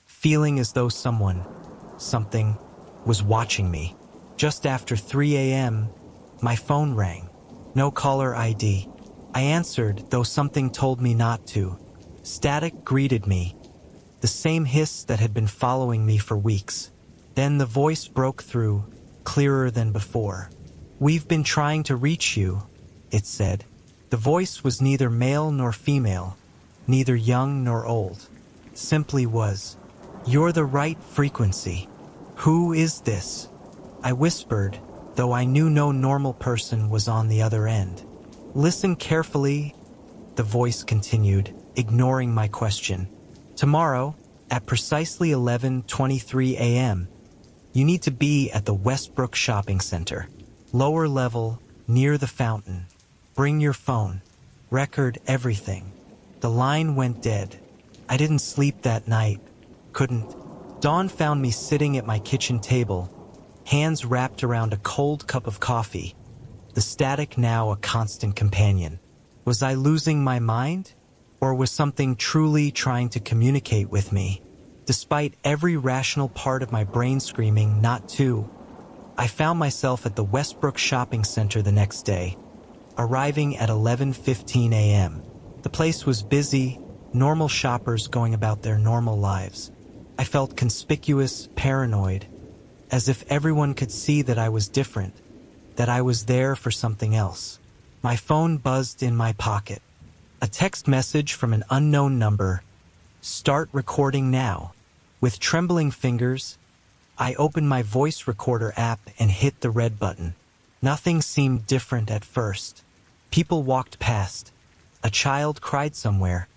Speaker 1: feeling as though something, was watching me. Just after 3 a.m., my phone rang. No caller ID. I answered, though something told me not to. Static greeted me, the same hiss that had been following me for weeks. Then the voice broke through, clearer than before. "We've been trying to reach you," it said. The voice was neither male nor female, neither young nor old. Simply was. "You're the right frequency. Who is this?" I whispered, though I knew no normal person was on the other end. "Listen carefully," the voice continued, ignoring my question. "Tomorrow, at precisely 11:23 a.m., you need to be at the Westbrook Shopping Center. Lower level, near the fountain. Bring your phone. Record everything." The line went dead. I didn't sleep that night. Couldn't. Dawn found me sitting at my kitchen table, hands wrapped around a cold cup of coffee. The static now a constant companion. Was I losing my mind? Or was something truly trying to communicate with me? Despite every rational part of my brain screaming not to, I found myself at the Westbrook Shopping Center the next day, arriving at 11:15 a.m. The place was busy, normal shoppers going about their normal lives. I felt conspicuous, paranoid, as if everyone could see that I was different, that I was there for something else. My phone buzzed in my pocket. A text message from an unknown number. "Start recording now." With trembling fingers, I opened my voice recorder app and hit the red button. Nothing seemed different at first. People walked past. A child cried somewhere.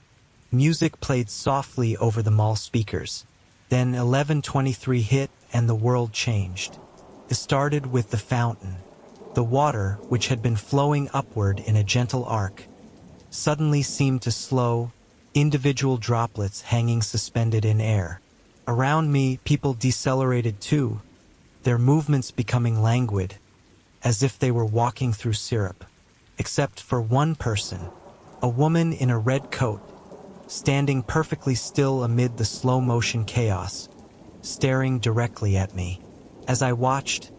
Speaker 1: Music played softly over the mall speakers. Then 11:23 hit and the world changed. It started with the fountain. The water, which had been flowing upward in a gentle arc, suddenly seemed to slow, individual droplets hanging suspended in air. Around me, people decelerated too, their movements becoming languid, as if they were walking through syrup. Except for one person, a woman in a red coat, standing perfectly still amid the slow-motion chaos, staring directly at me. As I watched,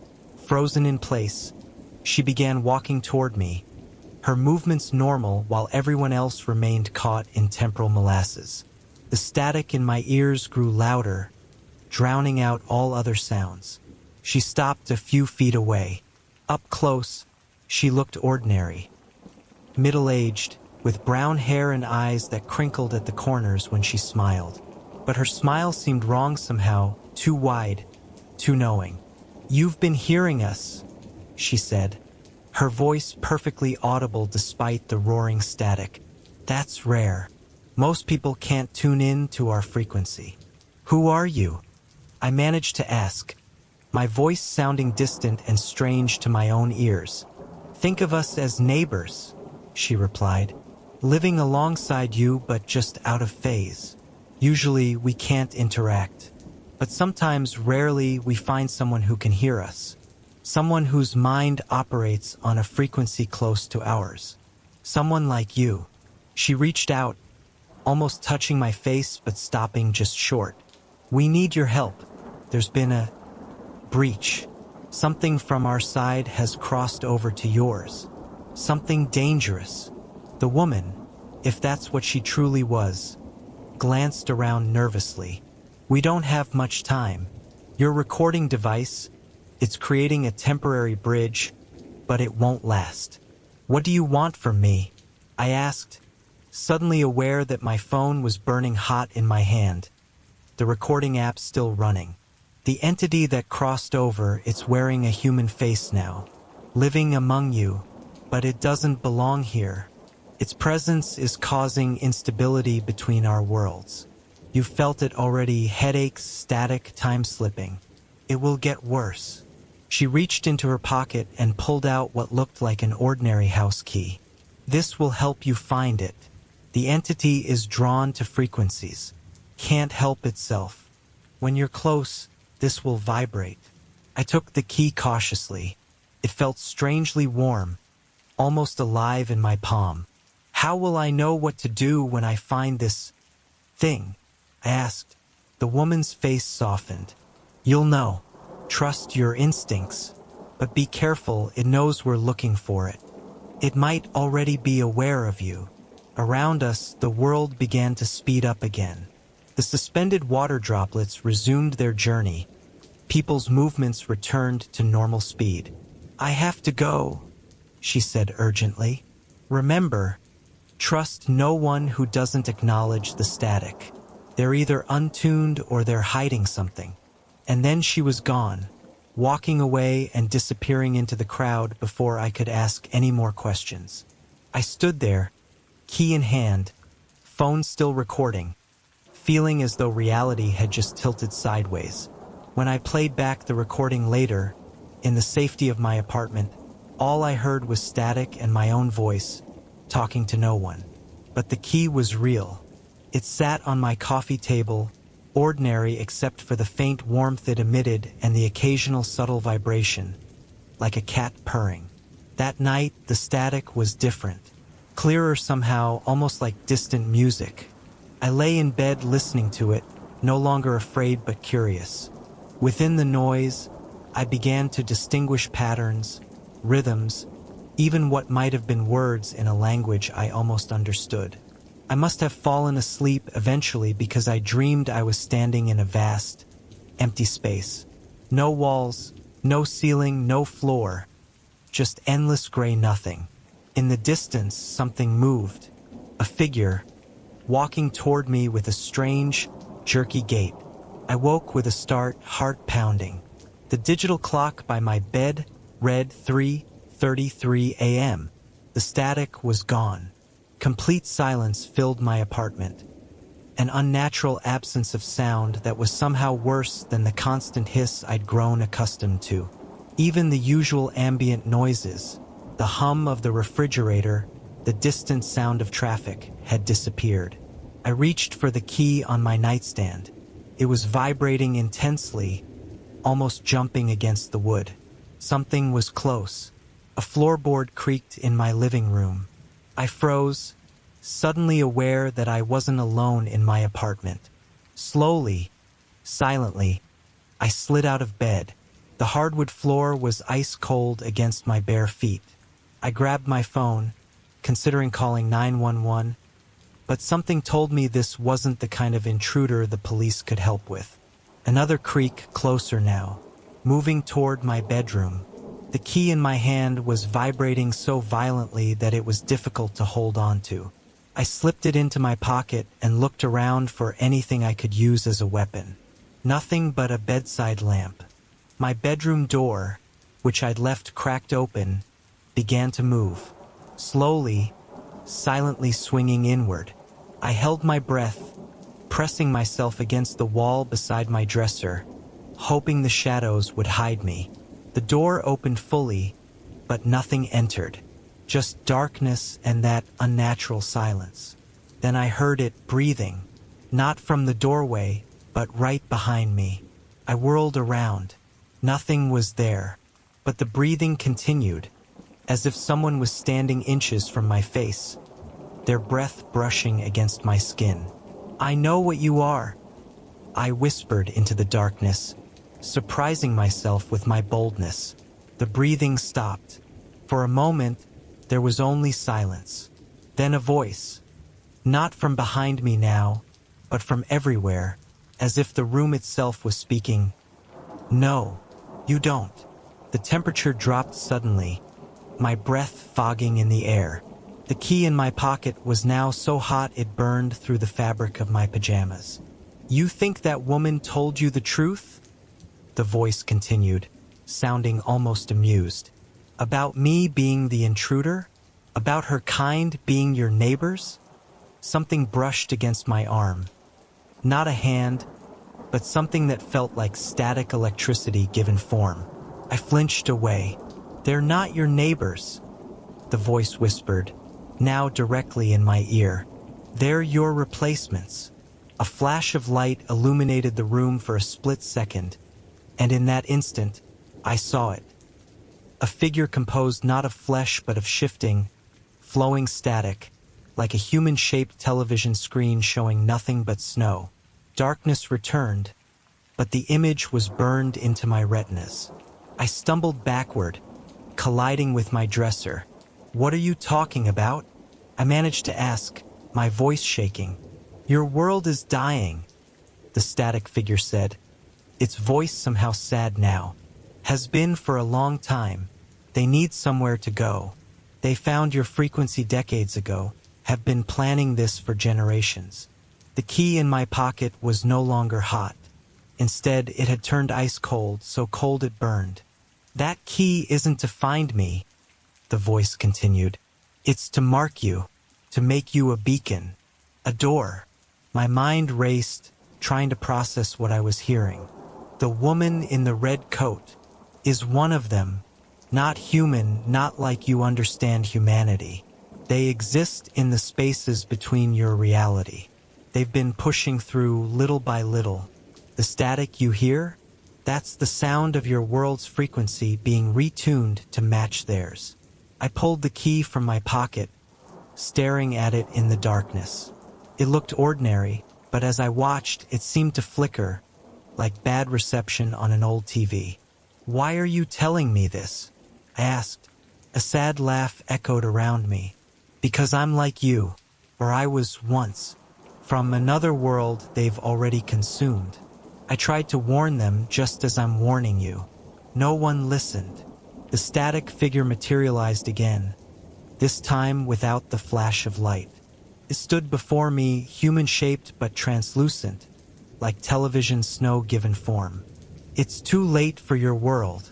Speaker 1: frozen in place, she began walking toward me, her movements normal while everyone else remained caught in temporal molasses. The static in my ears grew louder, drowning out all other sounds. She stopped a few feet away. Up close, she looked ordinary. Middle-aged, with brown hair and eyes that crinkled at the corners when she smiled. But her smile seemed wrong somehow, too wide, too knowing. "You've been hearing us," she said, her voice perfectly audible despite the roaring static. "That's rare. Most people can't tune in to our frequency." "Who are you?" I managed to ask, my voice sounding distant and strange to my own ears. "Think of us as neighbors," she replied, "living alongside you but just out of phase. Usually we can't interact, but sometimes, rarely, we find someone who can hear us. Someone whose mind operates on a frequency close to ours. Someone like you." She reached out, almost touching my face but stopping just short. "We need your help. There's been a breach. Something from our side has crossed over to yours. Something dangerous." The woman, if that's what she truly was, glanced around nervously. "We don't have much time. Your recording device, it's creating a temporary bridge, but it won't last." "What do you want from me?" I asked, suddenly aware that my phone was burning hot in my hand, the recording app still running. The entity that crossed over, it's wearing a human face now, living among you, but it doesn't belong here. Its presence is causing instability between our worlds. You felt it already, headaches, static, time slipping. It will get worse. She reached into her pocket and pulled out what looked like an ordinary house key. This will help you find it. The entity is drawn to frequencies. Can't help itself. When you're close, this will vibrate. I took the key cautiously. It felt strangely warm, almost alive in my palm. How will I know what to do when I find this thing? I asked. The woman's face softened. You'll know. Trust your instincts. But be careful, it knows we're looking for it. It might already be aware of you. Around us, the world began to speed up again. The suspended water droplets resumed their journey. People's movements returned to normal speed. I have to go, she said urgently. Remember, trust no one who doesn't acknowledge the static. They're either untuned or they're hiding something. And then she was gone, walking away and disappearing into the crowd before I could ask any more questions. I stood there, key in hand, phone still recording, feeling as though reality had just tilted sideways. When I played back the recording later, in the safety of my apartment, all I heard was static and my own voice, talking to no one. But the key was real. It sat on my coffee table, ordinary except for the faint warmth it emitted and the occasional subtle vibration, like a cat purring. That night, the static was different, clearer somehow, almost like distant music. I lay in bed listening to it, no longer afraid but curious. Within the noise, I began to distinguish patterns, rhythms, even what might have been words in a language I almost understood. I must have fallen asleep eventually because I dreamed I was standing in a vast, empty space. No walls, no ceiling, no floor, just endless gray nothing. In the distance, something moved, a figure, walking toward me with a strange, jerky gait. I woke with a start, heart pounding. The digital clock by my bed read 3:33 a.m. The static was gone. Complete silence filled my apartment. An unnatural absence of sound that was somehow worse than the constant hiss I'd grown accustomed to. Even the usual ambient noises, the hum of the refrigerator, the distant sound of traffic, had disappeared. I reached for the key on my nightstand. It was vibrating intensely, almost jumping against the wood. Something was close. A floorboard creaked in my living room. I froze, suddenly aware that I wasn't alone in my apartment. Slowly, silently, I slid out of bed. The hardwood floor was ice cold against my bare feet. I grabbed my phone, considering calling 911, but something told me this wasn't the kind of intruder the police could help with. Another creak, closer now, moving toward my bedroom. The key in my hand was vibrating so violently that it was difficult to hold on to. I slipped it into my pocket and looked around for anything I could use as a weapon. Nothing but a bedside lamp. My bedroom door, which I'd left cracked open, began to move. Slowly, silently swinging inward. I held my breath, pressing myself against the wall beside my dresser, hoping the shadows would hide me. The door opened fully, but nothing entered. Just darkness and that unnatural silence. Then I heard it breathing, not from the doorway, but right behind me. I whirled around. Nothing was there, but the breathing continued, as if someone was standing inches from my face, their breath brushing against my skin. I know what you are, I whispered into the darkness, surprising myself with my boldness. The breathing stopped. For a moment, there was only silence. Then a voice, not from behind me now, but from everywhere, as if the room itself was speaking. No, you don't. The temperature dropped suddenly, my breath fogging in the air. The key in my pocket was now so hot it burned through the fabric of my pajamas. You think that woman told you the truth? the voice continued, sounding almost amused. About me being the intruder? About her kind being your neighbors? Something brushed against my arm. Not a hand, but something that felt like static electricity given form. I flinched away. They're not your neighbors, the voice whispered, now directly in my ear. They're your replacements. A flash of light illuminated the room for a split second, and in that instant, I saw it. A figure composed not of flesh but of shifting, flowing static, like a human-shaped television screen showing nothing but snow. Darkness returned, but the image was burned into my retinas. I stumbled backward, colliding with my dresser. "What are you talking about?" I managed to ask, my voice shaking. "Your world is dying," the static figure said, its voice somehow sad now. "Has been for a long time. They need somewhere to go. They found your frequency decades ago, have been planning this for generations." The key in my pocket was no longer hot. Instead, it had turned ice cold, so cold it burned. "That key isn't to find me," the voice continued. "It's to mark you, to make you a beacon, a door." My mind raced, trying to process what I was hearing. The woman in the red coat is one of them. Not human, not like you understand humanity. They exist in the spaces between your reality. They've been pushing through little by little. The static you hear? That's the sound of your world's frequency being retuned to match theirs. I pulled the key from my pocket, staring at it in the darkness. It looked ordinary, but as I watched, it seemed to flicker, like bad reception on an old TV. "Why are you telling me this?" I asked. A sad laugh echoed around me. "Because I'm like you, or I was once. From another world they've already consumed. I tried to warn them just as I'm warning you. No one listened." The static figure materialized again, this time without the flash of light. It stood before me, human-shaped but translucent, like television snow given form. "It's too late for your world,"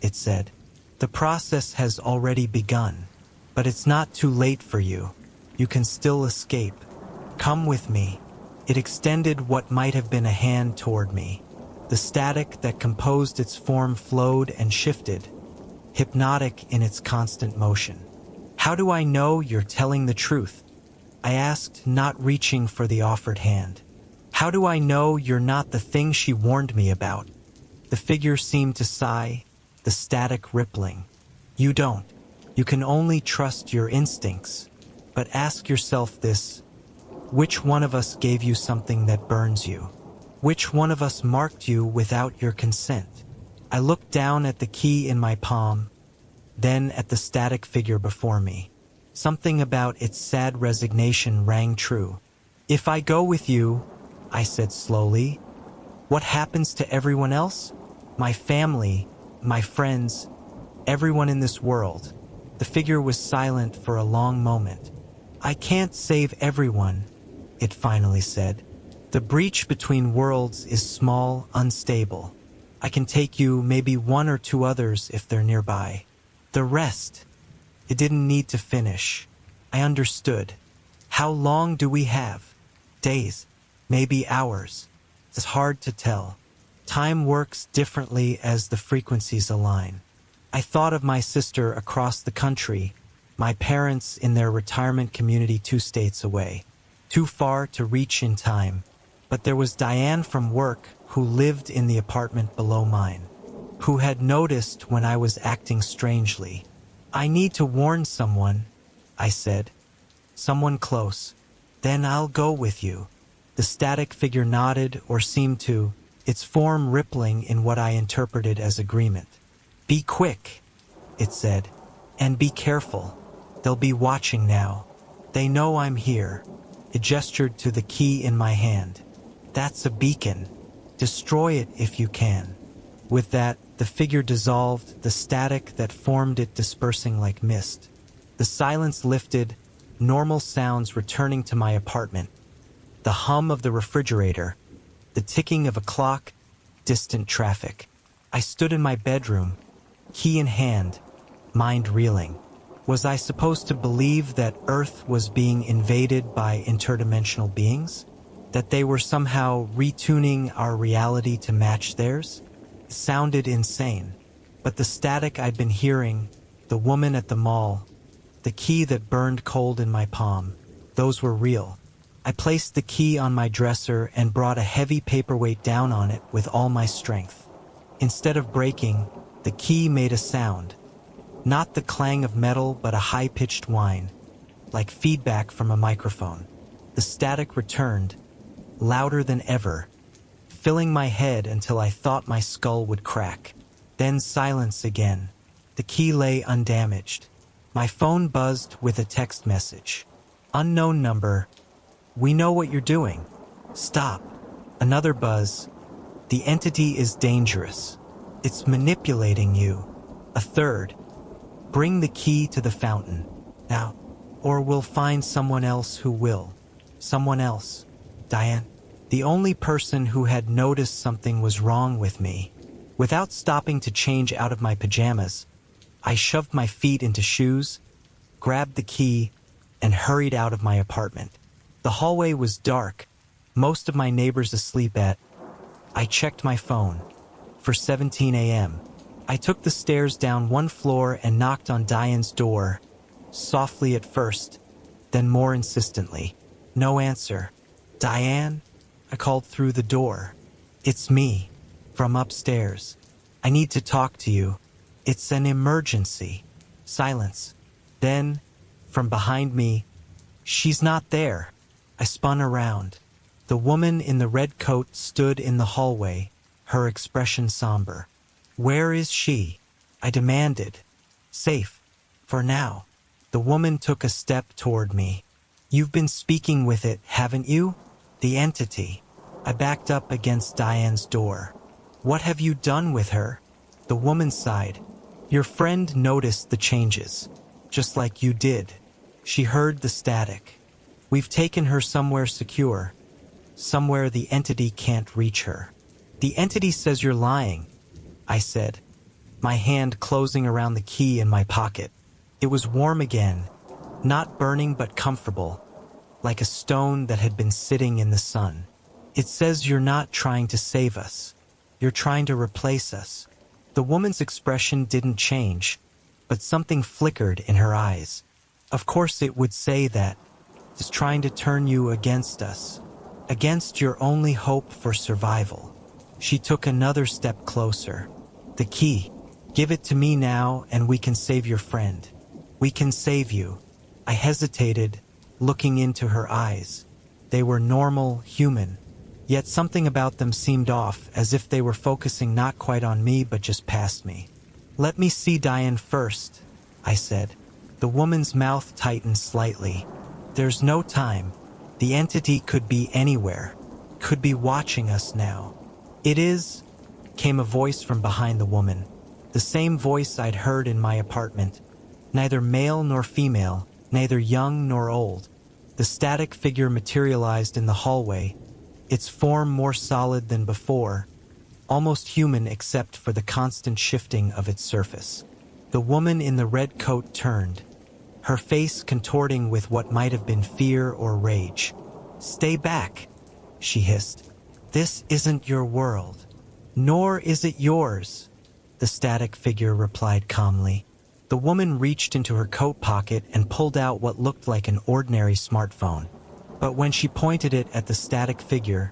Speaker 1: it said. "The process has already begun, but it's not too late for you. You can still escape. Come with me." It extended what might have been a hand toward me. The static that composed its form flowed and shifted, hypnotic in its constant motion. "How do I know you're telling the truth?" I asked, not reaching for the offered hand. "How do I know you're not the thing she warned me about?" The figure seemed to sigh, the static rippling. "You don't. You can only trust your instincts. But ask yourself this: which one of us gave you something that burns you? Which one of us marked you without your consent?" I looked down at the key in my palm, then at the static figure before me. Something about its sad resignation rang true. "If I go with you," I said slowly, "what happens to everyone else? My family, my friends, everyone in this world." The figure was silent for a long moment. "I can't save everyone," it finally said. "The breach between worlds is small, unstable. I can take you, maybe one or two others if they're nearby. The rest..." It didn't need to finish. I understood. "How long do we have? Days? Maybe hours? It's hard to tell. Time works differently as the frequencies align." I thought of my sister across the country, my parents in their retirement community 2 states away, too far to reach in time. But there was Diane from work who lived in the apartment below mine, who had noticed when I was acting strangely. "I need to warn someone," I said. "Someone close. Then I'll go with you." The static figure nodded, or seemed to, its form rippling in what I interpreted as agreement. "Be quick," it said, "and be careful. They'll be watching now. They know I'm here." It gestured to the key in my hand. "That's a beacon. Destroy it if you can." With that, the figure dissolved, the static that formed it dispersing like mist. The silence lifted, normal sounds returning to my apartment. The hum of the refrigerator, the ticking of a clock, distant traffic. I stood in my bedroom, key in hand, mind reeling. Was I supposed to believe that Earth was being invaded by interdimensional beings? That they were somehow retuning our reality to match theirs? It sounded insane. But the static I'd been hearing, the woman at the mall, the key that burned cold in my palm, those were real. I placed the key on my dresser and brought a heavy paperweight down on it with all my strength. Instead of breaking, the key made a sound. Not the clang of metal, but a high-pitched whine, like feedback from a microphone. The static returned, louder than ever, filling my head until I thought my skull would crack. Then silence again. The key lay undamaged. My phone buzzed with a text message. Unknown number. We know what you're doing. Stop. Another buzz. The entity is dangerous. It's manipulating you. A third. Bring the key to the fountain. Now, or we'll find someone else who will. Someone else. Diane. The only person who had noticed something was wrong with me. Without stopping to change out of my pajamas, I shoved my feet into shoes, grabbed the key, and hurried out of my apartment. The hallway was dark, most of my neighbors asleep at. I checked my phone. For 17 a.m. I took the stairs down one floor and knocked on Diane's door, softly at first, then more insistently. No answer. Diane? I called through the door. It's me, from upstairs. I need to talk to you. It's an emergency. Silence. Then, from behind me, she's not there. I spun around. The woman in the red coat stood in the hallway, her expression somber. Where is she? I demanded. Safe. For now. The woman took a step toward me. You've been speaking with it, haven't you? The entity. I backed up against Diane's door. What have you done with her? The woman sighed. Your friend noticed the changes, just like you did. She heard the static. We've taken her somewhere secure, somewhere the entity can't reach her. The entity says you're lying, I said, my hand closing around the key in my pocket. It was warm again, not burning but comfortable, like a stone that had been sitting in the sun. It says you're not trying to save us. You're trying to replace us. The woman's expression didn't change, but something flickered in her eyes. Of course it would say that. It's trying to turn you against us, against your only hope for survival. She took another step closer. The key. Give it to me now and we can save your friend. We can save you. I hesitated, looking into her eyes. They were normal, human. Yet something about them seemed off, as if they were focusing not quite on me but just past me. Let me see Diane first, I said. The woman's mouth tightened slightly. There's no time. The entity could be anywhere, could be watching us now. It is, came a voice from behind the woman. The same voice I'd heard in my apartment. Neither male nor female, neither young nor old. The static figure materialized in the hallway, its form more solid than before, almost human except for the constant shifting of its surface. The woman in the red coat turned, her face contorting with what might have been fear or rage. Stay back, she hissed. This isn't your world. Nor is it yours, the static figure replied calmly. The woman reached into her coat pocket and pulled out what looked like an ordinary smartphone. But when she pointed it at the static figure,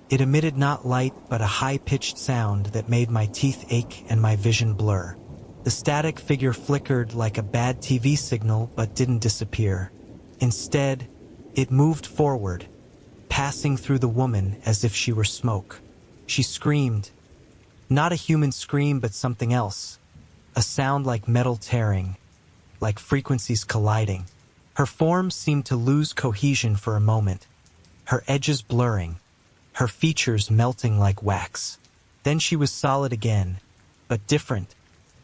Speaker 1: it emitted not light but a high-pitched sound that made my teeth ache and my vision blur. The static figure flickered like a bad TV signal but didn't disappear. Instead, it moved forward, passing through the woman as if she were smoke. She screamed. Not a human scream but something else. A sound like metal tearing, like frequencies colliding. Her form seemed to lose cohesion for a moment, her edges blurring, her features melting like wax. Then she was solid again, but different,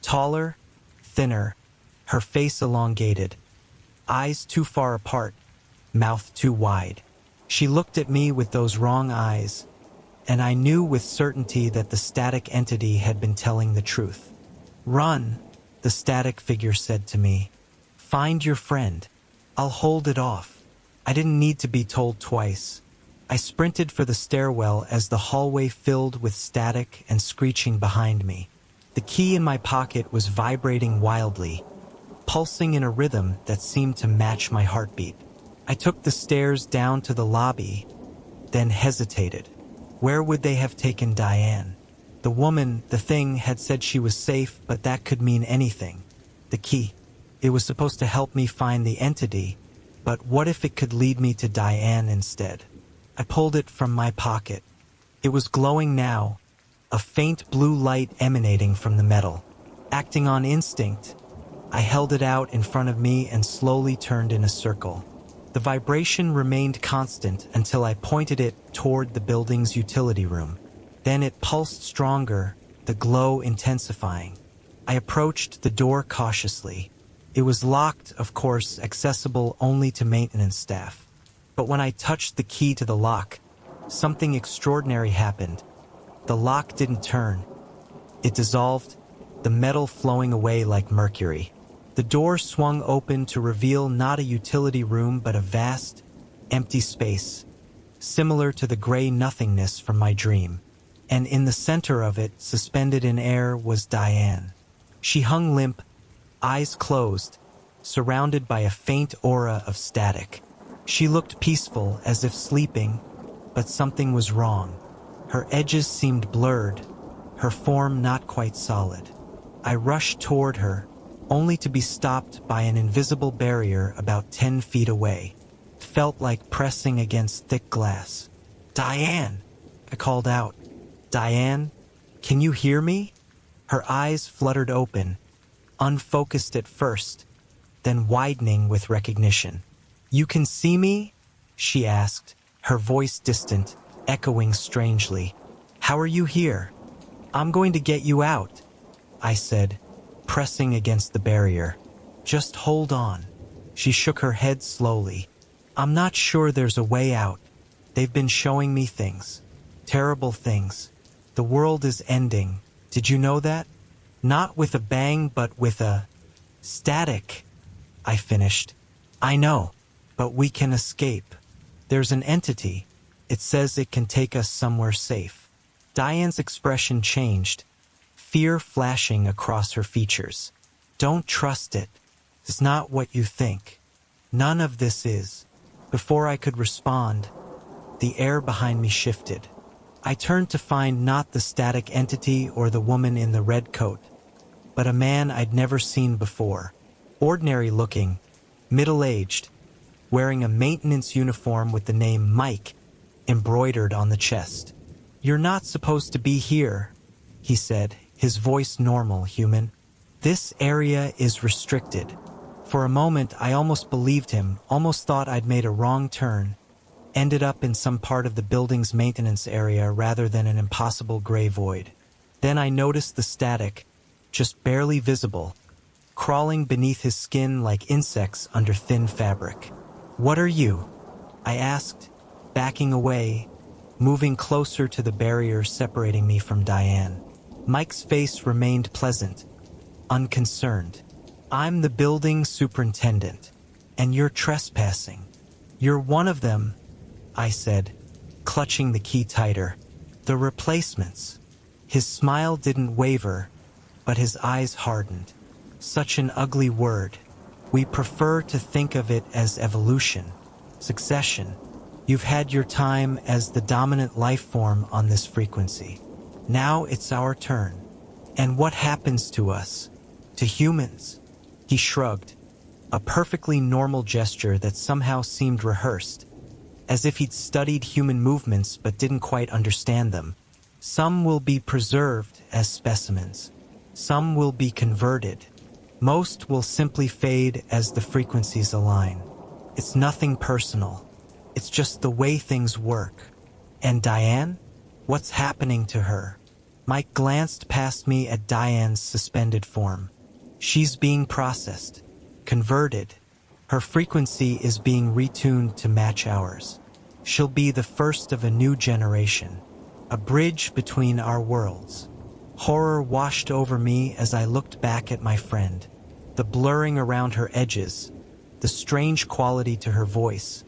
Speaker 1: taller, thinner, her face elongated, eyes too far apart, mouth too wide. She looked at me with those wrong eyes, and I knew with certainty that the static entity had been telling the truth. "Run," the static figure said to me. "Find your friend. I'll hold it off." I didn't need to be told twice. I sprinted for the stairwell as the hallway filled with static and screeching behind me. The key in my pocket was vibrating wildly, pulsing in a rhythm that seemed to match my heartbeat. I took the stairs down to the lobby, then hesitated. Where would they have taken Diane? The woman, the thing, had said she was safe, but that could mean anything. The key. It was supposed to help me find the entity, but what if it could lead me to Diane instead? I pulled it from my pocket. It was glowing now, a faint blue light emanating from the metal. Acting on instinct, I held it out in front of me and slowly turned in a circle. The vibration remained constant until I pointed it toward the building's utility room. Then it pulsed stronger, the glow intensifying. I approached the door cautiously. It was locked, of course, accessible only to maintenance staff. But when I touched the key to the lock, something extraordinary happened. The lock didn't turn. It dissolved, the metal flowing away like mercury. The door swung open to reveal not a utility room but a vast, empty space, similar to the gray nothingness from my dream. And in the center of it, suspended in air, was Diane. She hung limp, eyes closed, surrounded by a faint aura of static. She looked peaceful, as if sleeping, but something was wrong. Her edges seemed blurred, her form not quite solid. I rushed toward her, only to be stopped by an invisible barrier about 10 feet away. It felt like pressing against thick glass. "Diane!" I called out. "Diane, can you hear me?" Her eyes fluttered open, unfocused at first, then widening with recognition. "You can see me?" she asked, her voice distant, echoing strangely. "How are you here?" "I'm going to get you out," I said, pressing against the barrier. "Just hold on." She shook her head slowly. "I'm not sure there's a way out. They've been showing me things. Terrible things. The world is ending. Did you know that? Not with a bang, but with a static," I finished. "I know, but we can escape. There's an entity. It says it can take us somewhere safe." Diane's expression changed, fear flashing across her features. "Don't trust it. It's not what you think. None of this is." Before I could respond, the air behind me shifted. I turned to find not the static entity or the woman in the red coat, but a man I'd never seen before. Ordinary looking, middle-aged, wearing a maintenance uniform with the name Mike embroidered on the chest. "You're not supposed to be here," he said, his voice normal, human. "This area is restricted." For a moment, I almost believed him, almost thought I'd made a wrong turn, ended up in some part of the building's maintenance area rather than an impossible gray void. Then I noticed the static, just barely visible, crawling beneath his skin like insects under thin fabric. "What are you?" I asked, backing away, moving closer to the barrier separating me from Diane. Mike's face remained pleasant, unconcerned. "I'm the building superintendent, and you're trespassing." "You're one of them," I said, clutching the key tighter. "The replacements." His smile didn't waver, but his eyes hardened. "Such an ugly word. We prefer to think of it as evolution, succession. You've had your time as the dominant life form on this frequency. Now it's our turn. And what happens to us? To humans?" He shrugged, a perfectly normal gesture that somehow seemed rehearsed, as if he'd studied human movements but didn't quite understand them. "Some will be preserved as specimens. Some will be converted. Most will simply fade as the frequencies align. It's nothing personal. It's just the way things work." "And Diane? What's happening to her?" Mike glanced past me at Diane's suspended form. "She's being processed, converted. Her frequency is being retuned to match ours. She'll be the first of a new generation. a bridge between our worlds. Horror washed over me as I looked back at my friend. The blurring around her edges, the strange quality to her voice.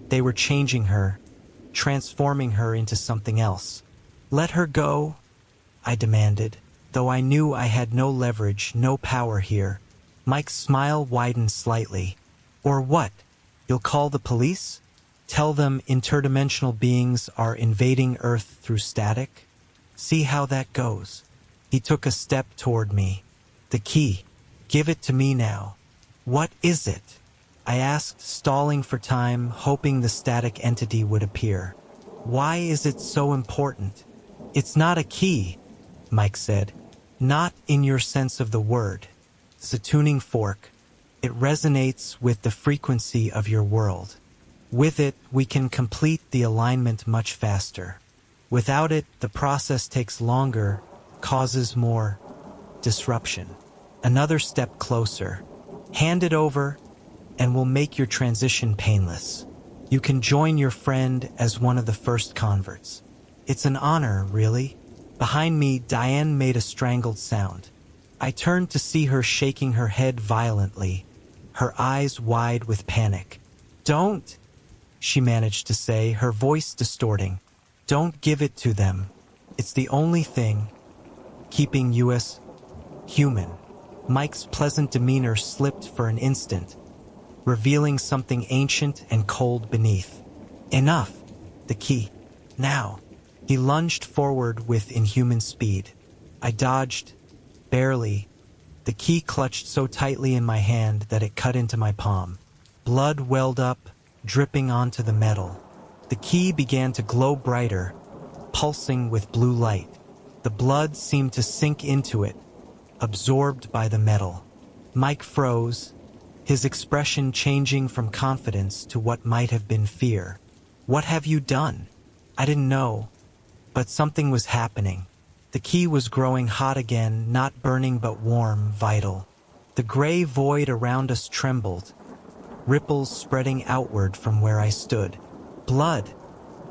Speaker 1: They were changing her, transforming her into something else. "Let her go," I demanded, though I knew I had no leverage, no power here. Mike's smile widened slightly. "Or what? You'll call the police? Tell them interdimensional beings are invading Earth through static? See how that goes." He took a step toward me. "The key. Give it to me now." "What is it?" I asked, stalling for time, hoping the static entity would appear. "Why is it so important?" "It's not a key," Mike said. "Not in your sense of the word. It's a tuning fork. It resonates with the frequency of your world. With it, we can complete the alignment much faster. Without it, the process takes longer, causes more disruption." Another step closer. "Hand it over, and we'll make your transition painless. You can join your friend as one of the first converts." "It's an honor, really." Behind me, Diane made a strangled sound. I turned to see her shaking her head violently, her eyes wide with panic. "Don't," she managed to say, her voice distorting. "Don't give it to them. It's the only thing keeping us human." Mike's pleasant demeanor slipped for an instant, revealing something ancient and cold beneath. "Enough. The key. Now." He lunged forward with inhuman speed. I dodged, barely. The key clutched so tightly in my hand that it cut into my palm. Blood welled up, dripping onto the metal. The key began to glow brighter, pulsing with blue light. The blood seemed to sink into it, absorbed by the metal. Mike froze, his expression changing from confidence to what might have been fear. "What have you done?" I didn't know, but something was happening. The key was growing hot again, not burning but warm, vital. The gray void around us trembled, ripples spreading outward from where I stood. "Blood,"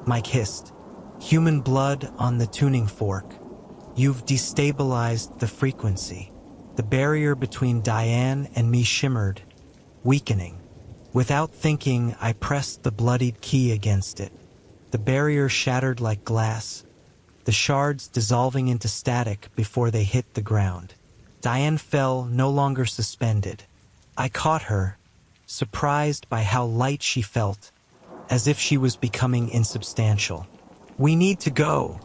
Speaker 1: Mike hissed. "Human blood on the tuning fork. You've destabilized the frequency." The barrier between Diane and me shimmered, weakening. Without thinking, I pressed the bloodied key against it. The barrier shattered like glass, the shards dissolving into static before they hit the ground. Diane fell, no longer suspended. I caught her, surprised by how light she felt, as if she was becoming insubstantial. "We need to go,"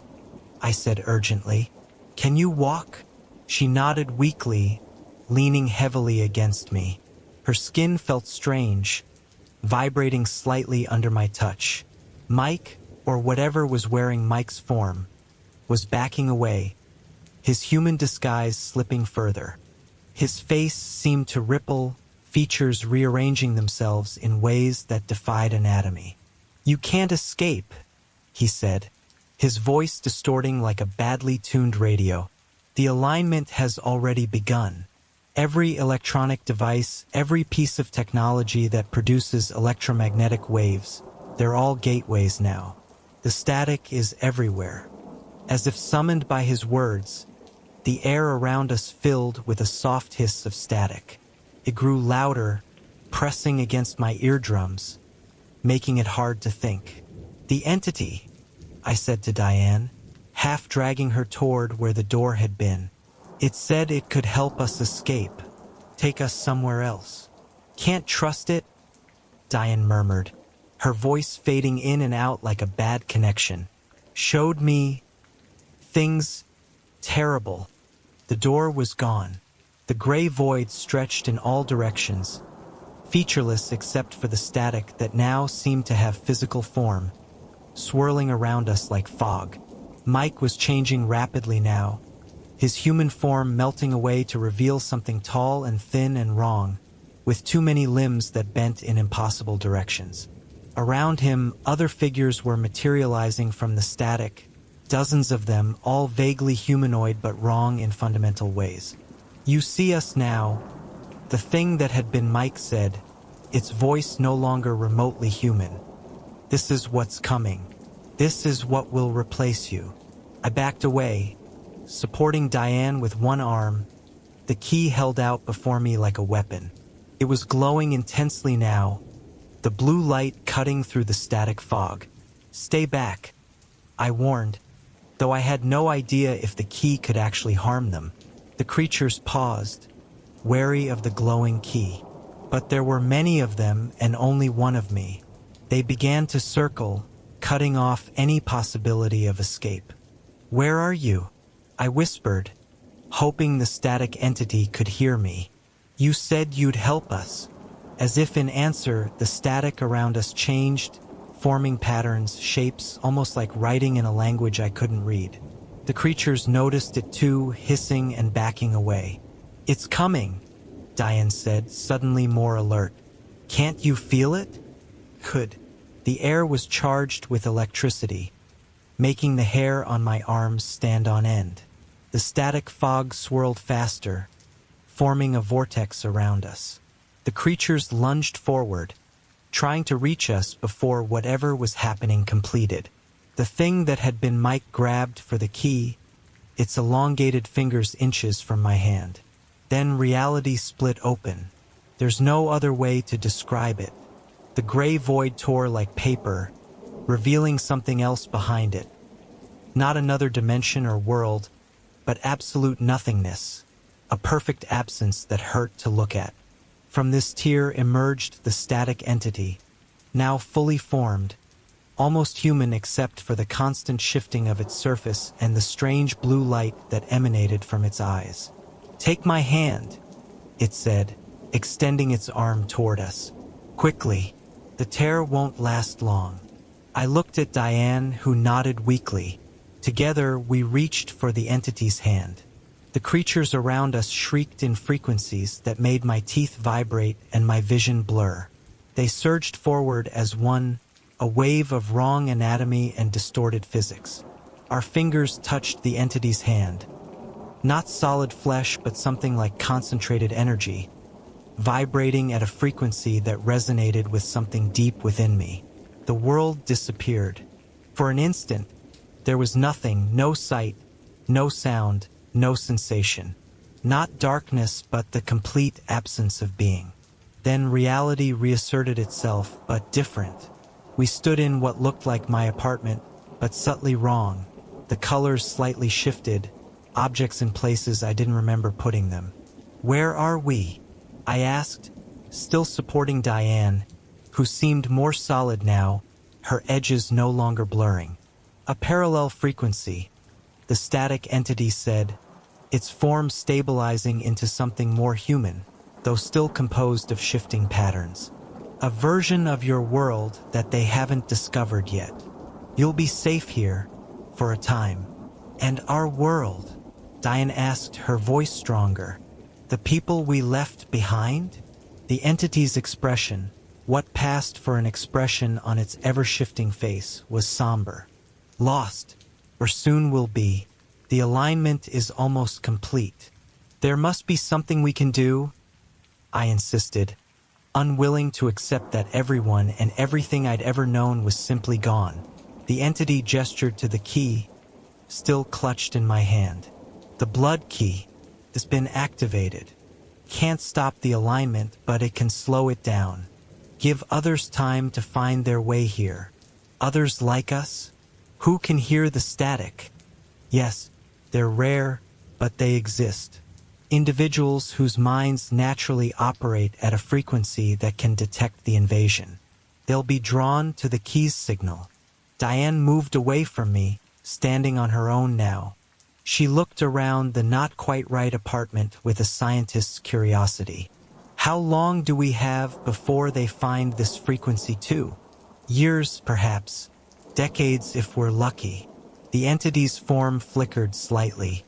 Speaker 1: I said urgently. "Can you walk?" She nodded weakly, leaning heavily against me. Her skin felt strange, vibrating slightly under my touch. Mike, or whatever was wearing Mike's form, was backing away, his human disguise slipping further. His face seemed to ripple, features rearranging themselves in ways that defied anatomy. "You can't escape," he said, his voice distorting like a badly tuned radio. "The alignment has already begun. Every electronic device, every piece of technology that produces electromagnetic waves, they're all gateways now. The static is everywhere." As if summoned by his words, the air around us filled with a soft hiss of static. It grew louder, pressing against my eardrums, making it hard to think. "The entity," I said to Diane, half dragging her toward where the door had been. "It said it could help us escape, take us somewhere else." "Can't trust it," Diane murmured, her voice fading in and out like a bad connection. "Showed me things terrible." The door was gone. The gray void stretched in all directions, featureless except for the static that now seemed to have physical form, swirling around us like fog. Mike was changing rapidly now, his human form melting away to reveal something tall and thin and wrong, with too many limbs that bent in impossible directions. Around him, other figures were materializing from the static, dozens of them, all vaguely humanoid but wrong in fundamental ways. "You see us now," the thing that had been Mike said, its voice no longer remotely human. "This is what's coming." This is what will replace you. I backed away, supporting Diane with one arm, the key held out before me like a weapon. It was glowing intensely now, the blue light cutting through the static fog. Stay back, I warned, though I had no idea if the key could actually harm them. The creatures paused, wary of the glowing key. But there were many of them and only one of me. They began to circle, cutting off any possibility of escape. "Where are you?" I whispered, hoping the static entity could hear me. "You said you'd help us." As if in answer, the static around us changed, forming patterns, shapes, almost like writing in a language I couldn't read. The creatures noticed it too, hissing and backing away. "It's coming," Diane said, suddenly more alert. "Can't you feel it?" Could. The air was charged with electricity, making the hair on my arms stand on end. The static fog swirled faster, forming a vortex around us. The creatures lunged forward, trying to reach us before whatever was happening completed. The thing that had been Mike grabbed for the key, its elongated fingers inches from my hand. Then reality split open. There's no other way to describe it. The gray void tore like paper, revealing something else behind it. Not another dimension or world, but absolute nothingness, a perfect absence that hurt to look at. From this tier emerged the static entity, now fully formed, almost human except for the constant shifting of its surface and the strange blue light that emanated from its eyes. "Take my hand," it said, extending its arm toward us. "Quickly, the tear won't last long." I looked at Diane, who nodded weakly. Together, we reached for the entity's hand. The creatures around us shrieked in frequencies that made my teeth vibrate and my vision blur. They surged forward as one, a wave of wrong anatomy and distorted physics. Our fingers touched the entity's hand. Not solid flesh, but something like concentrated energy, vibrating at a frequency that resonated with something deep within me. The world disappeared. For an instant, there was nothing, no sight, no sound, no sensation. Not darkness, but the complete absence of being. Then reality reasserted itself, but different. We stood in what looked like my apartment, but subtly wrong. The colors slightly shifted, objects in places I didn't remember putting them. "Where are we?" I asked, still supporting Diane, who seemed more solid now, her edges no longer blurring. "A parallel frequency," the static entity said, its form stabilizing into something more human, though still composed of shifting patterns. "A version of your world that they haven't discovered yet. You'll be safe here, for a time." "And our world?" Diane asked, her voice stronger. "The people we left behind?" The entity's expression, what passed for an expression on its ever-shifting face, was somber. "Lost, or soon will be. The alignment is almost complete. There must be something we can do," I insisted, unwilling to accept that everyone and everything I'd ever known was simply gone. The entity gestured to the key, still clutched in my hand. "The blood key has been activated. Can't stop the alignment, but it can slow it down. Give others time to find their way here. Others like us, who can hear the static. Yes, they're rare, but they exist. Individuals whose minds naturally operate at a frequency that can detect the invasion. They'll be drawn to the key's signal." Diane moved away from me, standing on her own now. She looked around the not-quite-right apartment with a scientist's curiosity. "How long do we have before they find this frequency too?" "Years, perhaps. Decades if we're lucky." The entity's form flickered slightly.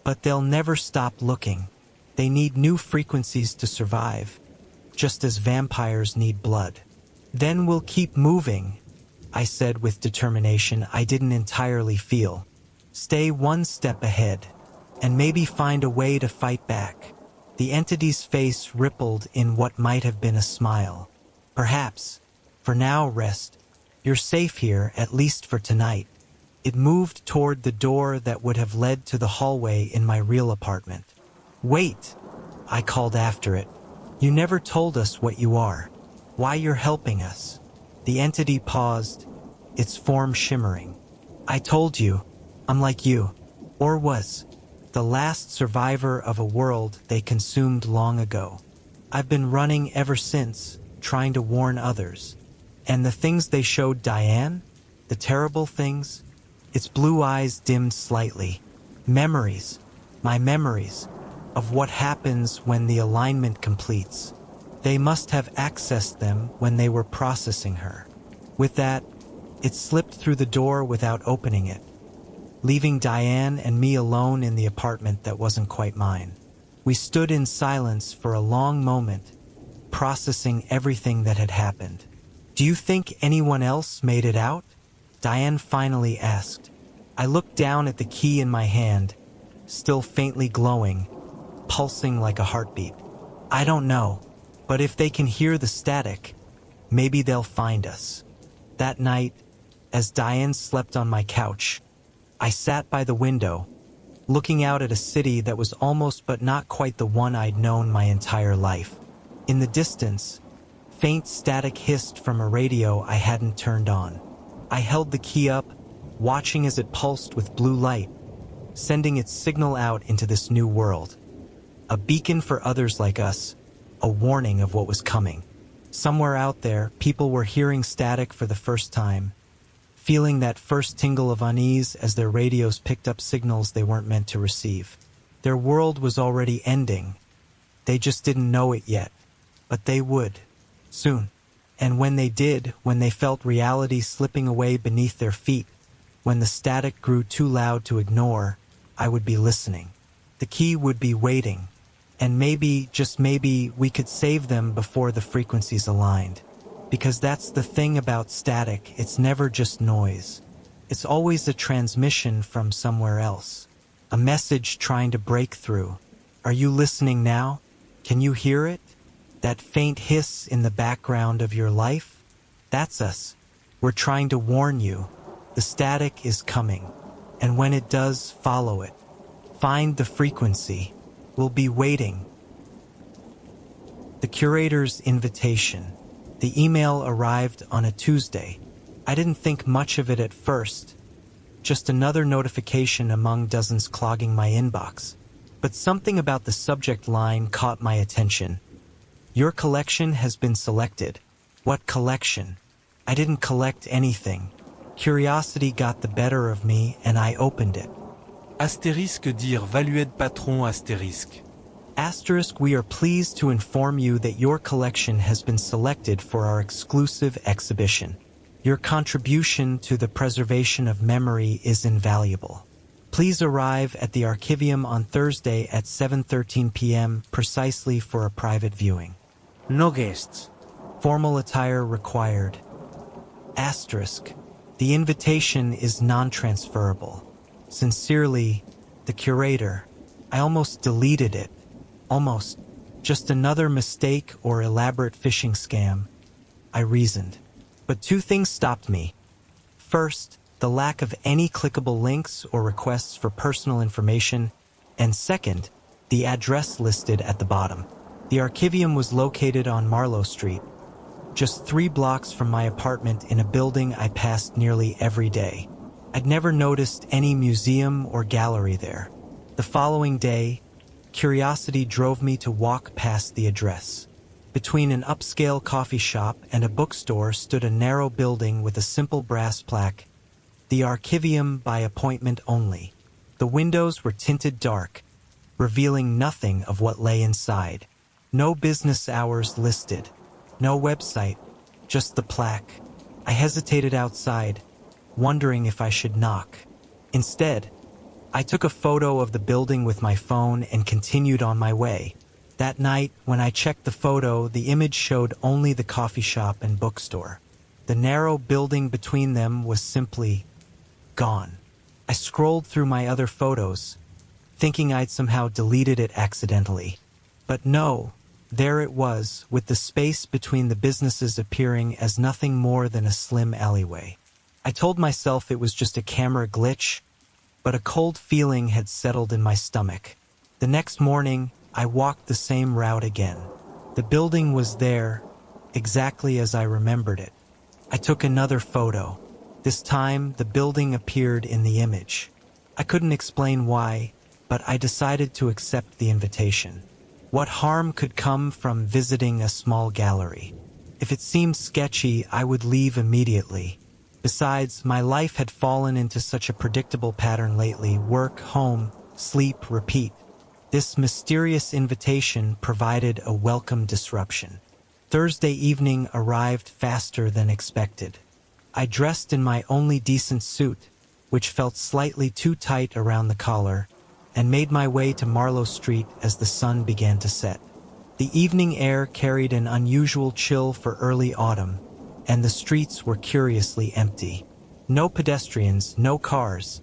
Speaker 1: "But they'll never stop looking. They need new frequencies to survive, just as vampires need blood." "Then we'll keep moving," I said with determination I didn't entirely feel. "Stay one step ahead, and maybe find a way to fight back." The entity's face rippled in what might have been a smile. "Perhaps. For now, rest. You're safe here, at least for tonight. It moved toward the door that would have led to the hallway in my real apartment. Wait, I called after it. You never told us what you are, why you're helping us. The entity paused, its form shimmering. I told you, I'm like you, or was, the last survivor of a world they consumed long ago. I've been running ever since, trying to warn others. And the things they showed Diane, the terrible things, its blue eyes dimmed slightly. Memories, my memories, of what happens when the alignment completes. They must have accessed them when they were processing her. With that, it slipped through the door without opening it, leaving Diane and me alone in the apartment that wasn't quite mine. We stood in silence for a long moment, processing everything that had happened. Do you think anyone else made it out? Diane finally asked. I looked down at the key in my hand, still faintly glowing, pulsing like a heartbeat. I don't know, but if they can hear the static, maybe they'll find us. That night, as Diane slept on my couch, I sat by the window, looking out at a city that was almost but not quite the one I'd known my entire life. In the distance, faint static hissed from a radio I hadn't turned on. I held the key up, watching as it pulsed with blue light, sending its signal out into this new world. A beacon for others like us, a warning of what was coming. Somewhere out there, people were hearing static for the first time, feeling that first tingle of unease as their radios picked up signals they weren't meant to receive. Their world was already ending. They just didn't know it yet, but they would, soon. And when they did, when they felt reality slipping away beneath their feet, when the static grew too loud to ignore, I would be listening. The key would be waiting, and maybe, just maybe, we could save them before the frequencies aligned. Because that's the thing about static, it's never just noise. It's always a transmission from somewhere else. A message trying to break through. Are you listening now? Can you hear it? That faint hiss in the background of your life? That's us. We're trying to warn you. The static is coming. And when it does, follow it. Find the frequency. We'll be waiting. The curator's invitation. The email arrived on a Tuesday. I didn't think much of it at first. Just another notification among dozens clogging my inbox. But something about the subject line caught my attention. Your collection has been selected. What collection? I didn't collect anything. Curiosity got the better of me and I opened it.
Speaker 2: Astérisque dire valued patron astérisque.
Speaker 1: Asterisk, we are pleased to inform you that your collection has been selected for our exclusive exhibition. Your contribution to the preservation of memory is invaluable. Please arrive at the Archivium on Thursday at 7:13 p.m. precisely for a private viewing.
Speaker 3: No guests.
Speaker 1: Formal attire required. Asterisk, the invitation is non-transferable. Sincerely, the curator. I almost deleted it. Almost. Just another mistake or elaborate phishing scam, I reasoned. But two things stopped me. First, the lack of any clickable links or requests for personal information, and second, the address listed at the bottom. The Archivium was located on Marlowe Street, just 3 blocks from my apartment in a building I passed nearly every day. I'd never noticed any museum or gallery there. The following day, curiosity drove me to walk past the address. Between an upscale coffee shop and a bookstore stood a narrow building with a simple brass plaque, "The Archivium by appointment only." The windows were tinted dark, revealing nothing of what lay inside. No business hours listed, no website, just the plaque. I hesitated outside, wondering if I should knock. Instead, I took a photo of the building with my phone and continued on my way. That night, when I checked the photo, the image showed only the coffee shop and bookstore. The narrow building between them was simply gone. I scrolled through my other photos, thinking I'd somehow deleted it accidentally. But no, There it was, with the space between the businesses appearing as nothing more than a slim alleyway. I told myself it was just a camera glitch, but a cold feeling had settled in my stomach. The next morning, I walked the same route again. The building was there, exactly as I remembered it. I took another photo. This time, the building appeared in the image. I couldn't explain why, but I decided to accept the invitation. What harm could come from visiting a small gallery? If it seemed sketchy, I would leave immediately. Besides, my life had fallen into such a predictable pattern lately: work, home, sleep, repeat. This mysterious invitation provided a welcome disruption. Thursday evening arrived faster than expected. I dressed in my only decent suit, which felt slightly too tight around the collar, and made my way to Marlowe Street as the sun began to set. The evening air carried an unusual chill for early autumn, and the streets were curiously empty. No pedestrians, no cars,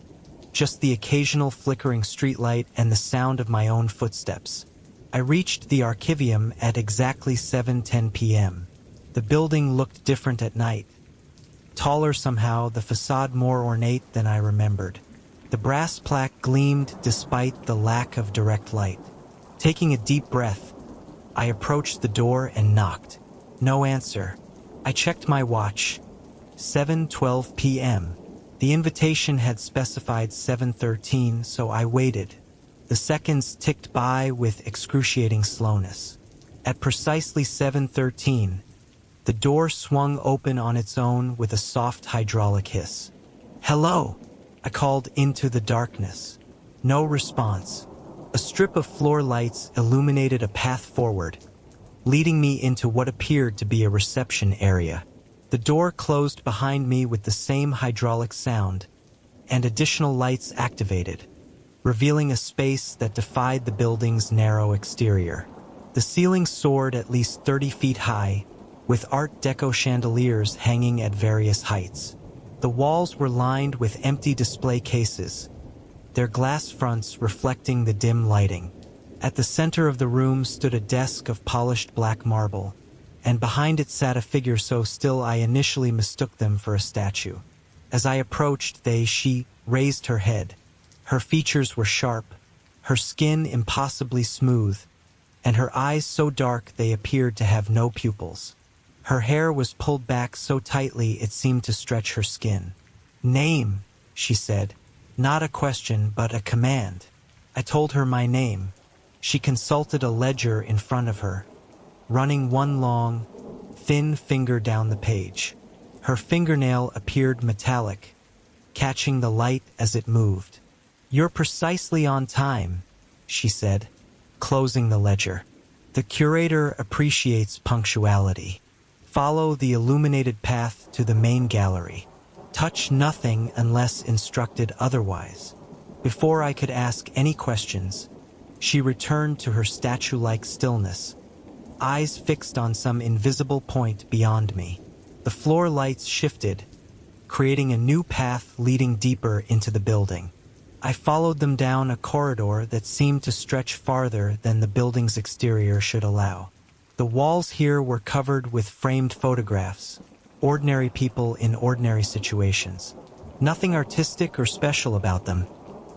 Speaker 1: just the occasional flickering streetlight and the sound of my own footsteps. I reached the Archivium at exactly 7:10 p.m. The building looked different at night. Taller somehow, the facade more ornate than I remembered. The brass plaque gleamed despite the lack of direct light. Taking a deep breath, I approached the door and knocked. No answer. I checked my watch. 7:12 p.m. The invitation had specified 7:13, so I waited. The seconds ticked by with excruciating slowness. At precisely 7:13, the door swung open on its own with a soft hydraulic hiss. "Hello!" I called into the darkness. No response. A strip of floor lights illuminated a path forward, leading me into what appeared to be a reception area. The door closed behind me with the same hydraulic sound, and additional lights activated, revealing a space that defied the building's narrow exterior. The ceiling soared at least 30 feet high, with Art Deco chandeliers hanging at various heights. The walls were lined with empty display cases, their glass fronts reflecting the dim lighting. At the center of the room stood a desk of polished black marble, and behind it sat a figure so still I initially mistook them for a statue. As I approached, she raised her head. Her features were sharp, her skin impossibly smooth, and her eyes so dark they appeared to have no pupils. Her hair was pulled back so tightly it seemed to stretch her skin. "Name," she said. Not a question, but a command. I told her my name. She consulted a ledger in front of her, running one long, thin finger down the page. Her fingernail appeared metallic, catching the light as it moved. "You're precisely on time," she said, closing the ledger. "The curator appreciates punctuality. Follow the illuminated path to the main gallery. Touch nothing unless instructed otherwise." Before I could ask any questions, she returned to her statue-like stillness, eyes fixed on some invisible point beyond me. The floor lights shifted, creating a new path leading deeper into the building. I followed them down a corridor that seemed to stretch farther than the building's exterior should allow. The walls here were covered with framed photographs, ordinary people in ordinary situations. Nothing artistic or special about them,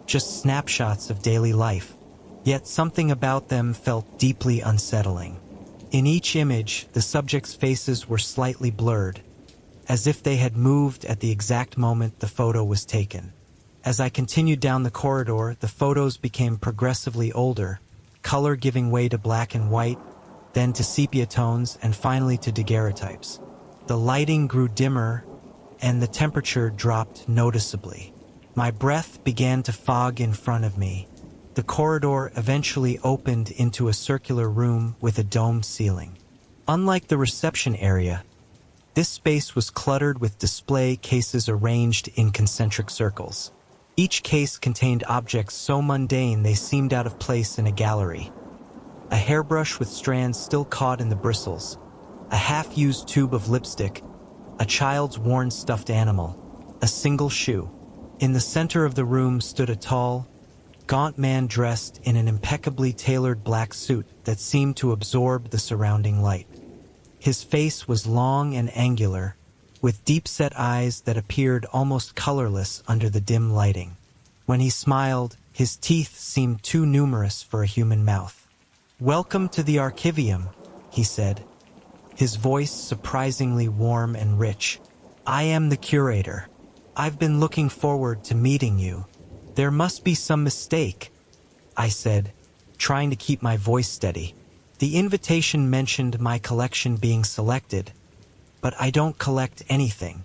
Speaker 1: just snapshots of daily life. Yet something about them felt deeply unsettling. In each image, the subjects' faces were slightly blurred, as if they had moved at the exact moment the photo was taken. As I continued down the corridor, the photos became progressively older, color giving way to black and white, then to sepia tones, and finally to daguerreotypes. The lighting grew dimmer, and the temperature dropped noticeably. My breath began to fog in front of me. The corridor eventually opened into a circular room with a domed ceiling. Unlike the reception area, this space was cluttered with display cases arranged in concentric circles. Each case contained objects so mundane they seemed out of place in a gallery. A hairbrush with strands still caught in the bristles, a half-used tube of lipstick, a child's worn stuffed animal, a single shoe. In the center of the room stood a tall, gaunt man dressed in an impeccably tailored black suit that seemed to absorb the surrounding light. His face was long and angular, with deep-set eyes that appeared almost colorless under the dim lighting. When he smiled, his teeth seemed too numerous for a human mouth. "Welcome to the Archivium," he said, his voice surprisingly warm and rich. "I am the curator. I've been looking forward to meeting you." "There must be some mistake," I said, trying to keep my voice steady. "The invitation mentioned my collection being selected, but I don't collect anything."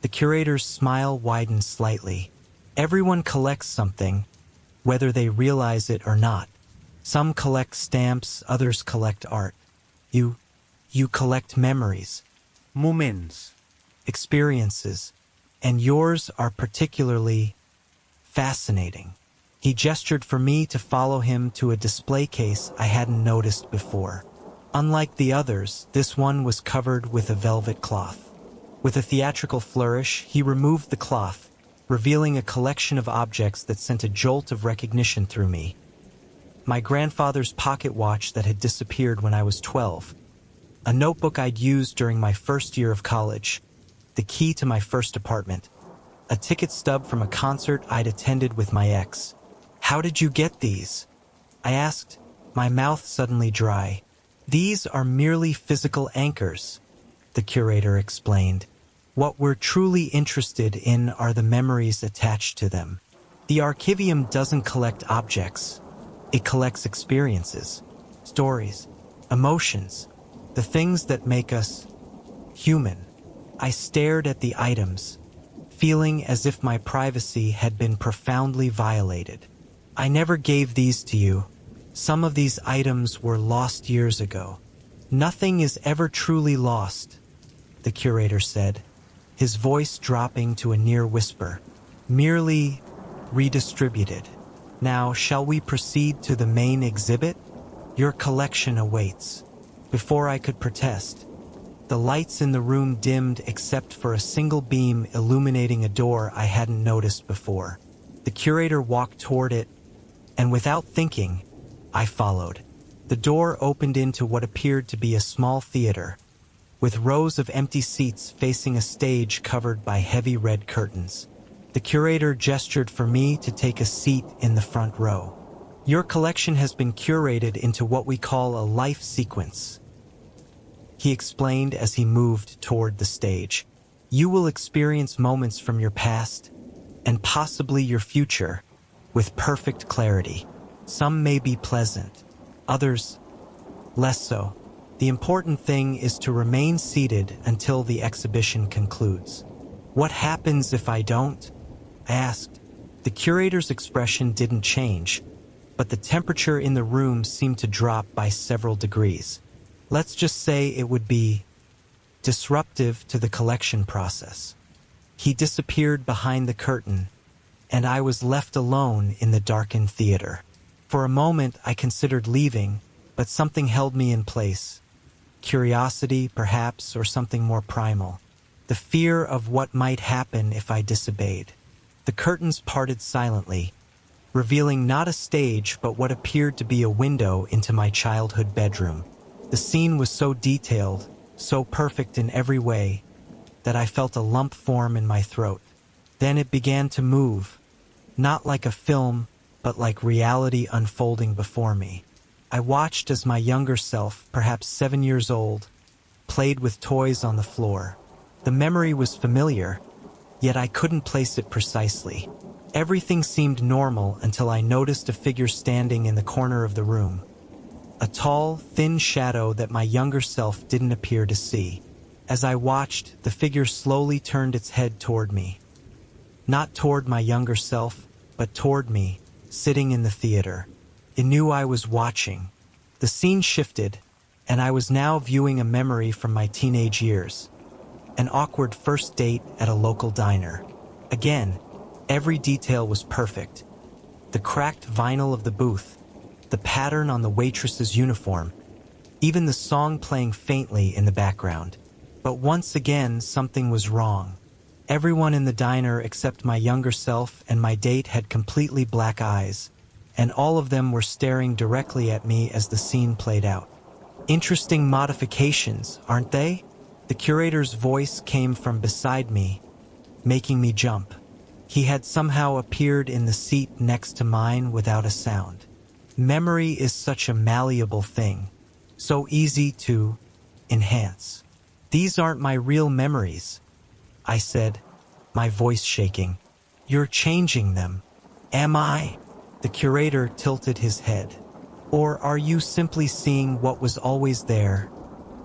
Speaker 1: The curator's smile widened slightly. "Everyone collects something, whether they realize it or not. Some collect stamps, others collect art. You collect memories,
Speaker 2: Moments.
Speaker 1: experiences, and yours are particularly fascinating." He gestured for me to follow him to a display case I hadn't noticed before. Unlike the others, this one was covered with a velvet cloth. With a theatrical flourish, he removed the cloth, revealing a collection of objects that sent a jolt of recognition through me. My grandfather's pocket watch that had disappeared when I was 12, a notebook I'd used during my first year of college, the key to my first apartment, a ticket stub from a concert I'd attended with my ex. "How did you get these?" I asked, my mouth suddenly dry. "These are merely physical anchors," the curator explained. "What we're truly interested in are the memories attached to them. The Archivium doesn't collect objects. It collects experiences, stories, emotions, the things that make us human." I stared at the items, feeling as if my privacy had been profoundly violated. "I never gave these to you. Some of these items were lost years ago." "Nothing is ever truly lost," the curator said, his voice dropping to a near whisper. "Merely redistributed. Now, shall we proceed to the main exhibit? Your collection awaits." Before I could protest, the lights in the room dimmed except for a single beam illuminating a door I hadn't noticed before. The curator walked toward it, and without thinking, I followed. The door opened into what appeared to be a small theater, with rows of empty seats facing a stage covered by heavy red curtains. The curator gestured for me to take a seat in the front row. "Your collection has been curated into what we call a life sequence," he explained as he moved toward the stage. "You will experience moments from your past, and possibly your future, with perfect clarity. Some may be pleasant, others less so. The important thing is to remain seated until the exhibition concludes." "What happens if I don't?" I asked. The curator's expression didn't change, but the temperature in the room seemed to drop by several degrees. "Let's just say it would be disruptive to the collection process." He disappeared behind the curtain, and I was left alone in the darkened theater. For a moment I considered leaving, but something held me in place. Curiosity, perhaps, or something more primal. The fear of what might happen if I disobeyed. The curtains parted silently, revealing not a stage but what appeared to be a window into my childhood bedroom. The scene was so detailed, so perfect in every way, that I felt a lump form in my throat. Then it began to move, not like a film, but like reality unfolding before me. I watched as my younger self, perhaps 7 years old, played with toys on the floor. The memory was familiar, yet I couldn't place it precisely. Everything seemed normal until I noticed a figure standing in the corner of the room. A tall, thin shadow that my younger self didn't appear to see. As I watched, the figure slowly turned its head toward me. Not toward my younger self, but toward me, sitting in the theater. It knew I was watching. The scene shifted, and I was now viewing a memory from my teenage years. An awkward first date at a local diner. Again, every detail was perfect. The cracked vinyl of the booth, the pattern on the waitress's uniform, even the song playing faintly in the background. But once again, something was wrong. Everyone in the diner except my younger self and my date had completely black eyes, and all of them were staring directly at me as the scene played out. Interesting modifications, aren't they? The curator's voice came from beside me, making me jump. He had somehow appeared in the seat next to mine without a sound. Memory is such a malleable thing, so easy to enhance. These aren't my real memories, I said, my voice shaking. You're changing them. Am I? The curator tilted his head. Or are you simply seeing what was always there,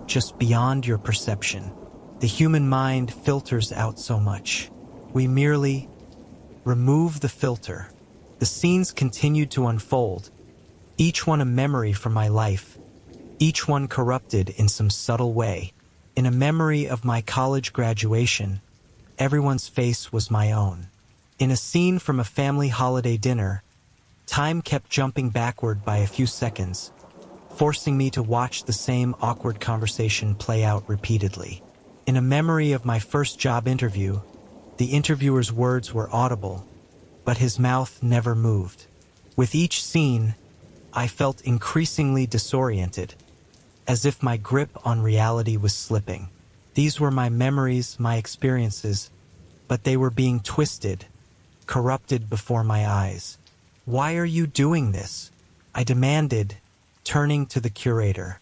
Speaker 1: just beyond your perception? The human mind filters out so much. We merely remove the filter. The scenes continued to unfold, each one a memory from my life, each one corrupted in some subtle way. In a memory of my college graduation, everyone's face was my own. In a scene from a family holiday dinner, time kept jumping backward by a few seconds, forcing me to watch the same awkward conversation play out repeatedly. In a memory of my first job interview, the interviewer's words were audible, but his mouth never moved. With each scene, I felt increasingly disoriented, as if my grip on reality was slipping. These were my memories, my experiences, but they were being twisted, corrupted before my eyes. Why are you doing this? I demanded, turning to the curator.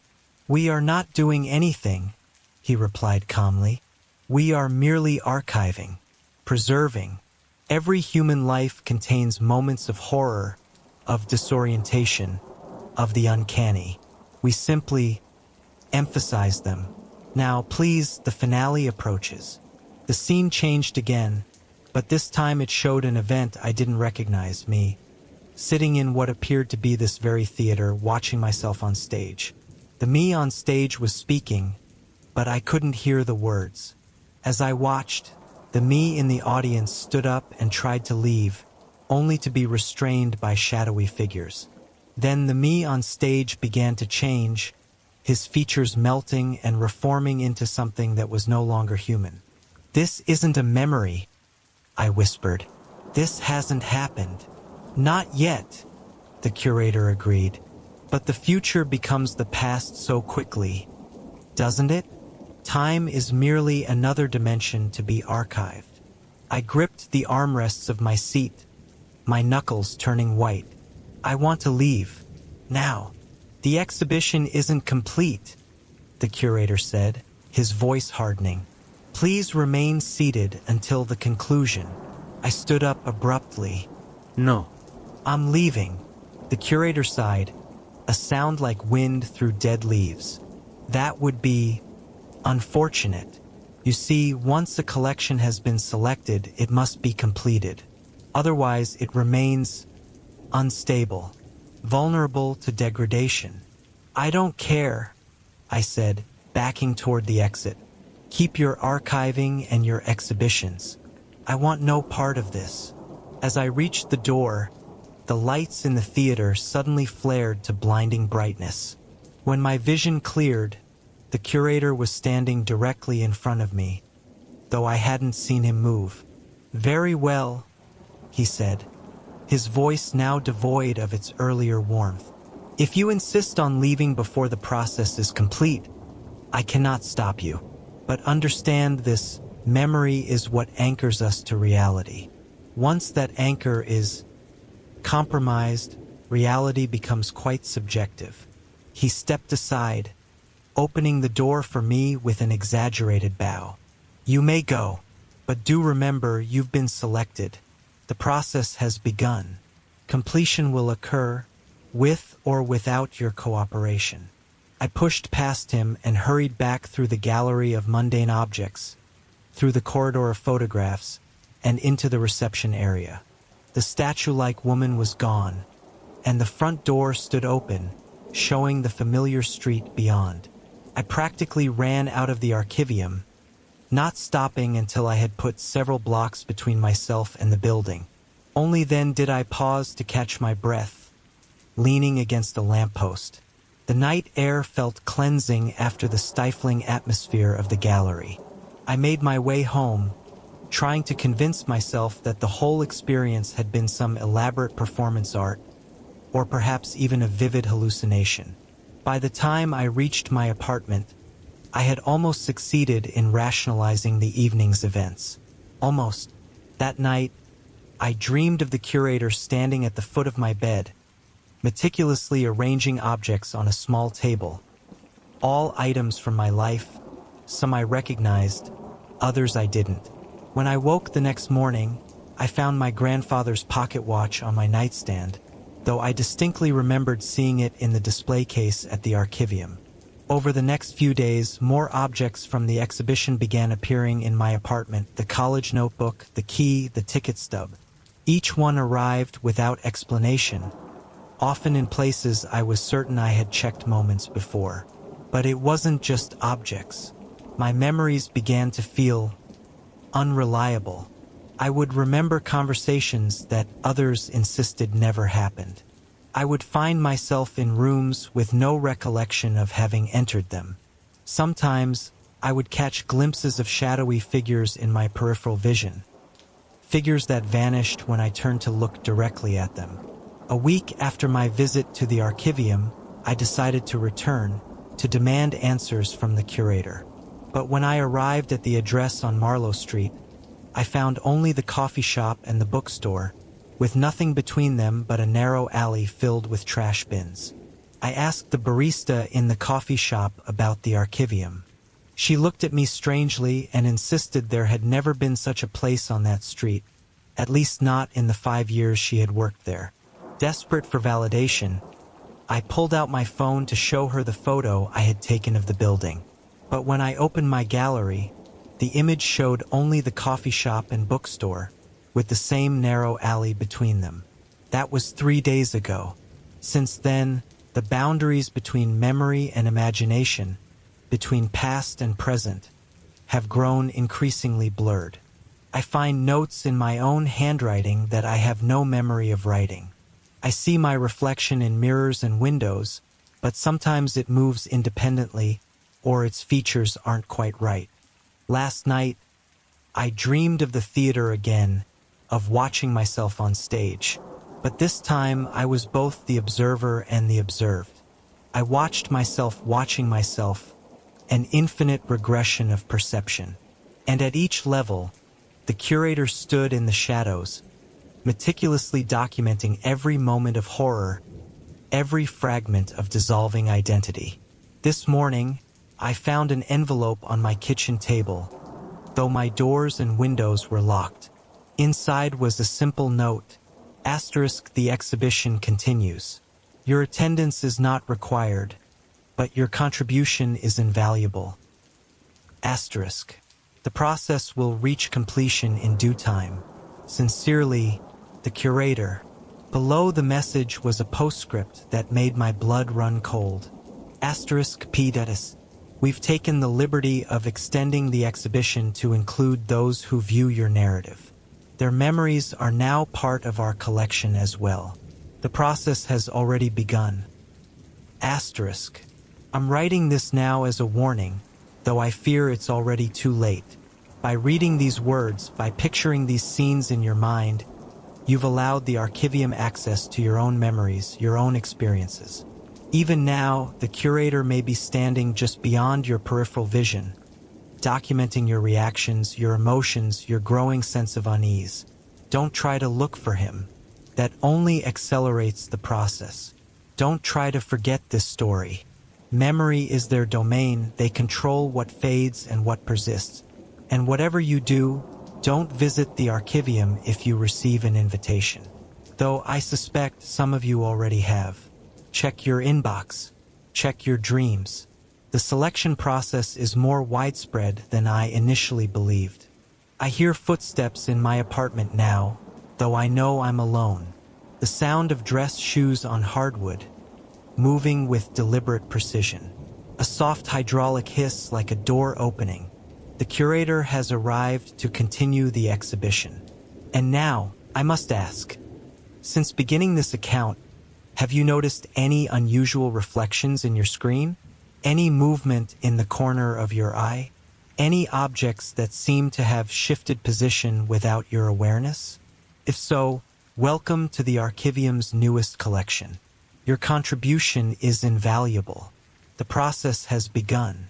Speaker 1: We are not doing anything, he replied calmly. We are merely archiving, preserving. Every human life contains moments of horror, of disorientation, of the uncanny. We simply emphasize them. Now, please, the finale approaches. The scene changed again, but this time it showed an event I didn't recognize, me, sitting in what appeared to be this very theater, watching myself on stage. The me on stage was speaking, but I couldn't hear the words. As I watched, the me in the audience stood up and tried to leave, only to be restrained by shadowy figures. Then the me on stage began to change, his features melting and reforming into something that was no longer human. This isn't a memory, I whispered. This hasn't happened. Not yet, the curator agreed. But the future becomes the past so quickly, doesn't it? Time is merely another dimension to be archived. I gripped the armrests of my seat, my knuckles turning white. I want to leave. Now. The exhibition isn't complete, the curator said, his voice hardening. Please remain seated until the conclusion. I stood up abruptly.
Speaker 2: No.
Speaker 1: I'm leaving. The curator sighed, a sound like wind through dead leaves. That would be unfortunate. You see, once a collection has been selected, it must be completed. Otherwise, it remains unstable, vulnerable to degradation. I don't care, I said, backing toward the exit. Keep your archiving and your exhibitions. I want no part of this. As I reached the door, the lights in the theater suddenly flared to blinding brightness. When my vision cleared, the curator was standing directly in front of me, though I hadn't seen him move. Very well, he said, his voice now devoid of its earlier warmth. If you insist on leaving before the process is complete, I cannot stop you. But understand this, memory is what anchors us to reality. Once that anchor is compromised, reality becomes quite subjective. He stepped aside, opening the door for me with an exaggerated bow. You may go, but do remember you've been selected. The process has begun. Completion will occur, with or without your cooperation. I pushed past him and hurried back through the gallery of mundane objects, through the corridor of photographs, and into the reception area. The statue-like woman was gone, and the front door stood open, showing the familiar street beyond. I practically ran out of the archivium, not stopping until I had put several blocks between myself and the building. Only then did I pause to catch my breath, leaning against a lamppost. The night air felt cleansing after the stifling atmosphere of the gallery. I made my way home, trying to convince myself that the whole experience had been some elaborate performance art, or perhaps even a vivid hallucination. By the time I reached my apartment, I had almost succeeded in rationalizing the evening's events. Almost. That night, I dreamed of the curator standing at the foot of my bed, meticulously arranging objects on a small table. All items from my life, some I recognized, others I didn't. When I woke the next morning, I found my grandfather's pocket watch on my nightstand, though I distinctly remembered seeing it in the display case at the Archivium. Over the next few days, more objects from the exhibition began appearing in my apartment: the college notebook, the key, the ticket stub. Each one arrived without explanation, often in places I was certain I had checked moments before. But it wasn't just objects. My memories began to feel unreliable. I would remember conversations that others insisted never happened. I would find myself in rooms with no recollection of having entered them. Sometimes I would catch glimpses of shadowy figures in my peripheral vision, figures that vanished when I turned to look directly at them. A week after my visit to the Archivium, I decided to return, to demand answers from the curator. But when I arrived at the address on Marlowe Street, I found only the coffee shop and the bookstore, with nothing between them but a narrow alley filled with trash bins. I asked the barista in the coffee shop about the Archivium. She looked at me strangely and insisted there had never been such a place on that street, at least not in the 5 years she had worked there. Desperate for validation, I pulled out my phone to show her the photo I had taken of the building. But when I opened my gallery, the image showed only the coffee shop and bookstore, with the same narrow alley between them. That was 3 days ago. Since then, the boundaries between memory and imagination, between past and present, have grown increasingly blurred. I find notes in my own handwriting that I have no memory of writing. I see my reflection in mirrors and windows, but sometimes it moves independently, or its features aren't quite right. Last night, I dreamed of the theater again, of watching myself on stage. But this time, I was both the observer and the observed. I watched myself watching myself, an infinite regression of perception. And at each level, the curator stood in the shadows, meticulously documenting every moment of horror, every fragment of dissolving identity. This morning, I found an envelope on my kitchen table, though my doors and windows were locked. Inside was a simple note: * the exhibition continues. Your attendance is not required, but your contribution is invaluable. * The process will reach completion in due time. Sincerely, the curator. Below the message was a postscript that made my blood run cold. *P. We've taken the liberty of extending the exhibition to include those who view your narrative. Their memories are now part of our collection as well. The process has already begun. I'm writing this now as a warning, though I fear it's already too late. By reading these words, by picturing these scenes in your mind, you've allowed the Archivium access to your own memories, your own experiences. Even now, the curator may be standing just beyond your peripheral vision, documenting your reactions, your emotions, your growing sense of unease. Don't try to look for him. That only accelerates the process. Don't try to forget this story. Memory is their domain. They control what fades and what persists. And whatever you do, don't visit the Archivium if you receive an invitation. Though I suspect some of you already have. Check your inbox. Check your dreams. The selection process is more widespread than I initially believed. I hear footsteps in my apartment now, though I know I'm alone. The sound of dressed shoes on hardwood, moving with deliberate precision. A soft hydraulic hiss like a door opening. The curator has arrived to continue the exhibition. And now, I must ask, since beginning this account, have you noticed any unusual reflections in your screen? Any movement in the corner of your eye? Any objects that seem to have shifted position without your awareness? If so, welcome to the Archivium's newest collection. Your contribution is invaluable. The process has begun,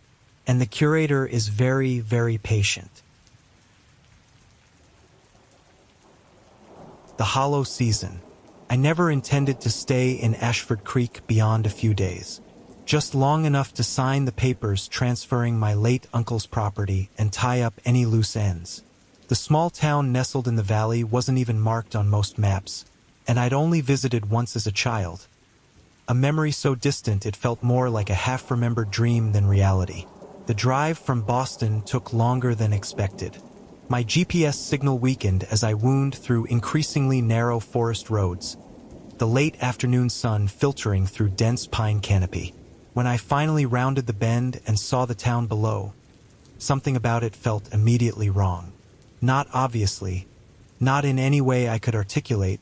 Speaker 1: and the curator is very, very patient. The hollow season. I never intended to stay in Ashford Creek beyond a few days. Just long enough to sign the papers transferring my late uncle's property and tie up any loose ends. The small town nestled in the valley wasn't even marked on most maps, and I'd only visited once as a child. A memory so distant it felt more like a half-remembered dream than reality. The drive from Boston took longer than expected. My GPS signal weakened as I wound through increasingly narrow forest roads, the late afternoon sun filtering through dense pine canopy. When I finally rounded the bend and saw the town below, something about it felt immediately wrong. Not obviously, not in any way I could articulate,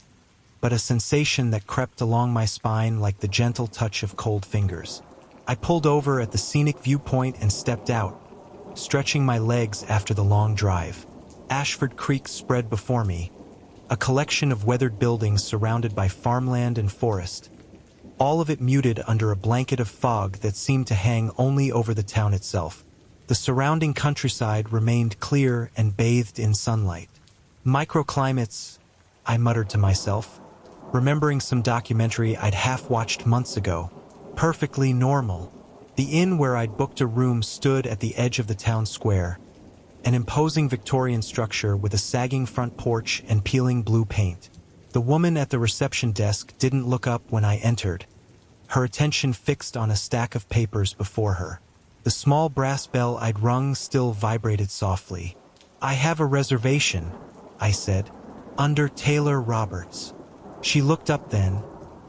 Speaker 1: but a sensation that crept along my spine like the gentle touch of cold fingers. I pulled over at the scenic viewpoint and stepped out, stretching my legs after the long drive. Ashford Creek spread before me, a collection of weathered buildings surrounded by farmland and forest, all of it muted under a blanket of fog that seemed to hang only over the town itself. The surrounding countryside remained clear and bathed in sunlight. Microclimates, I muttered to myself, remembering some documentary I'd half-watched months ago. Perfectly normal. The inn where I'd booked a room stood at the edge of the town square, an imposing Victorian structure with a sagging front porch and peeling blue paint. The woman at the reception desk didn't look up when I entered, her attention fixed on a stack of papers before her. The small brass bell I'd rung still vibrated softly. "I have a reservation," I said, "under Taylor Roberts." She looked up then,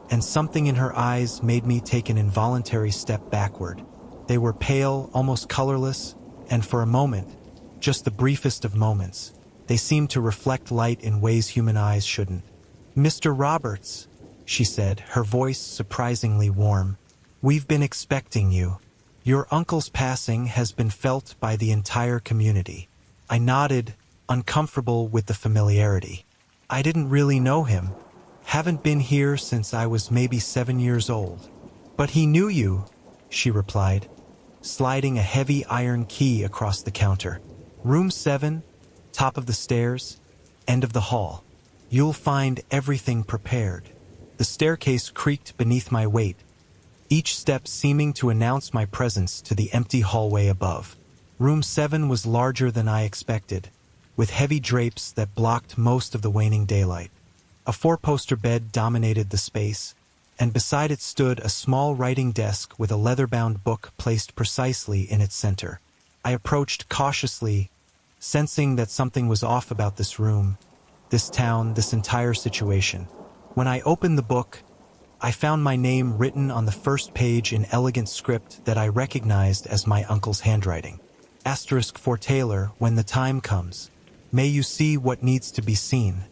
Speaker 1: and something in her eyes made me take an involuntary step backward. They were pale, almost colorless, and for a moment, just the briefest of moments, they seemed to reflect light in ways human eyes shouldn't. "Mr. Roberts," she said, her voice surprisingly warm, "we've been expecting you. Your uncle's passing has been felt by the entire community." I nodded, uncomfortable with the familiarity. I didn't really know him. Haven't been here since I was maybe 7 years old. "But he knew you," she replied, sliding a heavy iron key across the counter. "Room 7, top of the stairs, end of the hall. You'll find everything prepared." The staircase creaked beneath my weight, each step seeming to announce my presence to the empty hallway above. Room 7 was larger than I expected, with heavy drapes that blocked most of the waning daylight. A 4-poster bed dominated the space, and beside it stood a small writing desk with a leather-bound book placed precisely in its center. I approached cautiously, sensing that something was off about this room, this town, this entire situation. When I opened the book, I found my name written on the first page in elegant script that I recognized as my uncle's handwriting. Asterisk for Taylor, when the time comes. May you see what needs to be seen.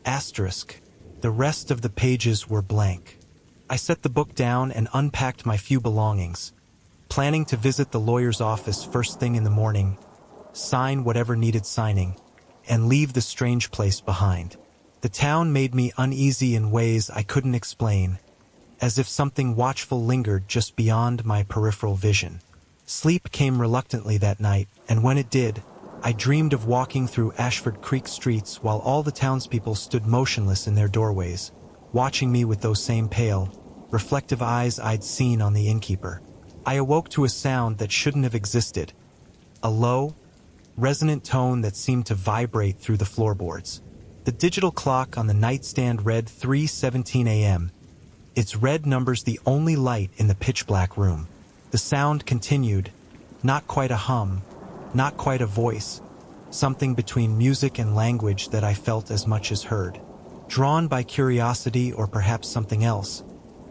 Speaker 1: Asterisk. The rest of the pages were blank. I set the book down and unpacked my few belongings, planning to visit the lawyer's office first thing in the morning, sign whatever needed signing, and leave the strange place behind. The town made me uneasy in ways I couldn't explain, as if something watchful lingered just beyond my peripheral vision. Sleep came reluctantly that night, and when it did, I dreamed of walking through Ashford Creek streets while all the townspeople stood motionless in their doorways, watching me with those same pale, reflective eyes I'd seen on the innkeeper. I awoke to a sound that shouldn't have existed, a low, resonant tone that seemed to vibrate through the floorboards. The digital clock on the nightstand read 3:17 a.m., its red numbers the only light in the pitch-black room. The sound continued, not quite a hum, not quite a voice, something between music and language that I felt as much as heard. Drawn by curiosity or perhaps something else,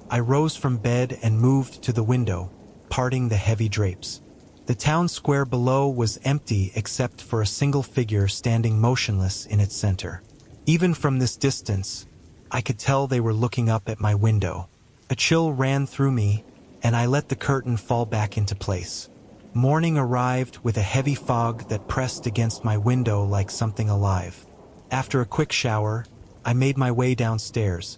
Speaker 1: I rose from bed and moved to the window, parting the heavy drapes. The town square below was empty except for a single figure standing motionless in its center. Even from this distance, I could tell they were looking up at my window. A chill ran through me, and I let the curtain fall back into place. Morning arrived with a heavy fog that pressed against my window like something alive. After a quick shower, I made my way downstairs,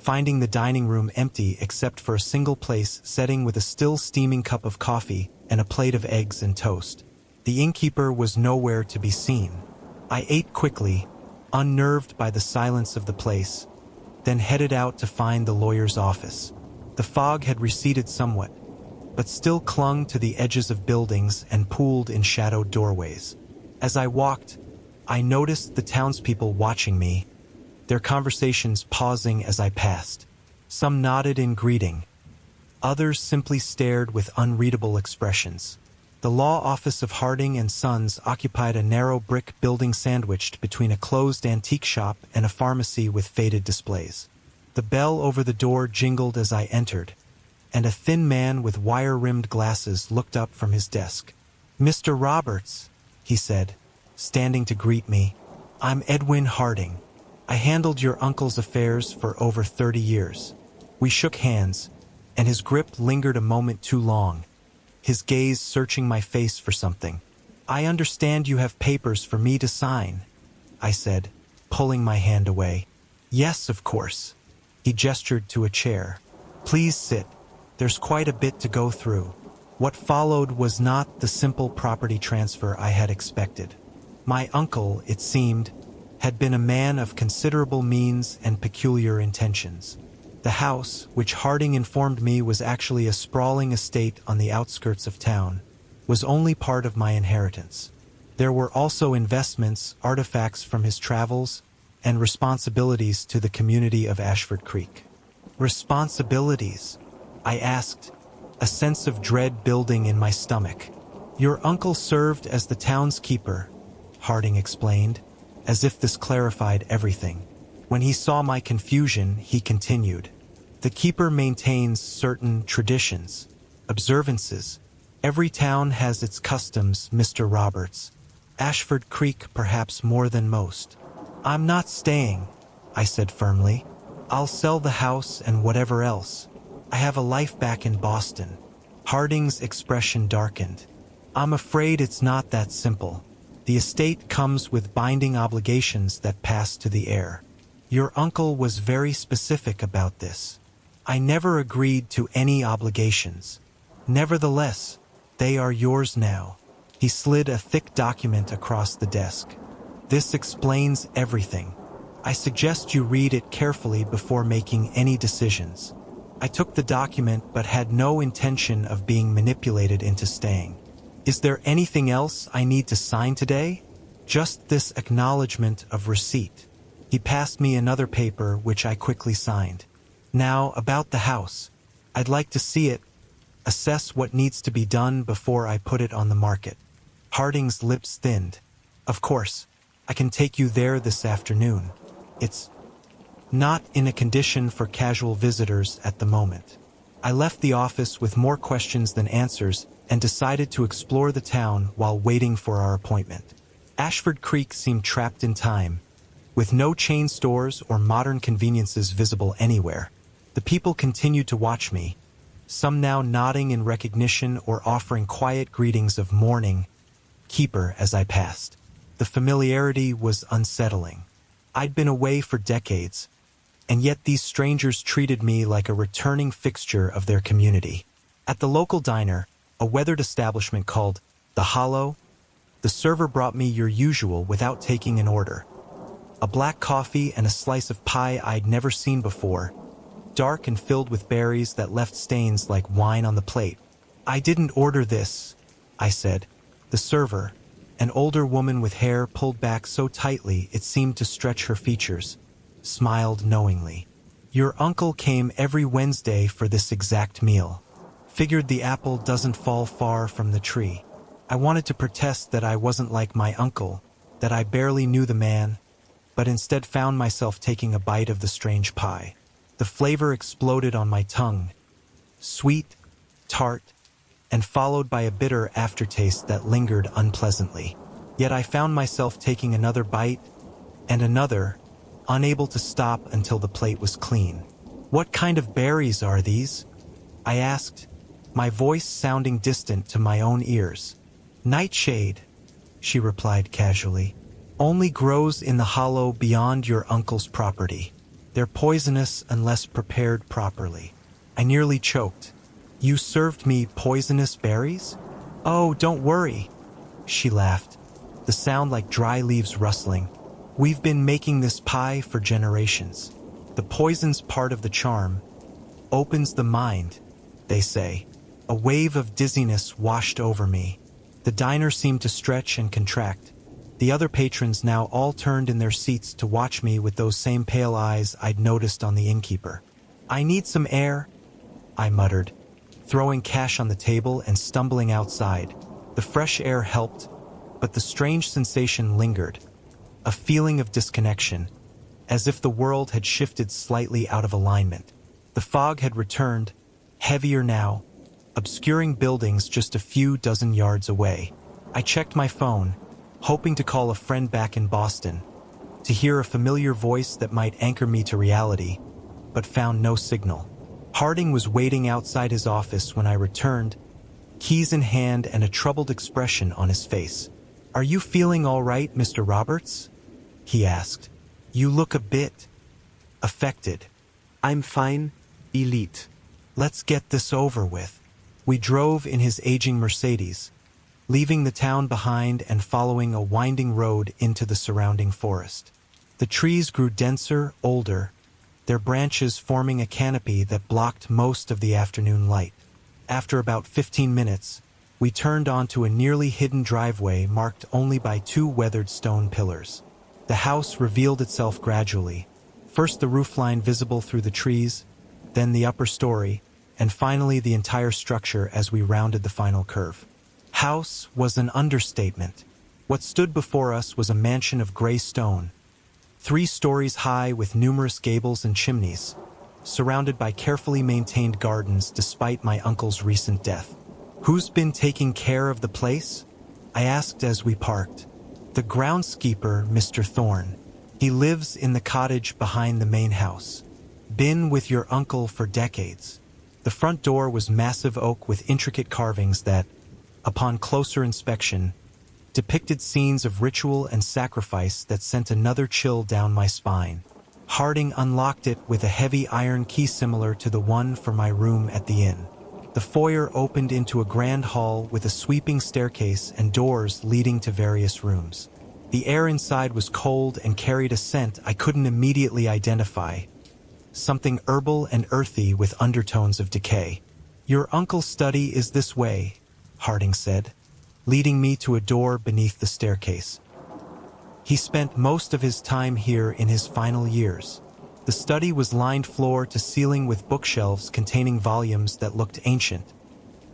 Speaker 1: finding the dining room empty except for a single place setting with a still steaming cup of coffee and a plate of eggs and toast. The innkeeper was nowhere to be seen. I ate quickly, unnerved by the silence of the place, then headed out to find the lawyer's office. The fog had receded somewhat, but still clung to the edges of buildings and pooled in shadowed doorways. As I walked, I noticed the townspeople watching me, their conversations pausing as I passed. Some nodded in greeting. Others simply stared with unreadable expressions. The law office of Harding and Sons occupied a narrow brick building sandwiched between a closed antique shop and a pharmacy with faded displays. The bell over the door jingled as I entered, and a thin man with wire-rimmed glasses looked up from his desk. "Mr. Roberts," he said, standing to greet me. "I'm Edwin Harding. I handled your uncle's affairs for over 30 years. We shook hands, and his grip lingered a moment too long, his gaze searching my face for something. "I understand you have papers for me to sign," I said, pulling my hand away. "Yes, of course." He gestured to a chair. "Please sit. There's quite a bit to go through." What followed was not the simple property transfer I had expected. My uncle, it seemed, had been a man of considerable means and peculiar intentions. The house, which Harding informed me was actually a sprawling estate on the outskirts of town, was only part of my inheritance. There were also investments, artifacts from his travels, and responsibilities to the community of Ashford Creek. Responsibilities? I asked, a sense of dread building in my stomach. "Your uncle served as the town's keeper," Harding explained, as if this clarified everything. When he saw my confusion, he continued, "The keeper maintains certain traditions, observances. Every town has its customs, Mr. Roberts. Ashford Creek perhaps more than most." "I'm not staying," I said firmly. "I'll sell the house and whatever else. I have a life back in Boston." Harding's expression darkened. "I'm afraid it's not that simple. The estate comes with binding obligations that pass to the heir. Your uncle was very specific about this. I never agreed to any obligations. Nevertheless, they are yours now." He slid a thick document across the desk. "This explains everything. I suggest you read it carefully before making any decisions." I took the document but had no intention of being manipulated into staying. "Is there anything else I need to sign today?" "Just this acknowledgement of receipt." He passed me another paper which I quickly signed. "Now, about the house. I'd like to see it, assess what needs to be done before I put it on the market." Harding's lips thinned. "Of course, I can take you there this afternoon. It's not in a condition for casual visitors at the moment." I left the office with more questions than answers and decided to explore the town while waiting for our appointment. Ashford Creek seemed trapped in time, with no chain stores or modern conveniences visible anywhere. The people continued to watch me, some now nodding in recognition or offering quiet greetings of morning, keeper as I passed. The familiarity was unsettling. I'd been away for decades, and yet these strangers treated me like a returning fixture of their community. At the local diner, a weathered establishment called The Hollow, the server brought me your usual without taking an order. A black coffee and a slice of pie I'd never seen before, dark and filled with berries that left stains like wine on the plate. "I didn't order this," I said. The server, an older woman with hair pulled back so tightly it seemed to stretch her features, smiled knowingly. "Your uncle came every Wednesday for this exact meal. Figured the apple doesn't fall far from the tree." I wanted to protest that I wasn't like my uncle, that I barely knew the man, but instead found myself taking a bite of the strange pie. The flavor exploded on my tongue, sweet, tart, and followed by a bitter aftertaste that lingered unpleasantly. Yet I found myself taking another bite and another, unable to stop until the plate was clean. "What kind of berries are these?" I asked, my voice sounding distant to my own ears. "Nightshade," she replied casually. "Only grows in the hollow beyond your uncle's property." They're poisonous unless prepared properly. I nearly choked. You served me poisonous berries? Oh, don't worry, she laughed, the sound like dry leaves rustling. We've been making this pie for generations. The poison's part of the charm. Opens the mind, they say. A wave of dizziness washed over me. The diner seemed to stretch and contract. The other patrons now all turned in their seats to watch me with those same pale eyes I'd noticed on the innkeeper. I need some air, I muttered, throwing cash on the table and stumbling outside. The fresh air helped, but the strange sensation lingered. A feeling of disconnection, as if the world had shifted slightly out of alignment. The fog had returned, heavier now, obscuring buildings just a few dozen yards away. I checked my phone, hoping to call a friend back in Boston, to hear a familiar voice that might anchor me to reality, but found no signal. Harding was waiting outside his office when I returned, keys in hand and a troubled expression on his face. "Are you feeling all right, Mr. Roberts?" he asked. "You look a bit affected."
Speaker 3: "I'm fine, Elite."
Speaker 1: "Let's get this over with." We drove in his aging Mercedes, leaving the town behind and following a winding road into the surrounding forest. The trees grew denser, older, their branches forming a canopy that blocked most of the afternoon light. After about 15 minutes, we turned onto a nearly hidden driveway marked only by 2 weathered stone pillars. The house revealed itself gradually, first the roofline visible through the trees, then the upper story, and finally the entire structure as we rounded the final curve. House was an understatement. What stood before us was a mansion of gray stone, 3 stories high with numerous gables and chimneys, surrounded by carefully maintained gardens despite my uncle's recent death. "Who's been taking care of the place?" I asked as we parked. "The groundskeeper, Mr. Thorne. He lives in the cottage behind the main house. Been with your uncle for decades." The front door was massive oak with intricate carvings that, upon closer inspection, depicted scenes of ritual and sacrifice that sent another chill down my spine. Harding unlocked it with a heavy iron key similar to the one for my room at the inn. The foyer opened into a grand hall with a sweeping staircase and doors leading to various rooms. The air inside was cold and carried a scent I couldn't immediately identify, something herbal and earthy with undertones of decay. "Your uncle's study is this way," Harding said, leading me to a door beneath the staircase. He spent most of his time here in his final years. The study was lined floor to ceiling with bookshelves containing volumes that looked ancient,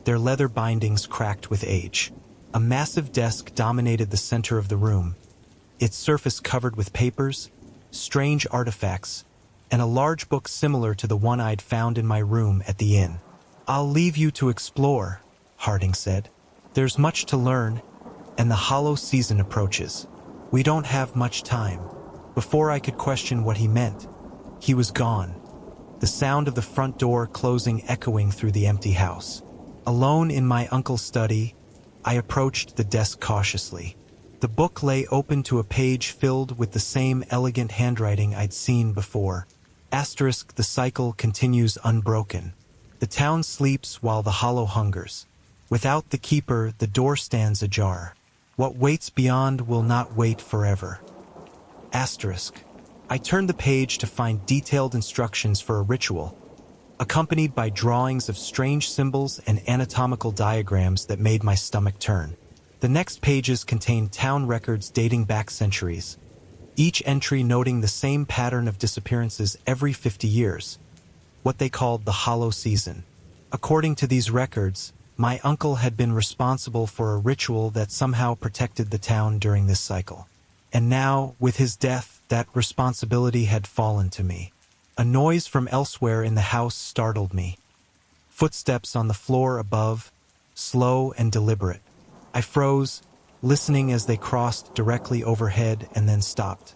Speaker 1: their leather bindings cracked with age. A massive desk dominated the center of the room, its surface covered with papers, strange artifacts, and a large book similar to the one I'd found in my room at the inn. "I'll leave you to explore," Harding said. "There's much to learn, and the hollow season approaches. We don't have much time." Before I could question what he meant, he was gone, the sound of the front door closing echoing through the empty house. Alone in my uncle's study, I approached the desk cautiously. The book lay open to a page filled with the same elegant handwriting I'd seen before. Asterisk, "The cycle continues unbroken. The town sleeps while the hollow hungers. Without the keeper, the door stands ajar. What waits beyond will not wait forever." Asterisk. I turned the page to find detailed instructions for a ritual, accompanied by drawings of strange symbols and anatomical diagrams that made my stomach turn. The next pages contained town records dating back centuries, each entry noting the same pattern of disappearances every 50 years, what they called the hollow season. According to these records, my uncle had been responsible for a ritual that somehow protected the town during this cycle. And now, with his death, that responsibility had fallen to me. A noise from elsewhere in the house startled me. Footsteps on the floor above, slow and deliberate. I froze, listening as they crossed directly overhead and then stopped.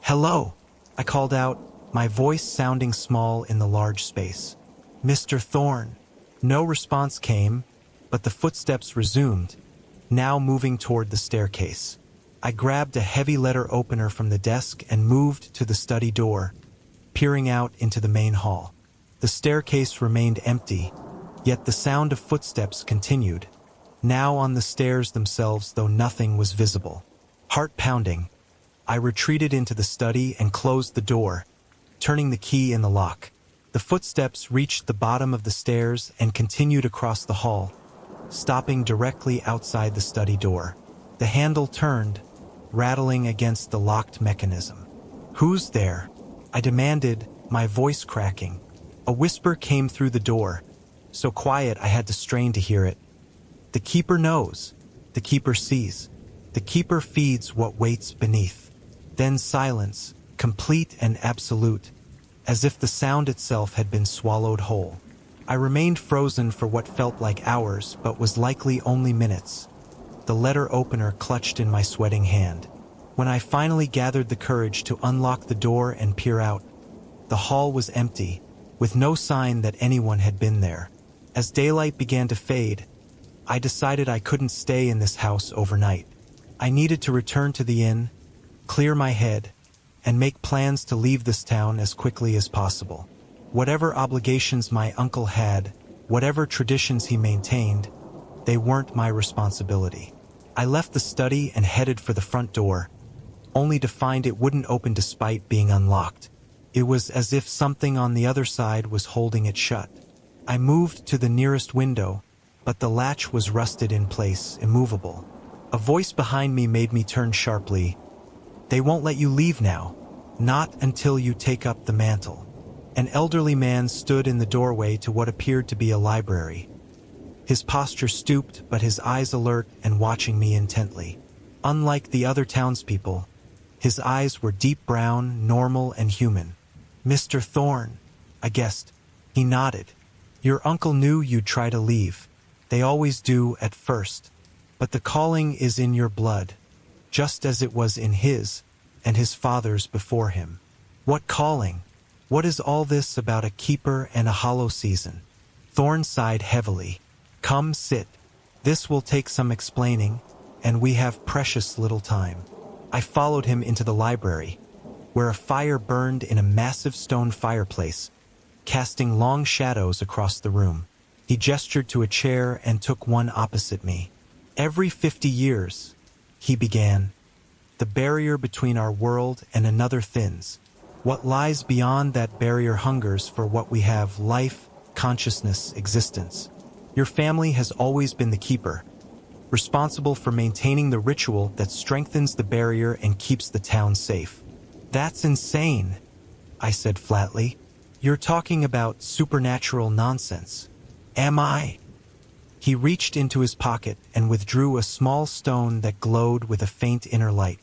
Speaker 1: "Hello," I called out, my voice sounding small in the large space. "Mr. Thorne." No response came, but the footsteps resumed, now moving toward the staircase. I grabbed a heavy letter opener from the desk and moved to the study door, peering out into the main hall. The staircase remained empty, yet the sound of footsteps continued, now on the stairs themselves, though nothing was visible. Heart pounding, I retreated into the study and closed the door, turning the key in the lock. The footsteps reached the bottom of the stairs and continued across the hall, stopping directly outside the study door. The handle turned, rattling against the locked mechanism. "Who's there?" I demanded, my voice cracking. A whisper came through the door, so quiet I had to strain to hear it. "The keeper knows. The keeper sees. The keeper feeds what waits beneath." Then silence, complete and absolute, as if the sound itself had been swallowed whole. I remained frozen for what felt like hours, but was likely only minutes, the letter opener clutched in my sweating hand. When I finally gathered the courage to unlock the door and peer out, the hall was empty, with no sign that anyone had been there. As daylight began to fade, I decided I couldn't stay in this house overnight. I needed to return to the inn, clear my head, and make plans to leave this town as quickly as possible. Whatever obligations my uncle had, whatever traditions he maintained, they weren't my responsibility. I left the study and headed for the front door, only to find it wouldn't open despite being unlocked. It was as if something on the other side was holding it shut. I moved to the nearest window, but the latch was rusted in place, immovable. A voice behind me made me turn sharply. "They won't let you leave now. Not until you take up the mantle." An elderly man stood in the doorway to what appeared to be a library. His posture stooped, but his eyes alert and watching me intently. Unlike the other townspeople, his eyes were deep brown, normal and human. "Mr. Thorne," I guessed. He nodded. "Your uncle knew you'd try to leave. They always do at first. But the calling is in your blood, just as it was in his and his father's before him." "What calling? What is all this about a keeper and a hollow season?" Thorne sighed heavily. "Come sit. This will take some explaining, and we have precious little time." I followed him into the library, where a fire burned in a massive stone fireplace, casting long shadows across the room. He gestured to a chair and took one opposite me. "Every 50 years, he began, the barrier between our world and another thins. What lies beyond that barrier hungers for what we have: life, consciousness, existence. Your family has always been the keeper, responsible for maintaining the ritual that strengthens the barrier and keeps the town safe." "That's insane," I said flatly. "You're talking about supernatural nonsense." "Am I?" He reached into his pocket and withdrew a small stone that glowed with a faint inner light.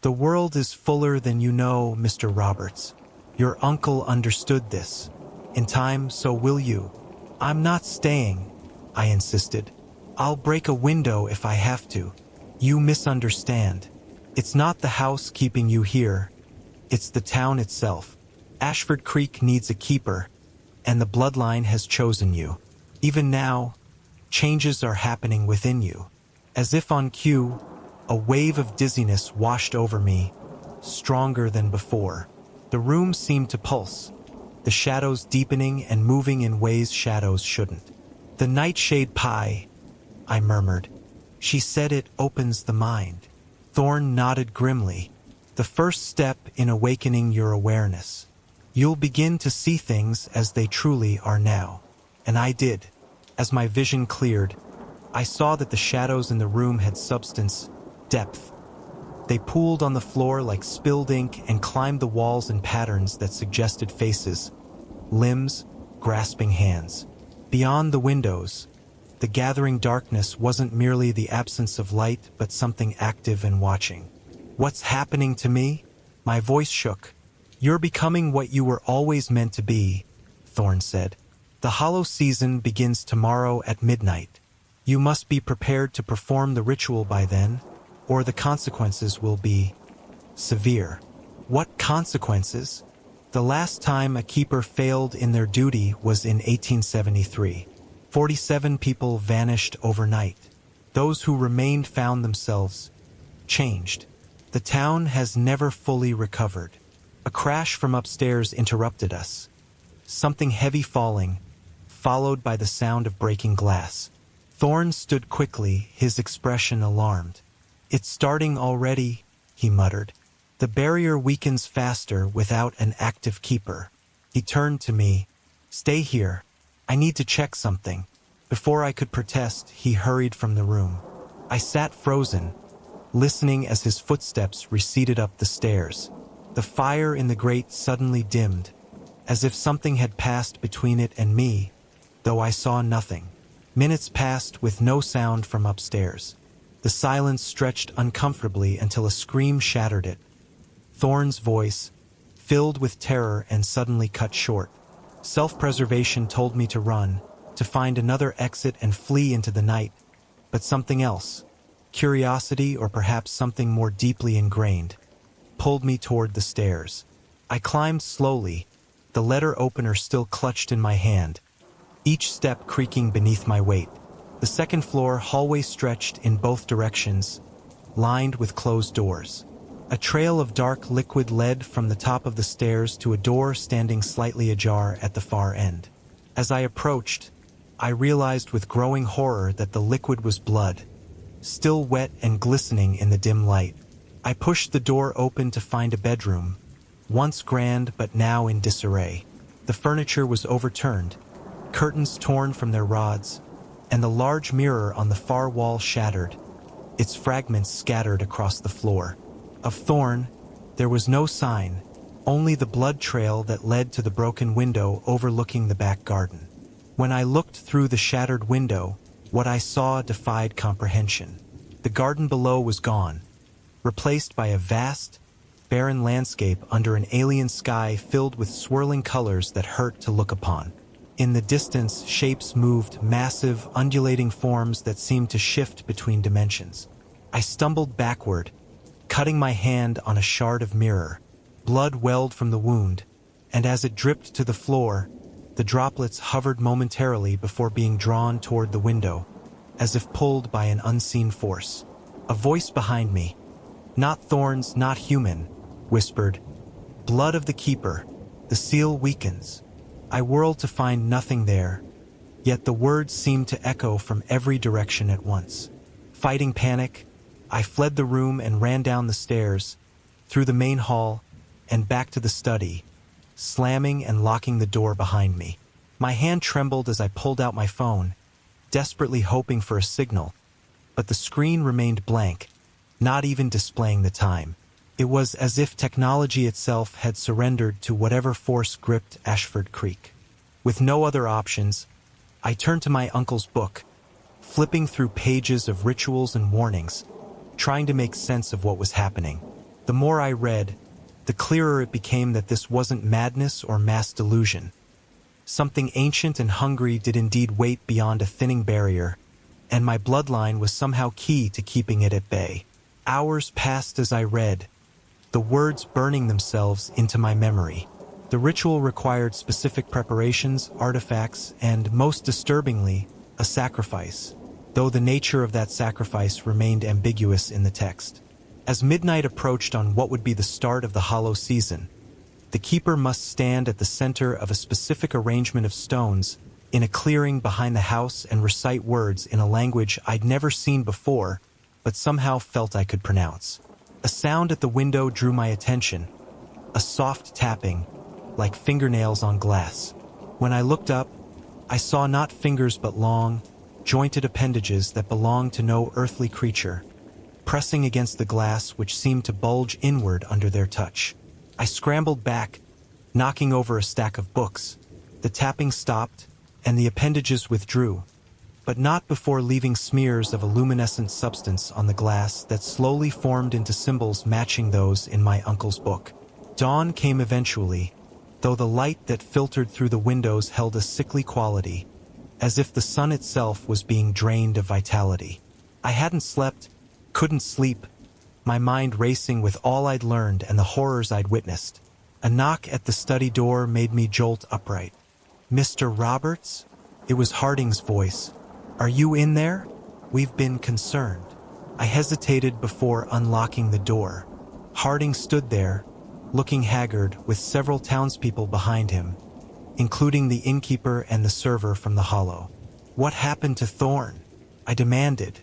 Speaker 1: "The world is fuller than you know, Mr. Roberts. Your uncle understood this. In time, so will you." "I'm not staying," I insisted. "I'll break a window if I have to." "You misunderstand. It's not the house keeping you here. It's the town itself. Ashford Creek needs a keeper, and the bloodline has chosen you. Even now, changes are happening within you." As if on cue, a wave of dizziness washed over me, stronger than before. The room seemed to pulse, the shadows deepening and moving in ways shadows shouldn't. "The nightshade pie," I murmured. "She said it opens the mind." Thorne nodded grimly. "The first step in awakening your awareness. You'll begin to see things as they truly are now." And I did. As my vision cleared, I saw that the shadows in the room had substance, depth. They pooled on the floor like spilled ink and climbed the walls in patterns that suggested faces, limbs, grasping hands. Beyond the windows, the gathering darkness wasn't merely the absence of light, but something active and watching. "What's happening to me?" My voice shook. "You're becoming what you were always meant to be," Thorne said. "The hollow season begins tomorrow at midnight. You must be prepared to perform the ritual by then, or the consequences will be severe." "What consequences?" "The last time a keeper failed in their duty was in 1873. 47 people vanished overnight. Those who remained found themselves changed. The town has never fully recovered. A crash from upstairs interrupted us. Something heavy falling, followed by the sound of breaking glass. Thorne stood quickly, his expression alarmed. "It's starting already," he muttered. "The barrier weakens faster without an active keeper." He turned to me. "Stay here. I need to check something." Before I could protest, he hurried from the room. I sat frozen, listening as his footsteps receded up the stairs. The fire in the grate suddenly dimmed, as if something had passed between it and me, though I saw nothing. Minutes passed with no sound from upstairs. The silence stretched uncomfortably until a scream shattered it. Thorne's voice, filled with terror and suddenly cut short. Self-preservation told me to run, to find another exit and flee into the night, but something else, curiosity or perhaps something more deeply ingrained, pulled me toward the stairs. I climbed slowly, the letter opener still clutched in my hand, each step creaking beneath my weight. The second floor hallway stretched in both directions, lined with closed doors. A trail of dark liquid led from the top of the stairs to a door standing slightly ajar at the far end. As I approached, I realized with growing horror that the liquid was blood, still wet and glistening in the dim light. I pushed the door open to find a bedroom, once grand but now in disarray. The furniture was overturned, curtains torn from their rods, and the large mirror on the far wall shattered, its fragments scattered across the floor. Of Thorne, there was no sign, only the blood trail that led to the broken window overlooking the back garden. When I looked through the shattered window, what I saw defied comprehension. The garden below was gone, replaced by a vast, barren landscape under an alien sky filled with swirling colors that hurt to look upon. In the distance, shapes moved, massive, undulating forms that seemed to shift between dimensions. I stumbled backward, cutting my hand on a shard of mirror. Blood welled from the wound, and as it dripped to the floor, the droplets hovered momentarily before being drawn toward the window, as if pulled by an unseen force. A voice behind me, "Not Thorne's, not human," whispered, "Blood of the Keeper. The seal weakens." I whirled to find nothing there, yet the words seemed to echo from every direction at once. Fighting panic, I fled the room and ran down the stairs, through the main hall, and back to the study, slamming and locking the door behind me. My hand trembled as I pulled out my phone, desperately hoping for a signal, but the screen remained blank, not even displaying the time. It was as if technology itself had surrendered to whatever force gripped Ashford Creek. With no other options, I turned to my uncle's book, flipping through pages of rituals and warnings, trying to make sense of what was happening. The more I read, the clearer it became that this wasn't madness or mass delusion. Something ancient and hungry did indeed wait beyond a thinning barrier, and my bloodline was somehow key to keeping it at bay. Hours passed as I read, the words burning themselves into my memory. The ritual required specific preparations, artifacts, and, most disturbingly, a sacrifice, though the nature of that sacrifice remained ambiguous in the text. As midnight approached on what would be the start of the hollow season, the keeper must stand at the center of a specific arrangement of stones in a clearing behind the house and recite words in a language I'd never seen before, but somehow felt I could pronounce. A sound at the window drew my attention, a soft tapping, like fingernails on glass. When I looked up, I saw not fingers but long, jointed appendages that belonged to no earthly creature, pressing against the glass which seemed to bulge inward under their touch. I scrambled back, knocking over a stack of books. The tapping stopped, and the appendages withdrew, but not before leaving smears of a luminescent substance on the glass that slowly formed into symbols matching those in my uncle's book. Dawn came eventually, though the light that filtered through the windows held a sickly quality, as if the sun itself was being drained of vitality. I hadn't slept, couldn't sleep, my mind racing with all I'd learned and the horrors I'd witnessed. A knock at the study door made me jolt upright. "Mr. Roberts?" It was Harding's voice. "Are you in there? We've been concerned." I hesitated before unlocking the door. Harding stood there, looking haggard with several townspeople behind him, including the innkeeper and the server from the hollow. "What happened to Thorn?" I demanded.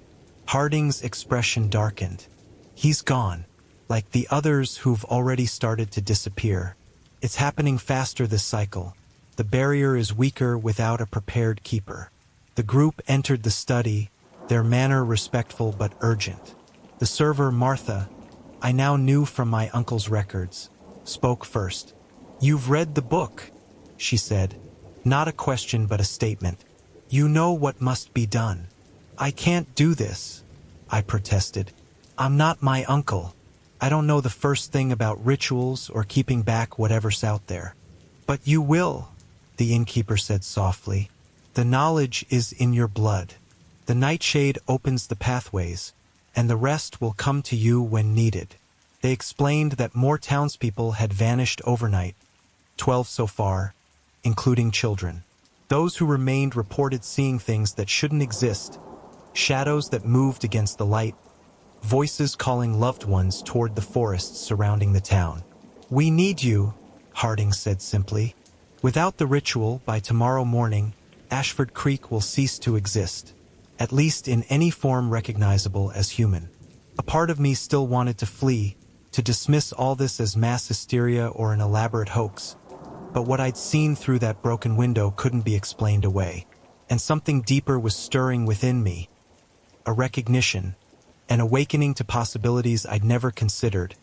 Speaker 1: Harding's expression darkened. "He's gone, like the others who've already started to disappear. It's happening faster this cycle. The barrier is weaker without a prepared keeper." The group entered the study, their manner respectful but urgent. The server, Martha, I now knew from my uncle's records, spoke first. "You've read the book," she said. Not a question but a statement. "You know what must be done." "I can't do this," I protested. "I'm not my uncle. I don't know the first thing about rituals or keeping back whatever's out there." "But you will," the innkeeper said softly. "The knowledge is in your blood. The nightshade opens the pathways, and the rest will come to you when needed." They explained that more townspeople had vanished overnight, 12 so far, including children. Those who remained reported seeing things that shouldn't exist, shadows that moved against the light, voices calling loved ones toward the forests surrounding the town. "We need you," Harding said simply. "Without the ritual, by tomorrow morning, Ashford Creek will cease to exist, at least in any form recognizable as human." A part of me still wanted to flee, to dismiss all this as mass hysteria or an elaborate hoax. But what I'd seen through that broken window couldn't be explained away. And something deeper was stirring within me. A recognition, an awakening to possibilities I'd never considered.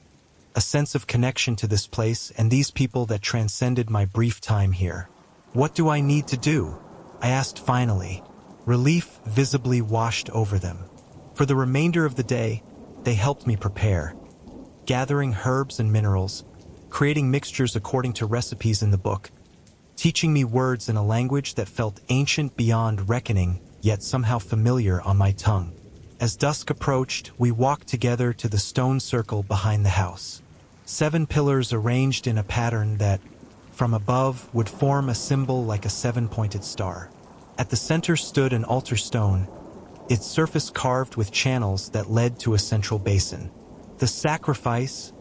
Speaker 1: A sense of connection to this place and these people that transcended my brief time here. "What do I need to do?" I asked finally. Relief visibly washed over them. For the remainder of the day, they helped me prepare. Gathering herbs and minerals, creating mixtures according to recipes in the book, teaching me words in a language that felt ancient beyond reckoning, yet somehow familiar on my tongue. As dusk approached, we walked together to the stone circle behind the house. 7 pillars arranged in a pattern that, from above, would form a symbol like a 7-pointed star. At the center stood an altar stone, its surface carved with channels that led to a central basin. "The sacrifice,"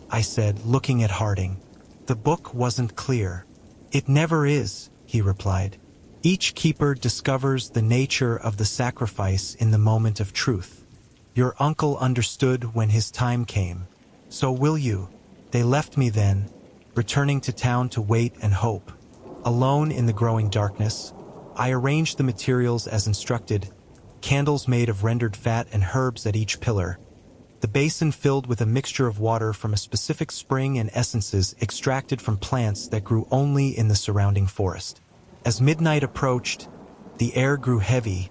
Speaker 1: I said, looking at Harding. "The book wasn't clear." "It never is," he replied. "Each keeper discovers the nature of the sacrifice in the moment of truth. Your uncle understood when his time came. So will you." They left me then, returning to town to wait and hope. Alone in the growing darkness, I arranged the materials as instructed, candles made of rendered fat and herbs at each pillar, the basin filled with a mixture of water from a specific spring and essences extracted from plants that grew only in the surrounding forest. As midnight approached, the air grew heavy,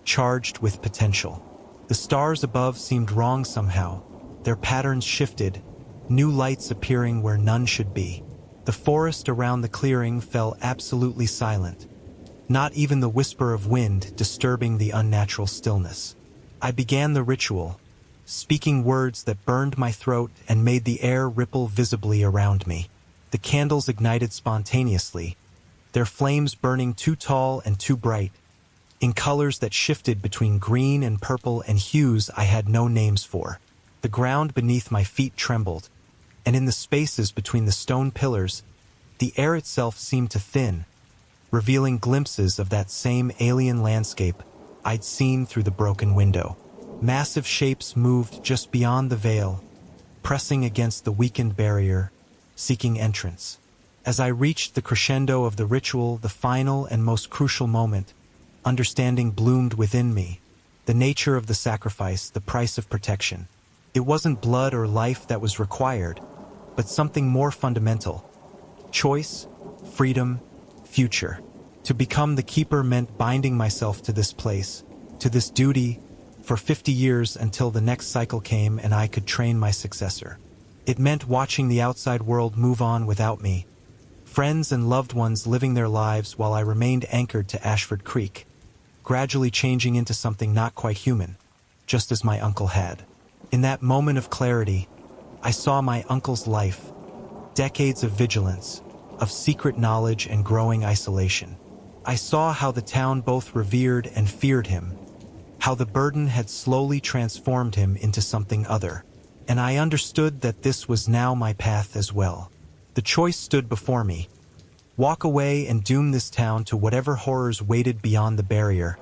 Speaker 1: charged with potential. The stars above seemed wrong somehow, their patterns shifted, new lights appearing where none should be. The forest around the clearing fell absolutely silent, not even the whisper of wind disturbing the unnatural stillness. I began the ritual, speaking words that burned my throat and made the air ripple visibly around me. The candles ignited spontaneously, their flames burning too tall and too bright, in colors that shifted between green and purple and hues I had no names for. The ground beneath my feet trembled, and in the spaces between the stone pillars, the air itself seemed to thin, revealing glimpses of that same alien landscape I'd seen through the broken window. Massive shapes moved just beyond the veil, pressing against the weakened barrier, seeking entrance. As I reached the crescendo of the ritual, the final and most crucial moment, understanding bloomed within me. The nature of the sacrifice, the price of protection. It wasn't blood or life that was required, but something more fundamental. Choice, freedom, future. To become the keeper meant binding myself to this place, to this duty, for 50 years until the next cycle came and I could train my successor. It meant watching the outside world move on without me, friends and loved ones living their lives while I remained anchored to Ashford Creek, gradually changing into something not quite human, just as my uncle had. In that moment of clarity, I saw my uncle's life, decades of vigilance, of secret knowledge and growing isolation. I saw how the town both revered and feared him, how the burden had slowly transformed him into something other, and I understood that this was now my path as well. The choice stood before me: walk away and doom this town to whatever horrors waited beyond the barrier,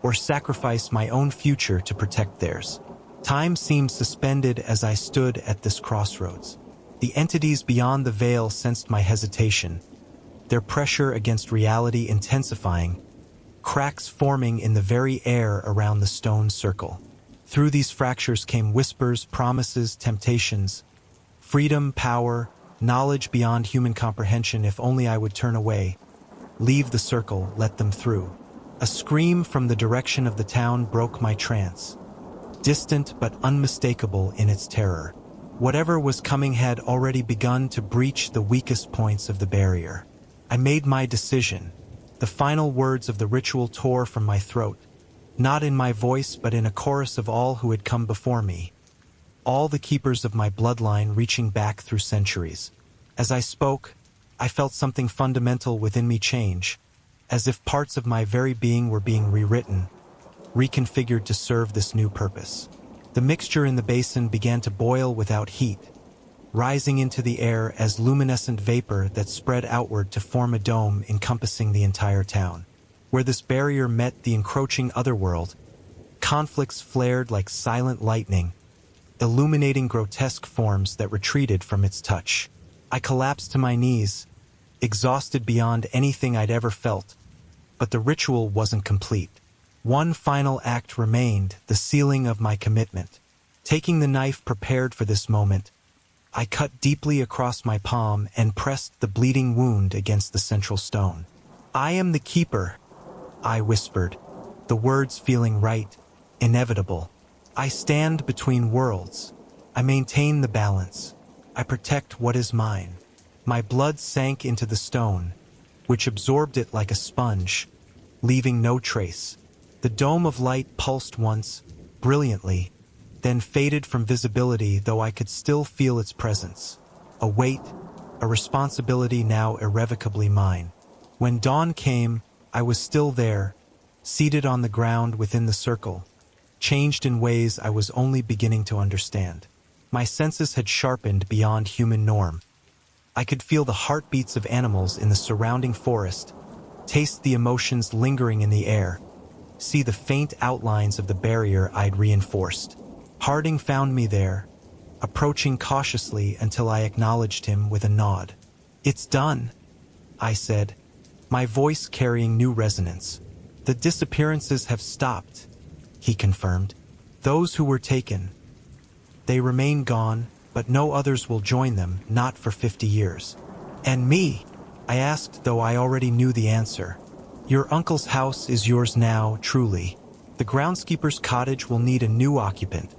Speaker 1: or sacrifice my own future to protect theirs. Time seemed suspended as I stood at this crossroads. The entities beyond the veil sensed my hesitation, their pressure against reality intensifying, cracks forming in the very air around the stone circle. Through these fractures came whispers, promises, temptations, freedom, power, knowledge beyond human comprehension. If only I would turn away, leave the circle, let them through. A scream from the direction of the town broke my trance, distant but unmistakable in its terror. Whatever was coming had already begun to breach the weakest points of the barrier. I made my decision. The final words of the ritual tore from my throat, not in my voice but in a chorus of all who had come before me, all the keepers of my bloodline reaching back through centuries. As I spoke, I felt something fundamental within me change, as if parts of my very being were being rewritten, reconfigured to serve this new purpose. The mixture in the basin began to boil without heat, rising into the air as luminescent vapor that spread outward to form a dome encompassing the entire town. Where this barrier met the encroaching otherworld, conflicts flared like silent lightning, illuminating grotesque forms that retreated from its touch. I collapsed to my knees, exhausted beyond anything I'd ever felt, but the ritual wasn't complete. One final act remained, the sealing of my commitment. Taking the knife prepared for this moment, I cut deeply across my palm and pressed the bleeding wound against the central stone. "I am the keeper," I whispered, the words feeling right, inevitable. "I stand between worlds. I maintain the balance. I protect what is mine." My blood sank into the stone, which absorbed it like a sponge, leaving no trace. The dome of light pulsed once, brilliantly, then faded from visibility, though I could still feel its presence. A weight, a responsibility now irrevocably mine. When dawn came, I was still there, seated on the ground within the circle, changed in ways I was only beginning to understand. My senses had sharpened beyond human norm. I could feel the heartbeats of animals in the surrounding forest, taste the emotions lingering in the air, see the faint outlines of the barrier I'd reinforced. Harding found me there, approaching cautiously until I acknowledged him with a nod. "It's done," I said, my voice carrying new resonance. "The disappearances have stopped," he confirmed. "Those who were taken, they remain gone, but no others will join them, not for 50 years. "And me?" I asked, though I already knew the answer. "Your uncle's house is yours now, truly. The groundskeeper's cottage will need a new occupant.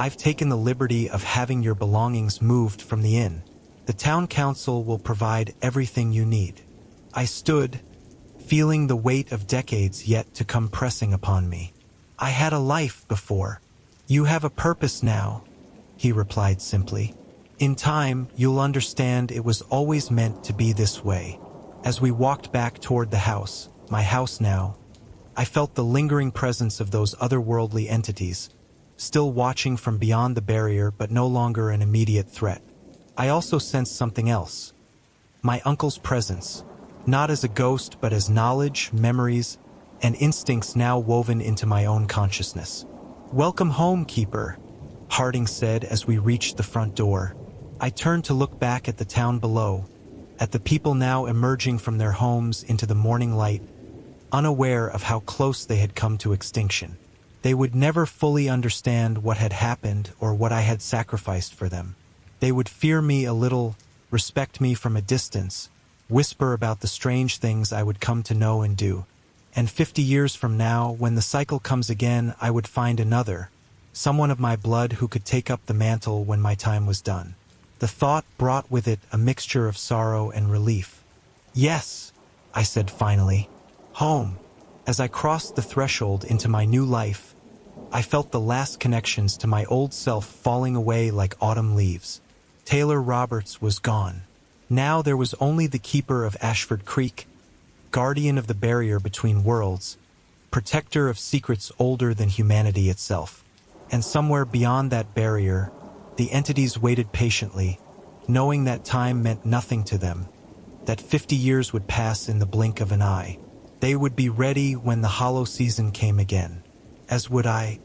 Speaker 1: I've taken the liberty of having your belongings moved from the inn. The town council will provide everything you need." I stood, feeling the weight of decades yet to come pressing upon me. "I had a life before. You have a purpose now," he replied simply. "In time, you'll understand it was always meant to be this way." As we walked back toward the house, my house now, I felt the lingering presence of those otherworldly entities, still watching from beyond the barrier but no longer an immediate threat. I also sensed something else. My uncle's presence, not as a ghost but as knowledge, memories, and instincts now woven into my own consciousness. "Welcome home, Keeper," Harding said as we reached the front door. I turned to look back at the town below, at the people now emerging from their homes into the morning light, unaware of how close they had come to extinction. They would never fully understand what had happened or what I had sacrificed for them. They would fear me a little, respect me from a distance, whisper about the strange things I would come to know and do. And 50 years from now, when the cycle comes again, I would find another, someone of my blood who could take up the mantle when my time was done. The thought brought with it a mixture of sorrow and relief. "Yes," I said finally, "home." As I crossed the threshold into my new life, I felt the last connections to my old self falling away like autumn leaves. Taylor Roberts was gone. Now there was only the keeper of Ashford Creek, guardian of the barrier between worlds, protector of secrets older than humanity itself. And somewhere beyond that barrier, The entities waited patiently, knowing that time meant nothing to them, that 50 years would pass in the blink of an eye. They would be ready when the hollow season came again, as would I,